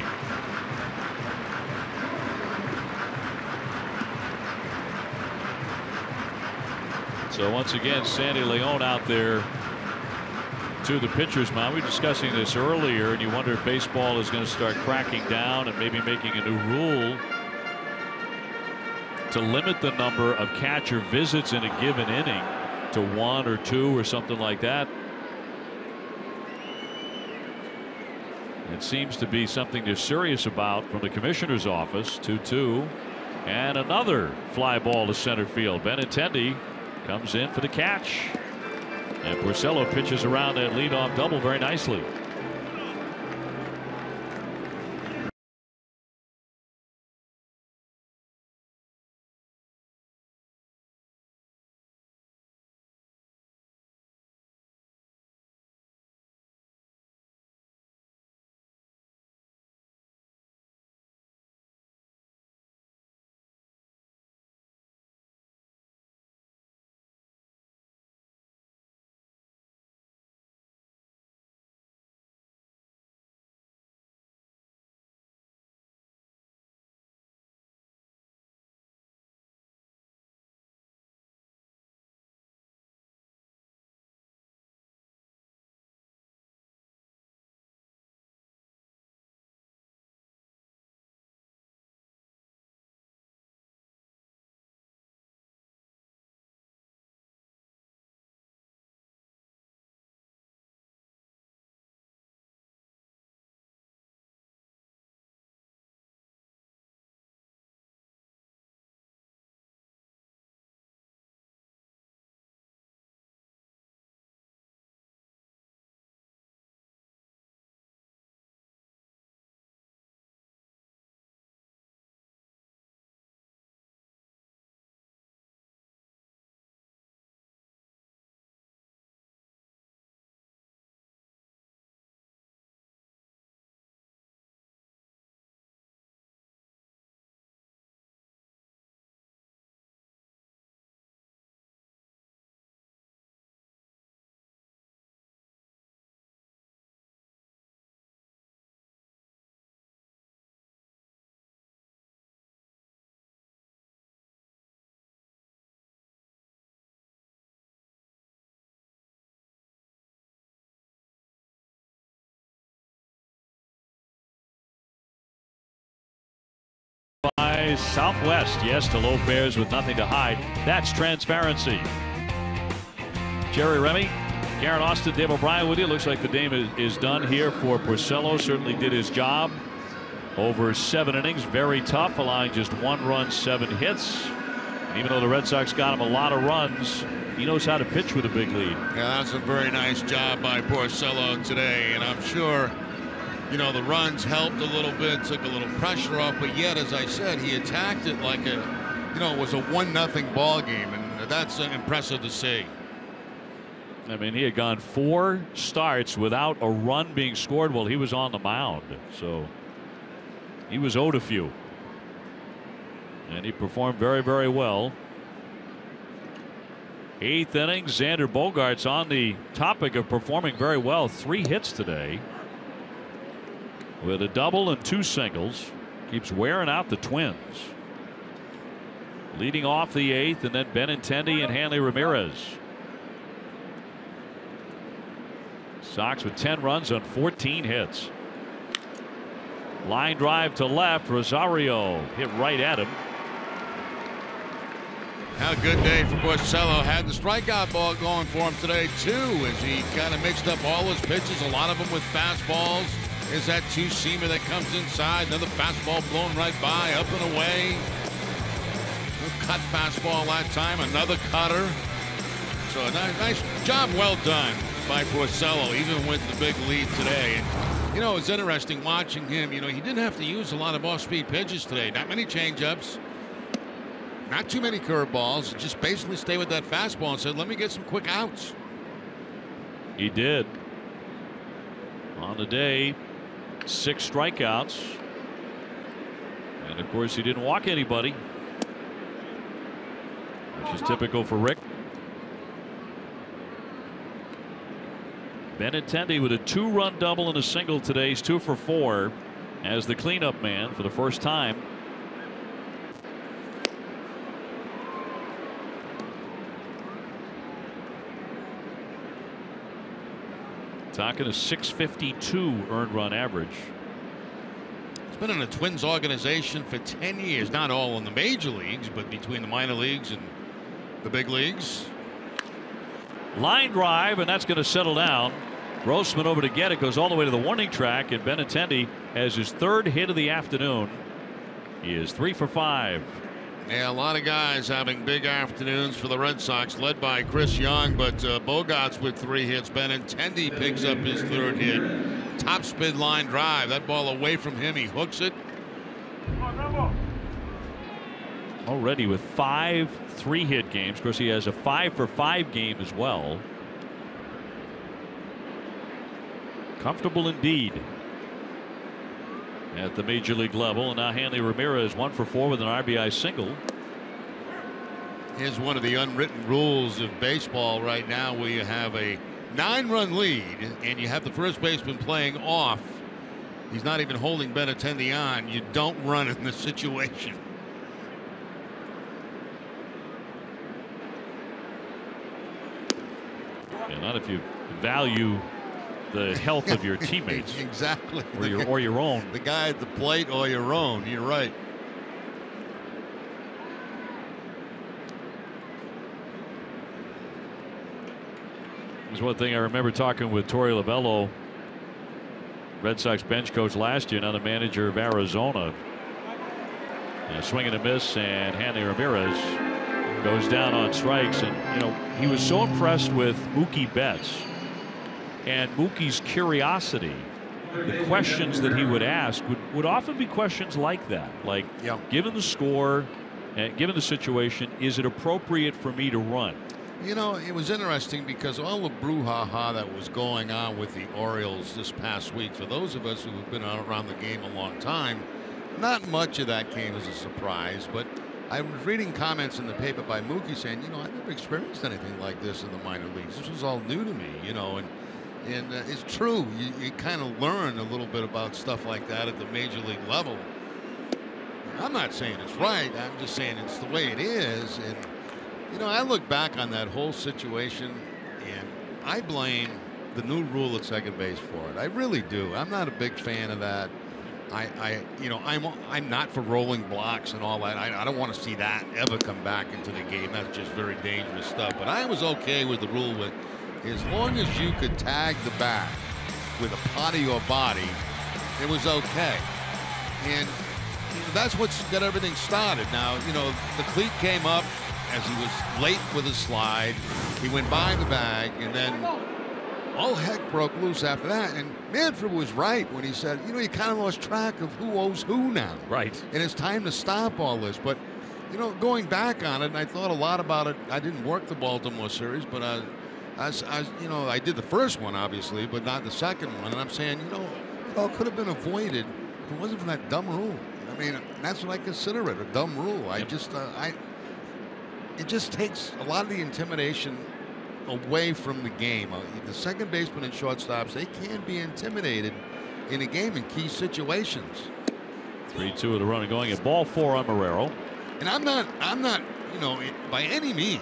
So once again, Sandy Leon out there to the pitcher's mound. We were discussing this earlier, and you wonder if baseball is going to start cracking down and maybe making a new rule to limit the number of catcher visits in a given inning to 1 or 2 or something like that. It seems to be something they're serious about from the commissioner's office. 2-2, and another fly ball to center field. Benintendi comes in for the catch, and Porcello pitches around that leadoff double very nicely. By Southwest, yes to low fares with nothing to hide. That's transparency. Jerry Remy, Karen Austin, Dave O'Brien with you. Looks like the game is done here for Porcello. Certainly did his job over 7 innings. Very tough, allowing just 1 run, 7 hits. And even though the Red Sox got him a lot of runs, he knows how to pitch with a big lead. Yeah, that's a very nice job by Porcello today, and I'm sure, you know, the runs helped a little bit, took a little pressure off, but yet, as I said, he attacked it like it was a 1-0 ball game, and that's impressive to see. I mean, he had gone 4 starts without a run being scored while he was on the mound, so he was owed a few, and he performed very, very well. 8th inning, Xander Bogaerts, on the topic of performing very well, 3 hits today with a double and 2 singles. Keeps wearing out the Twins. Leading off the 8th, and then Benintendi and Hanley Ramirez. Sox with 10 runs on 14 hits. Line drive to left. Rosario hit right at him. Had a good day for Porcello. Had the strikeout ball going for him today too, as he kind of mixed up all his pitches, a lot of them with fastballs. Is that 2-seamer that comes inside, another fastball blown right by, up and away. A cut fastball that time, another cutter. So a nice job, well done by Porcello, even with the big lead today. And, you know, it's interesting watching him. You know, he didn't have to use a lot of off-speed pitches today. Not many changeups, not too many curveballs. Just basically stay with that fastball and said, let me get some quick outs. He did. On the day, 6 strikeouts. And of course, he didn't walk anybody, which is typical for Rick. Benintendi with a 2-run double and a single today. He's 2 for 4 as the cleanup man for the first time. Talking a 652 earned run average. He's been in the Twins organization for 10 years, not all in the major leagues, but between the minor leagues and the big leagues. Line drive, and that's going to settle down. Grossman over to get it, goes all the way to the warning track, and Benintendi has his 3rd hit of the afternoon. He is 3 for 5. Yeah, a lot of guys having big afternoons for the Red Sox, led by Chris Young, but Bogarts with 3 hits. Benintendi picks up his 3rd hit. Top spin line drive. That ball away from him. He hooks it. Already with 5 3-hit games. Of course, he has a 5 for 5 game as well. Comfortable indeed at the major league level. And now Hanley Ramirez 1 for 4 with an RBI single. Here's one of the unwritten rules of baseball right now, where you have a 9-run lead and you have the first baseman playing off. He's not even holding Benintendi on. You don't run in this situation. Yeah, not if you value the health of your teammates. Exactly. Or your own. The guy at the plate or your own. You're right. There's one thing I remember talking with Torey Lovello, Red Sox bench coach last year, now the manager of Arizona. Swing and a miss, and Hanley Ramirez goes down on strikes. And he was so impressed with Mookie Betts and Mookie's curiosity. The questions that he would ask would often be questions like that, like, given the score and given the situation, is it appropriate for me to run? It was interesting because all the brouhaha that was going on with the Orioles this past week, for those of us who have been around the game a long time, not much of that came as a surprise. But I was reading comments in the paper by Mookie saying, I never experienced anything like this in the minor leagues. This was all new to me, and it's true. You kind of learn a little bit about stuff like that at the major league level. I'm not saying it's right. I'm just saying it's the way it is. And I look back on that whole situation, and I blame the new rule at second base for it. I really do. I'm not a big fan of that. I'm not for rolling blocks and all that. I don't want to see that ever come back into the game. That's just very dangerous stuff. But I was okay with the rule with, as long as you could tag the bag with a part of your body, it was okay. And that's what's got everything started. Now, the cleat came up as he was late with his slide. He went by the bag, and then all heck broke loose after that. And Manfred was right when he said, you kind of lost track of who owes who now. Right. And it's time to stop all this. But, going back on it, and I thought a lot about it. I didn't work the Baltimore series, but I did the first one, obviously, but not the second one. And I'm saying, it all could have been avoided if it wasn't for that dumb rule. I mean, that's what I consider it, a dumb rule. I just, it just takes a lot of the intimidation away from the game. The second baseman and shortstops, they can be intimidated in a game in key situations. 3-2 with a runner going at ball 4 on Marrero. And I'm not, by any means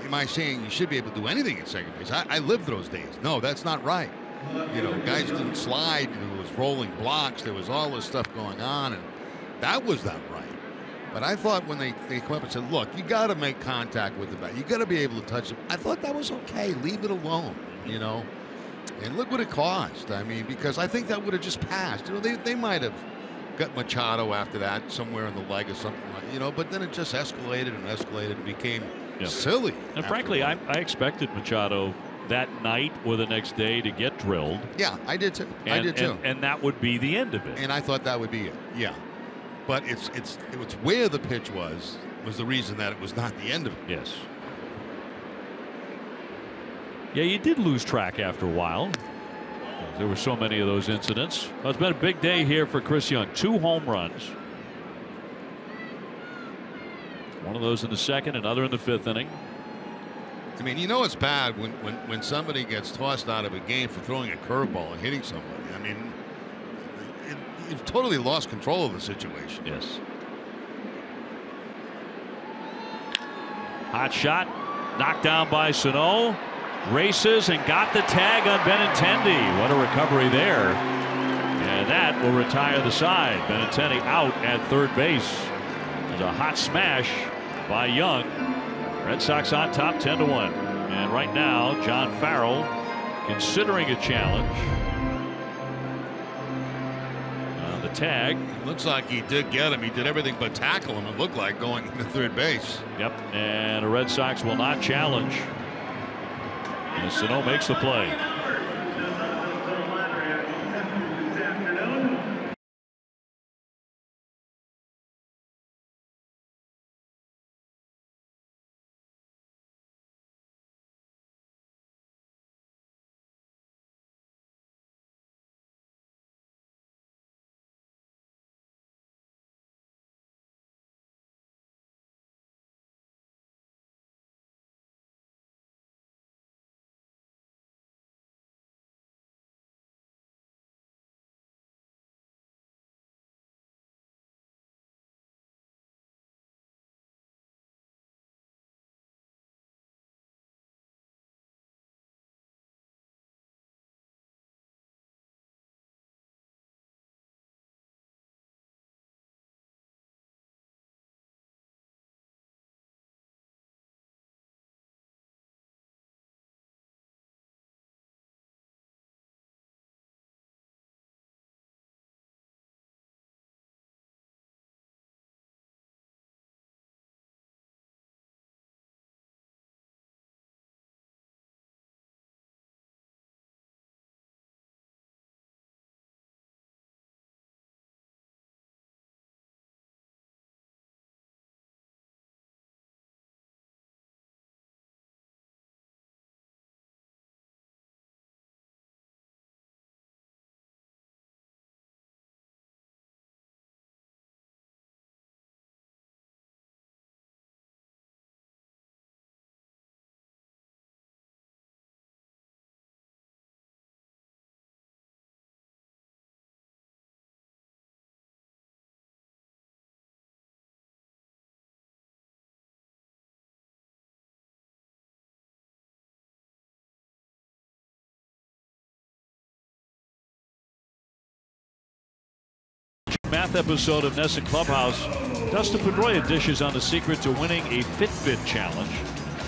am I saying you should be able to do anything at second base. I lived those days. No, that's not right. Guys didn't slide. There was rolling blocks. There was all this stuff going on, and that was not right. But I thought when they come up and said, look, you got to make contact with the bat. You got to be able to touch it. I thought that was okay. Leave it alone, And look what it cost. I mean, because I think that would have just passed. They might have got Machado after that, somewhere in the leg or something like, but then it just escalated and became silly. And frankly, I expected Machado that night or the next day to get drilled. Yeah, I did too. And that would be the end of it. And I thought that would be it. Yeah. But it's where the pitch was the reason that it was not the end of it. Yes. Yeah, you did lose track after a while. There were so many of those incidents. Well, it's been a big day here for Chris Young. 2 home runs. One of those in the second, another in the 5th inning. I mean, it's bad when somebody gets tossed out of a game for throwing a curveball and hitting somebody. I mean, you've totally lost control of the situation. Yes. Hot shot, knocked down by Sano. races and got the tag on Benintendi. What a recovery there. And that will retire the side. Benintendi out at third base. There's a hot smash by Young. Red Sox on top 10-1. And right now, John Farrell considering a challenge. The tag. Looks like he did get him. He did everything but tackle him, it looked like, going to third base. Yep. And the Red Sox will not challenge. And Sano makes the play. Math episode of Nesson Clubhouse. Dustin Pedroia dishes on the secret to winning a Fitbit challenge,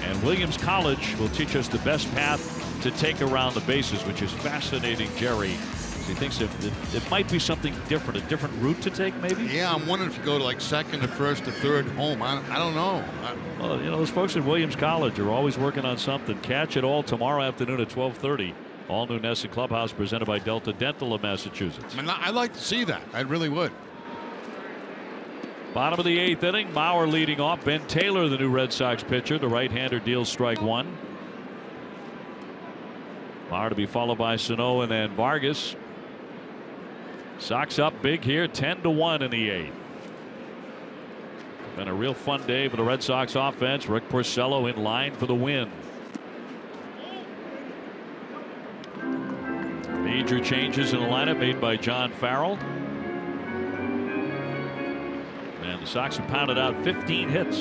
and Williams College will teach us the best path to take around the bases, which is fascinating. Jerry, he thinks it might be something different, a different route to take, maybe. Yeah, I'm wondering if you go to like second to first to third home. I don't know. Well, you know, those folks at Williams College are always working on something. Catch it all tomorrow afternoon at 12:30. All new Nesson Clubhouse presented by Delta Dental of Massachusetts. I mean, I'd like to see that. I really would. Bottom of the 8th inning. Mauer leading off. Ben Taylor, the new Red Sox pitcher. The right-hander deals strike one. Mauer to be followed by Sano and then Vargas. Sox up big here, 10-1 in the 8th. Been a real fun day for the Red Sox offense. Rick Porcello in line for the win. Major changes in the lineup made by John Farrell. And the Sox have pounded out 15 hits.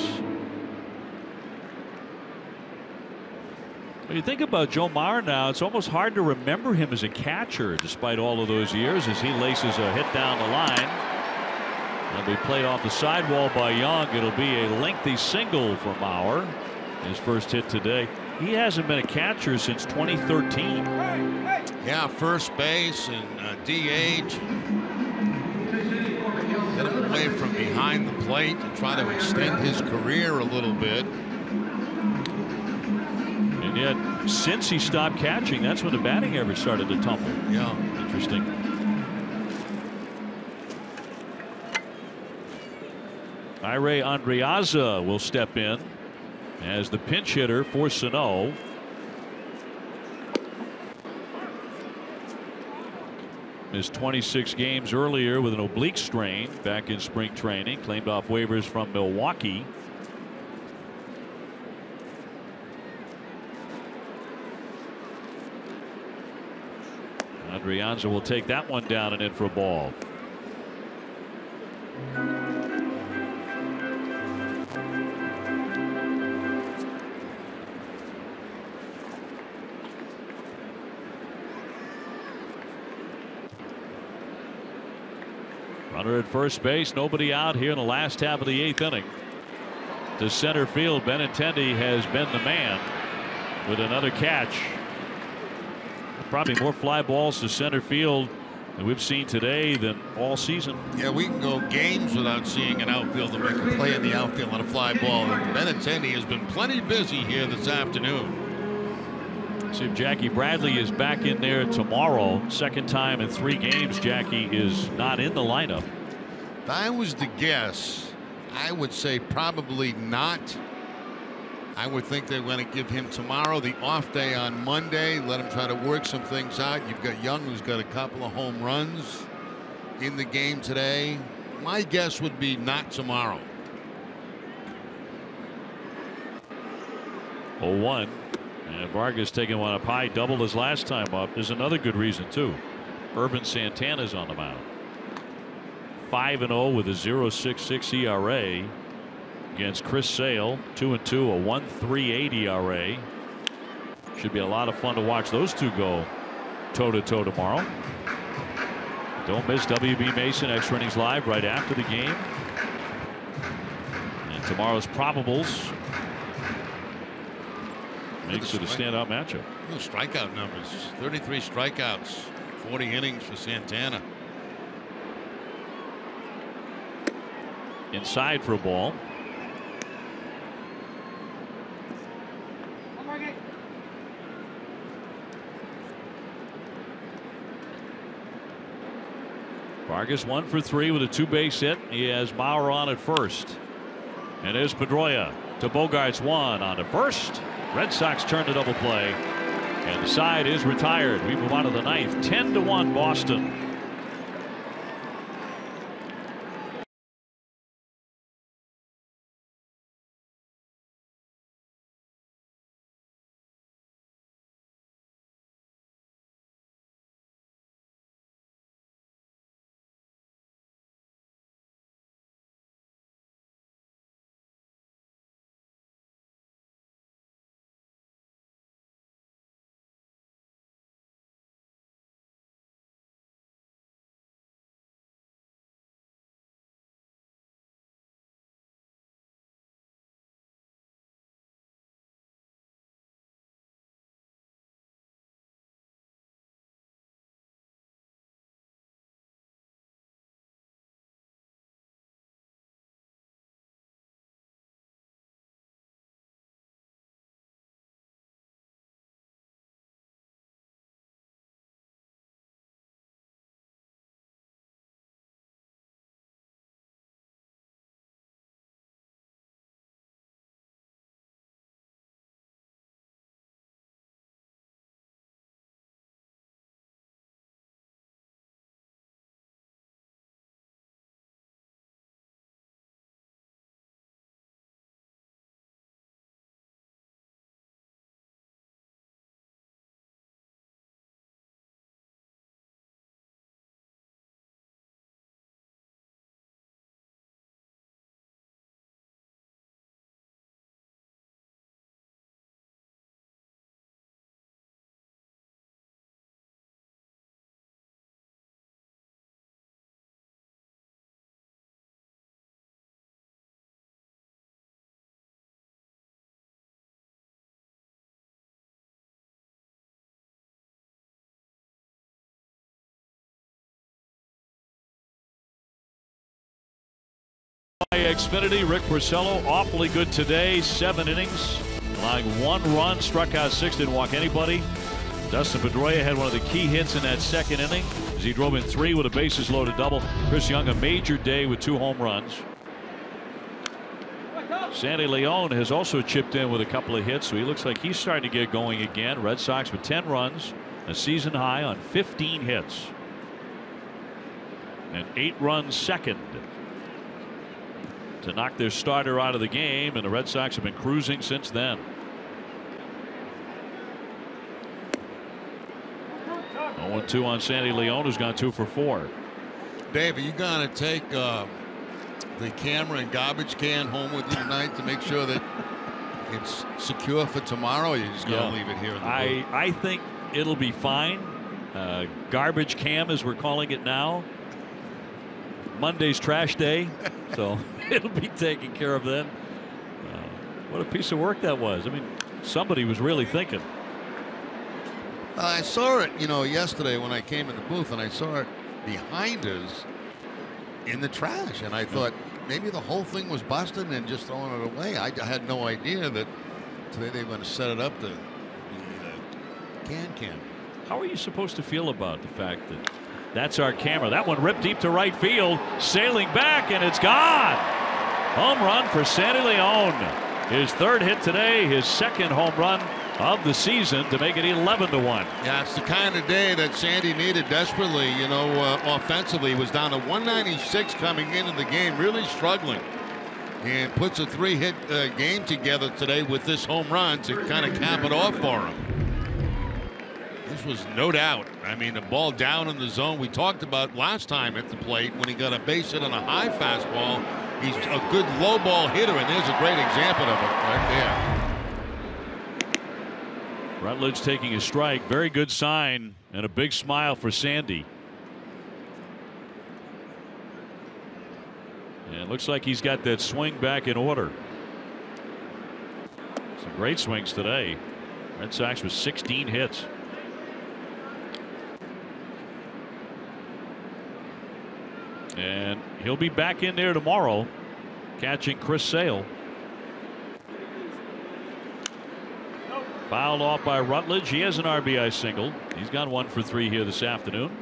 When you think about Joe Mauer now, it's almost hard to remember him as a catcher despite all of those years, as he laces a hit down the line. It'll be played off the sidewall by Young. It'll be a lengthy single for Mauer. His first hit today. He hasn't been a catcher since 2013. Yeah, first base and DH. Get him away from behind the plate to try to extend his career a little bit. And yet, since he stopped catching, that's when the batting average started to tumble. Yeah. Interesting. Ire Andreazza will step in as the pinch hitter for Sano. Missed 26 games earlier with an oblique strain back in spring training. Claimed off waivers from Milwaukee. Andreazza will take that one down and in for a ball. Runner at first base, nobody out here in the last half of the 8th inning. To center field, Benintendi has been the man with another catch. Probably more fly balls to center field than we've seen today than all season. Yeah, we can go games without seeing an outfielder make a play in the outfield on a fly ball. And Benintendi has been plenty busy here this afternoon. See if Jackie Bradley is back in there tomorrow. Second time in 3 games Jackie is not in the lineup. If I was to guess, I would say probably not. I would think they're going to give him tomorrow the off day on Monday, let him try to work some things out. You've got Young, who's got a couple of home runs in the game today. My guess would be not tomorrow. 0-1. And Vargas taking one up high, doubled his last time up. There's another good reason too. Irvin Santana's on the mound. 5-0 with a 0.66 ERA against Chris Sale. 2-2, a 1.38 ERA. Should be a lot of fun to watch those two go toe to toe tomorrow. Don't miss WB Mason Extra Innings Live right after the game. And tomorrow's probables makes it a standout matchup. The strikeout numbers, 33 strikeouts, 40 innings for Santana. Inside for a ball. Vargas 1 for 3 with a 2-base hit. He has Maurer on at first. And there's Pedroia to Bogarts, 1 on to first. Red Sox turn to double play. And the side is retired. We move on to the 9th. 10-1 Boston. Xfinity, Rick Porcello, awfully good today. 7 innings, allowing 1 run, struck out 6, didn't walk anybody. Dustin Pedroia had one of the key hits in that 2nd inning as he drove in 3 with a bases loaded double. Chris Young, a major day with 2 home runs. Sandy Leon has also chipped in with a couple of hits, so he looks like he's starting to get going again. Red Sox with 10 runs, a season high on 15 hits. An 8-run second to knock their starter out of the game, and the Red Sox have been cruising since then. 0-2 on Sandy Leon, who's gone 2 for 4. Dave, are you going to take the camera and garbage can home with you tonight to make sure that it's secure for tomorrow, or you're just going to leave it here in the booth? I think it'll be fine. Garbage cam, as we're calling it now. Monday's trash day, so it'll be taken care of then. What a piece of work that was. I mean, somebody was really thinking. I saw it, yesterday when I came in the booth, and I saw it behind us in the trash, and I thought maybe the whole thing was busted and just throwing it away. I had no idea that today they were going to set it up to the can. How are you supposed to feel about the fact that that's our camera? That one ripped deep to right field, sailing back, and it's gone. Home run for Sandy Leon. His third hit today, his second home run of the season to make it 11-1. Yeah, it's the kind of day that Sandy needed desperately. Offensively, he was down to 196 coming into the game, really struggling, and puts a 3-hit game together today with this home run to kind of cap it off for him. This was no doubt. I mean, the ball down in the zone. We talked about last time at the plate when he got a base hit on a high fastball. He's a good low ball hitter, and there's a great example of it right there. Rutledge taking a strike. Very good sign and a big smile for Sandy. And it looks like he's got that swing back in order. Some great swings today. Red Sox with 16 hits. And he'll be back in there tomorrow, catching Chris Sale. Fouled off by Rutledge. He has an RBI single. He's got 1 for 3 here this afternoon.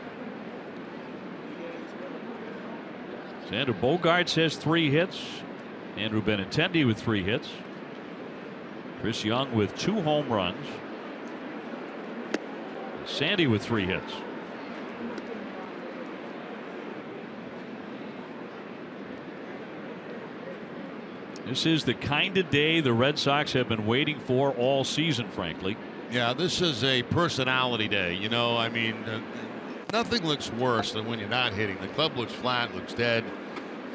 Xander Bogaerts has 3 hits. Andrew Benintendi with 3 hits. Chris Young with 2 home runs. Sandy with 3 hits. This is the kind of day the Red Sox have been waiting for all season, frankly. Yeah, this is a personality day. I mean, nothing looks worse than when you're not hitting. The club looks flat, looks dead,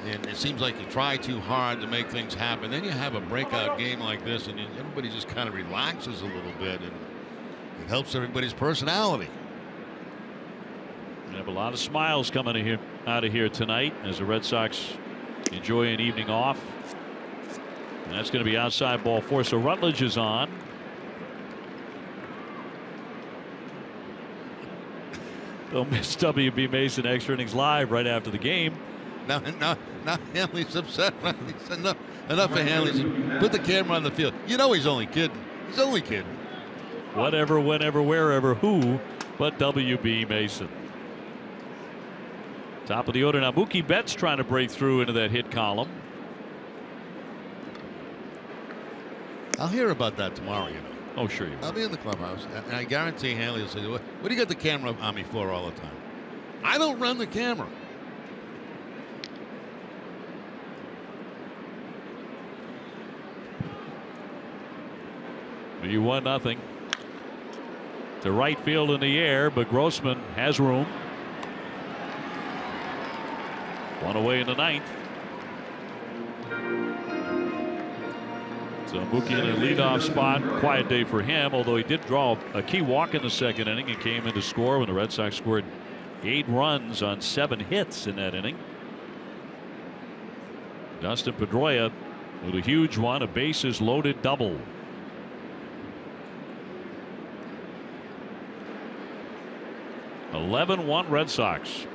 and it seems like you try too hard to make things happen. Then you have a breakout game like this, and everybody just kind of relaxes a little bit, and it helps everybody's personality. We have a lot of smiles coming out of here tonight as the Red Sox enjoy an evening off. And that's going to be outside ball 4. So Rutledge is on. They'll miss W.B. Mason extra innings live right after the game. Now Hanley's upset. Right? He said, enough of Hanley. Put the camera on the field. He's only kidding. He's only kidding. Whatever, whenever, wherever, who but W.B. Mason. Top of the order now. Mookie Betts trying to break through into that hit column. I'll hear about that tomorrow, Oh, sure you will. I'll be in the clubhouse, and I guarantee Hanley will say, what do you got the camera on me for all the time? I don't run the camera. You 1-0 to right field in the air, but Grossman has room. 1 away in the 9th. So Mookie in a leadoff spot. Quiet day for him, although he did draw a key walk in the 2nd inning and came in to score when the Red Sox scored 8 runs on 7 hits in that inning. Dustin Pedroia with a huge one, a bases loaded double. (11-1) Red Sox.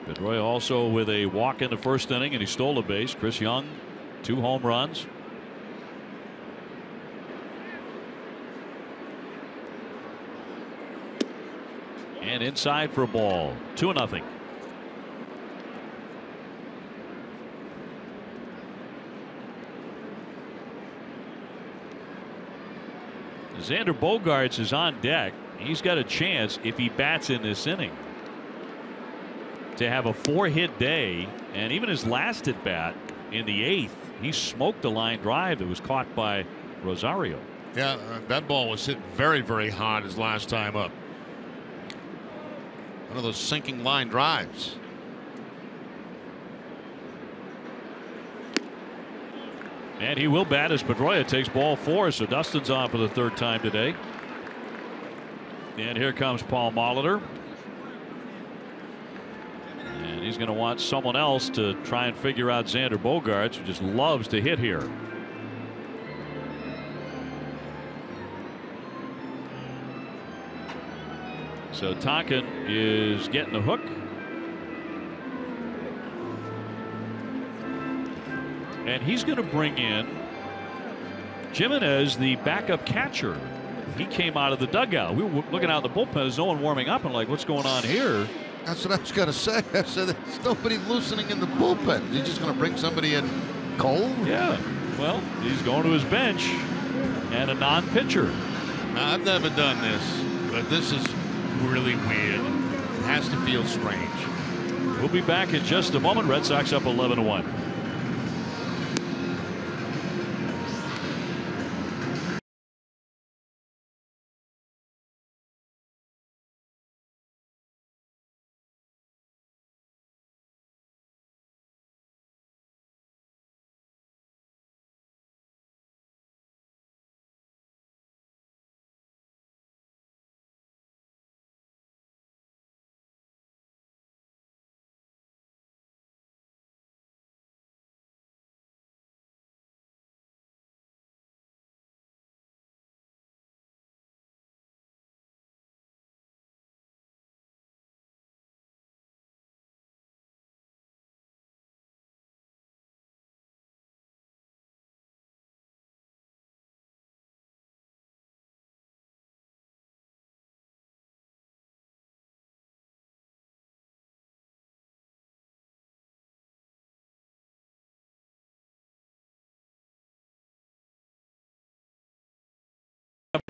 Pedroia also with a walk in the 1st inning, and he stole a base. Chris Young, 2 home runs. And inside for a ball. 2-0. Xander Bogaerts is on deck. He's got a chance, if he bats in this inning, to have a 4-hit day. And even his last at bat in the 8th, he smoked a line drive that was caught by Rosario. Yeah, that ball was hit very, very hard his last time up. One of those sinking line drives. And he will bat as Pedroia takes ball 4. So Dustin's on for the 3rd time today. And here comes Paul Molitor. And he's going to want someone else to try and figure out Xander Bogaerts, who just loves to hit here. So Tonkin is getting the hook. And he's going to bring in Jimenez, the backup catcher. He came out of the dugout. We were looking out in the bullpen. There's no one warming up, and like, what's going on here? That's what I was going to say. I said there's nobody loosening in the bullpen. You're just going to bring somebody in cold? Yeah. Well, he's going to his bench and a non-pitcher. Now, I've never done this, but this is really weird. It has to feel strange. We'll be back in just a moment. Red Sox up 11-1.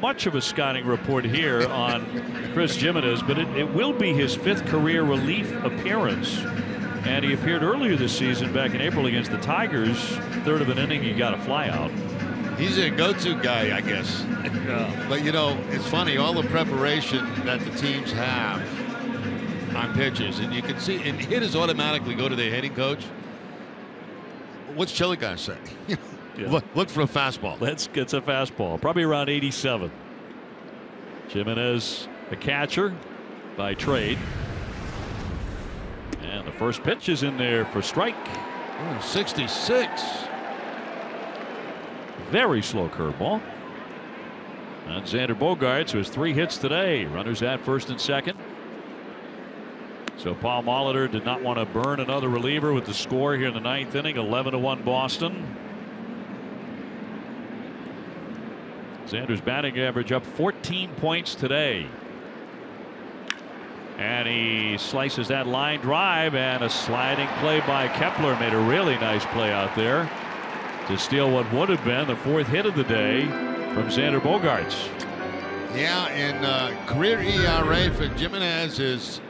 Much of a scouting report here on Chris Jimenez, but it will be his 5th career relief appearance. And he appeared earlier this season back in April against the Tigers. 3rd of an inning, he got a flyout. He's a go-to guy, I guess. Yeah. But, you know, it's funny, all the preparation that the teams have on pitches, and you can see, and hitters automatically go to their hitting coach. What's Chili guy say? Yeah. Look for a fastball. Let's get a fastball, probably around 87. Jimenez, a catcher by trade. And the first pitch is in there for strike. 66. Very slow curveball. And Xander Bogaerts, who has 3 hits today. Runners at 1st and 2nd. So Paul Molitor did not want to burn another reliever with the score here in the 9th inning. 11-1 Boston. Xander's batting average up 14 points today. And he slices that line drive, and a sliding play by Kepler made a really nice play out there to steal what would have been the 4th hit of the day from Xander Bogaerts. Yeah, and career ERA for Jimenez is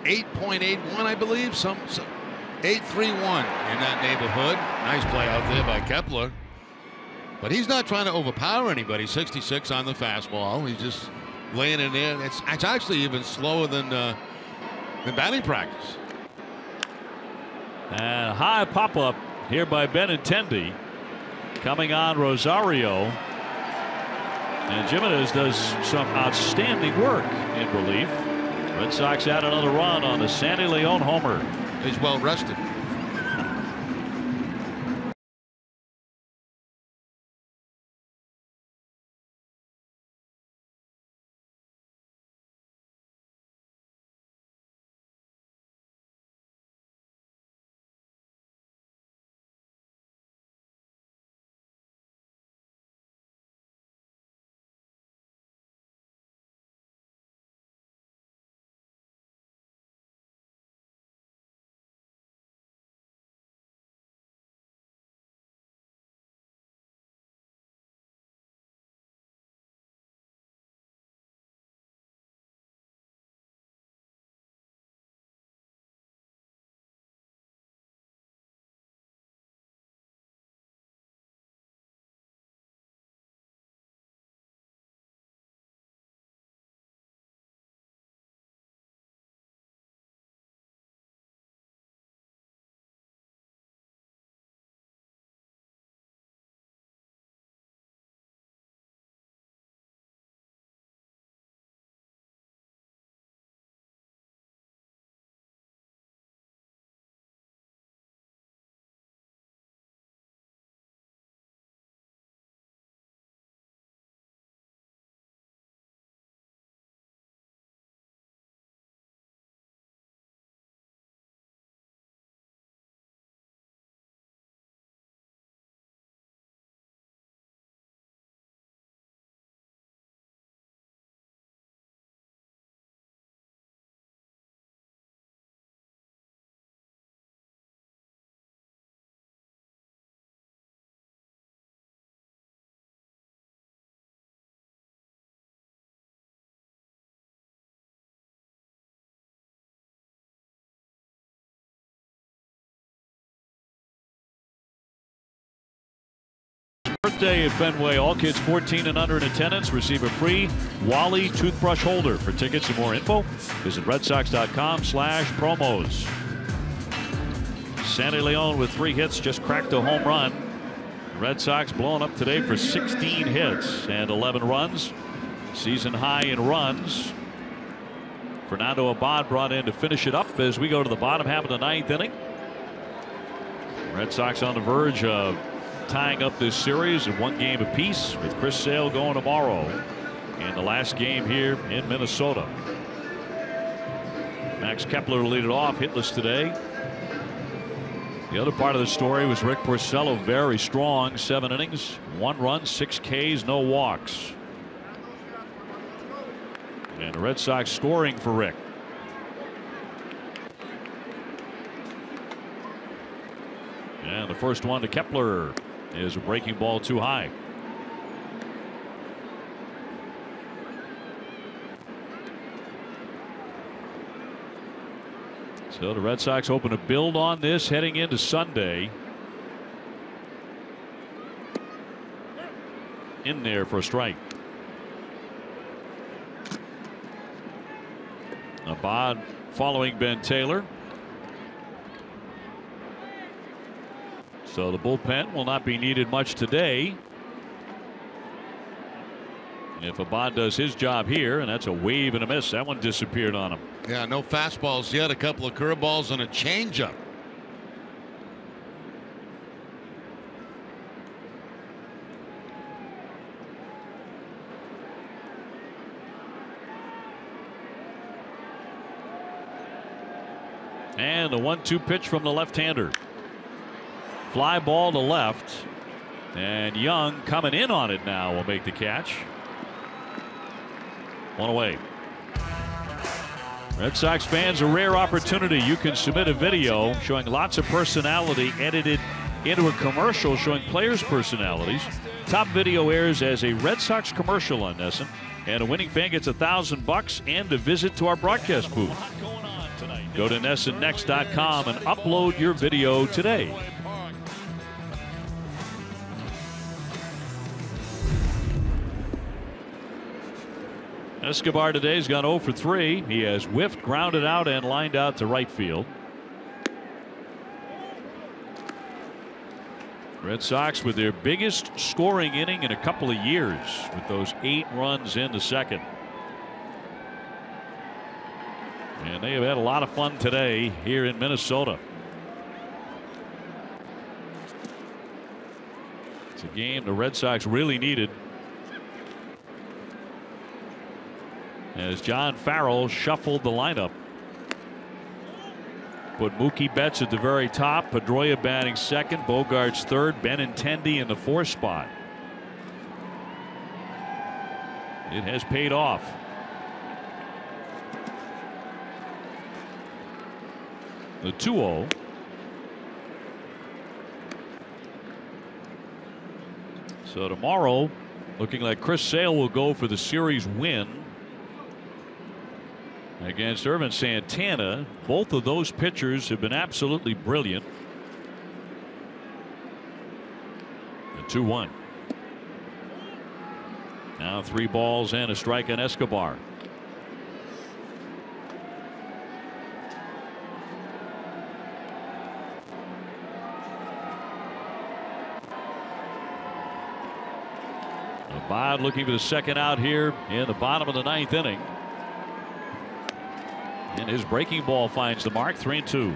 8.81, I believe, some 8.31 in that neighborhood. Nice play out there by Kepler. But he's not trying to overpower anybody. 66 on the fastball. He's just laying in there. It's actually even slower than batting practice. And high pop-up here by Benintendi. Coming on Rosario. And Jimenez does some outstanding work in relief. Red Sox add another run on the Sandy Leon homer. He's well rested. Day at Fenway. All kids 14 and under in attendance receive a free Wally toothbrush holder. For tickets and more info, visit redsox.com/promos. Sandy Leon with 3 hits just cracked a home run. The Red Sox blowing up today for 16 hits and 11 runs. Season high in runs. Fernando Abad brought in to finish it up as we go to the bottom half of the 9th inning. Red Sox on the verge of tying up this series at 1 game apiece, with Chris Sale going tomorrow in the last game here in Minnesota. Max Kepler lead it off, hitless today. The other part of the story was Rick Porcello, very strong, 7 innings, 1 run, 6 Ks, no walks. And the Red Sox scoring for Rick. And the first one to Kepler is a breaking ball too high. So the Red Sox hoping to build on this heading into Sunday. In there for a strike. Abad following Ben Taylor. So the bullpen will not be needed much today. If Abad does his job here, and that's a wave and a miss, that one disappeared on him. Yeah, no fastballs yet, a couple of curveballs and a changeup. And the 1-2 pitch from the left-hander. Fly ball to left, and Young coming in on it now will make the catch. 1 away. Red Sox fans, a rare opportunity. You can submit a video showing lots of personality edited into a commercial showing players' personalities. Top video airs as a Red Sox commercial on NESN, and a winning fan gets $1,000 and a visit to our broadcast booth. Go to NESNnext.com and upload your video today. Escobar today has gone 0 for 3. He has whiffed, grounded out, and lined out to right field. Red Sox with their biggest scoring inning in a couple of years, with those 8 runs in the second. And they have had a lot of fun today here in Minnesota. It's a game the Red Sox really needed, as John Farrell shuffled the lineup. Put Mookie Betts at the very top, Pedroia batting second, Bogarts third, Benintendi in the 4th spot. It has paid off. The 2-0. So tomorrow, looking like Chris Sale will go for the series win against Irvin Santana. Both of those pitchers have been absolutely brilliant. The 2-1. Now 3 balls and a strike on Escobar. Abad looking for the second out here in the bottom of the 9th inning. And his breaking ball finds the mark. 3-2.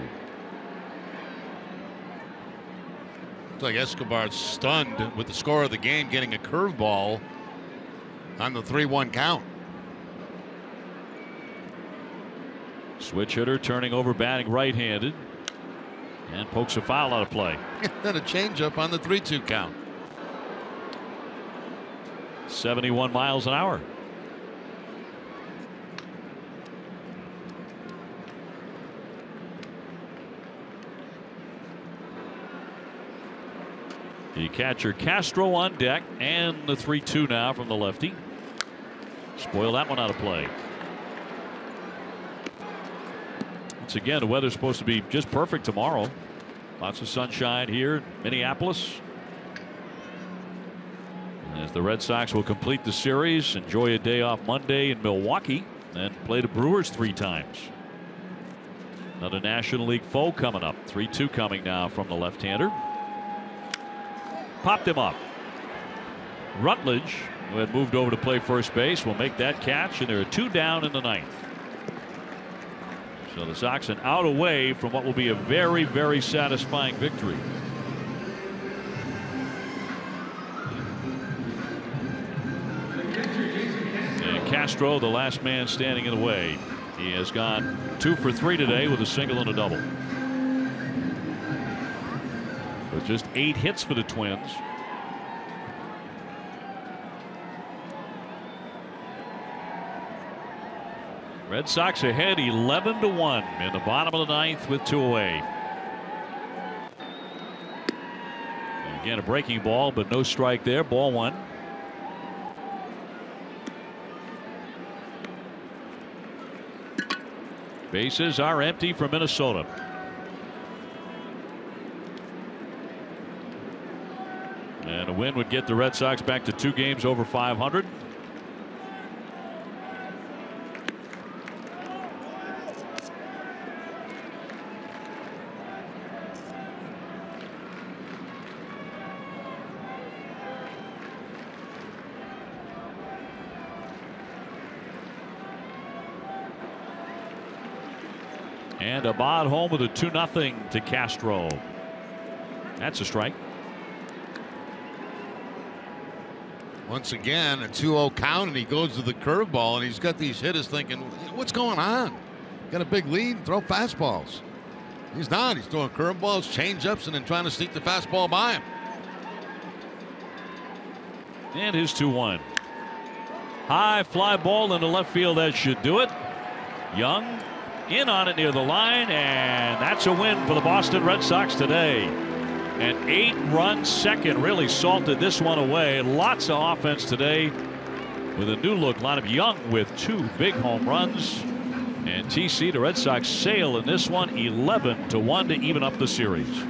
Looks like Escobar's stunned with the score of the game, getting a curveball on the 3-1 count. Switch hitter turning over, batting right-handed, and pokes a foul out of play. Then a changeup on the 3-2 count. 71 miles an hour. The catcher Castro on deck, and the 3-2 now from the lefty. Spoil that one out of play. Once again, the weather's supposed to be just perfect tomorrow. Lots of sunshine here in Minneapolis. As the Red Sox will complete the series, enjoy a day off Monday in Milwaukee, and play the Brewers 3 times. Another National League foe coming up. 3-2 coming now from the left-hander. Popped him up. Rutledge, who had moved over to play first base, will make that catch, and there are 2 down in the 9th. So the Sox an out away from what will be a very, very satisfying victory. And Castro, the last man standing in the way. He has gone 2 for 3 today with a single and a double. With just 8 hits for the Twins. Red Sox ahead 11-1 in the bottom of the 9th with 2 away. And again, a breaking ball, but no strike there. Ball 1. Bases are empty for Minnesota. And a win would get the Red Sox back to 2 games over 500. And Abad home with a 2-0 to Castro. That's a strike. Once again, a 2-0 count, and he goes to the curveball, and he's got these hitters thinking, what's going on? Got a big lead, throw fastballs. He's not. He's throwing curveballs, changeups, and then trying to sneak the fastball by him. And his 2-1. High fly ball into left field. That should do it. Young in on it near the line, and that's a win for the Boston Red Sox today. An 8-run second really salted this one away. Lots of offense today with a new look lineup. Young with 2 big home runs, and TC, the Red Sox sail in this one 11-1 to even up the series.